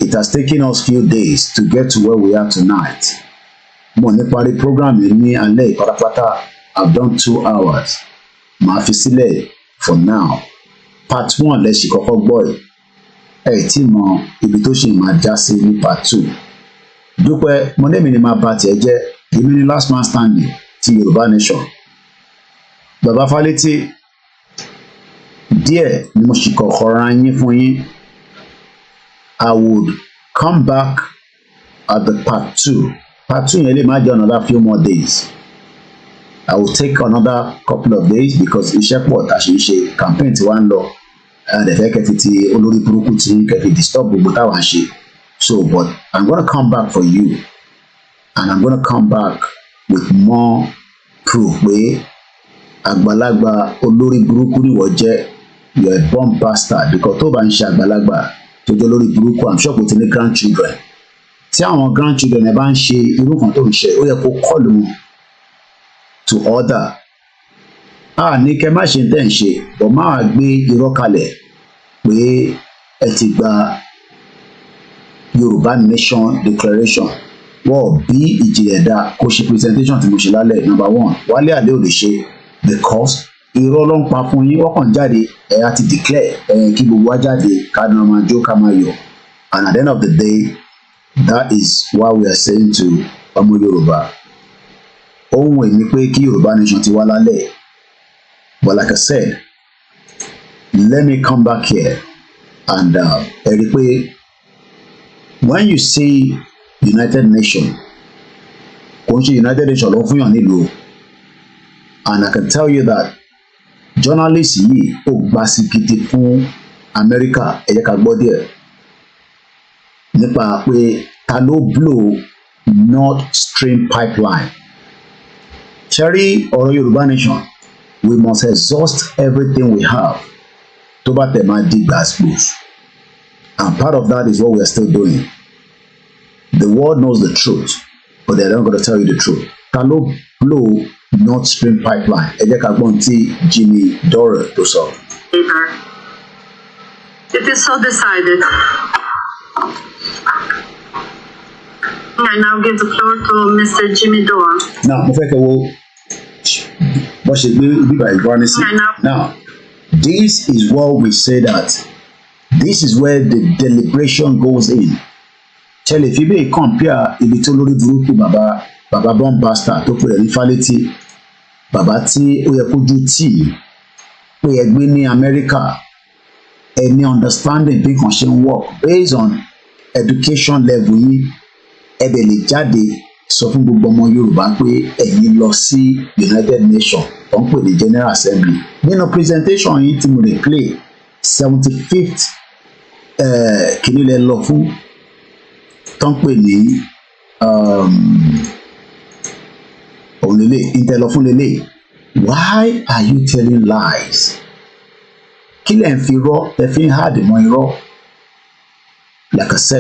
It has taken us few days to get to where we are tonight. Mo ní parí program ní alẹ́ ìpàdàpàtà. I've done 2 hours. Màá fi sílẹ̀ for now. Part 1 lẹ ṣì kọ́kọ́ gbọ́ ẹ̀. Ẹ tí mọ ibi tó ṣì máa já sí ní part 2. Dúpẹ́ mo ní mi ni máa bá tiẹ̀ jẹ́ èmi ni last man standing ti Yorùbá nation. Bàbá Fálétí díẹ̀ ni mo ṣì kọ́kọ́ ra yín fún yín. I would come back at the part 2. Part 2 yẹn lè má jẹ́ another few more days. I will take another couple of days because iṣẹ́ pọ̀ tá a ṣe ń ṣe campaign tí wàá ń lọ. Ẹ̀ẹ́dẹ̀fẹ́ kẹfì ti olórí burúkú tí kẹfì disturb gbogbo táwa ń ṣe. So but I'm gonna come back for you and I'm gonna come back with more proof pé àgbàlagbà olórí burúkú ni wọ́n jẹ́. You are a born bastard because tó bá ń ṣe àgbàlagbà tó jẹ́ olórí burúkú I'm sure kò ti ní grandchildren. Tí àwọn grandchildren ẹ bá ń ṣe irú kan tó ń ṣe ó yẹ kó kọlù wọn to order. Ní kẹ́ má ṣe tẹ́ ń ṣe bọ̀ máa gbé irọ́ kalẹ̀ pé ẹ ti gba Yorùbá Nation Declaration. Wọ́n bí ìjìnlẹ̀ dá kó ṣe presentation tí mo ṣe lálẹ́ number 1 Wálé Àdé ò lè ṣe because irọ́ ló ń pa fún yín wọ́n kàn jáde ẹ̀ á ti declare kí gbogbo wa jáde ká náà máa jó ká máa yọ̀ and at the end of the day that is why we are saying to ọmọ Yorùbá ohun èmi pé kí Yorùbá Nation ti wá lálẹ́ but like I said let me come back here and ẹ rí pé when you see United Nations kò ń ṣe United Nations ló fún yàn nílùú and I can tell you that journalist yìí ó gbà sí gidi fún America ẹ jẹ́ ká gbọ́ díẹ̀ nípa pé ta ló blow Nord Stream pipeline. Cherry or Yoruba nation, we must exhaust everything we have to bat them and dig gas boost. And part of that is what we are still doing. The world knows the truth, but they're not going to tell you the truth. Kalo blow Nord Stream pipeline. Jimmy Dore to solve. It is so decided. I now give the floor to Mr. Jimmy Dore. Now, this is what we say that this is where the deliberation goes in. Tell if you be compare ibitolori buruku baba bombaster to put infality baba tí ó yẹ kó ju tí pé ẹgbẹ́ ní America any understanding bí kan ṣe ń work based on education level yìí ẹ̀dẹ̀ lè jáde sọ fún gbogbo ọmọ Yorùbá pé ẹ̀yin lọ sí United Nations tó ń pè ní General Assembly nínú presentation yìí tí mo lè play 75th kìíní lẹ lọ fún tó ń pè ní why are you telling lies? Kí lẹ̀ ń fi rọ́ ẹ fi ń hàdì mọ́ irọ́. Like I said,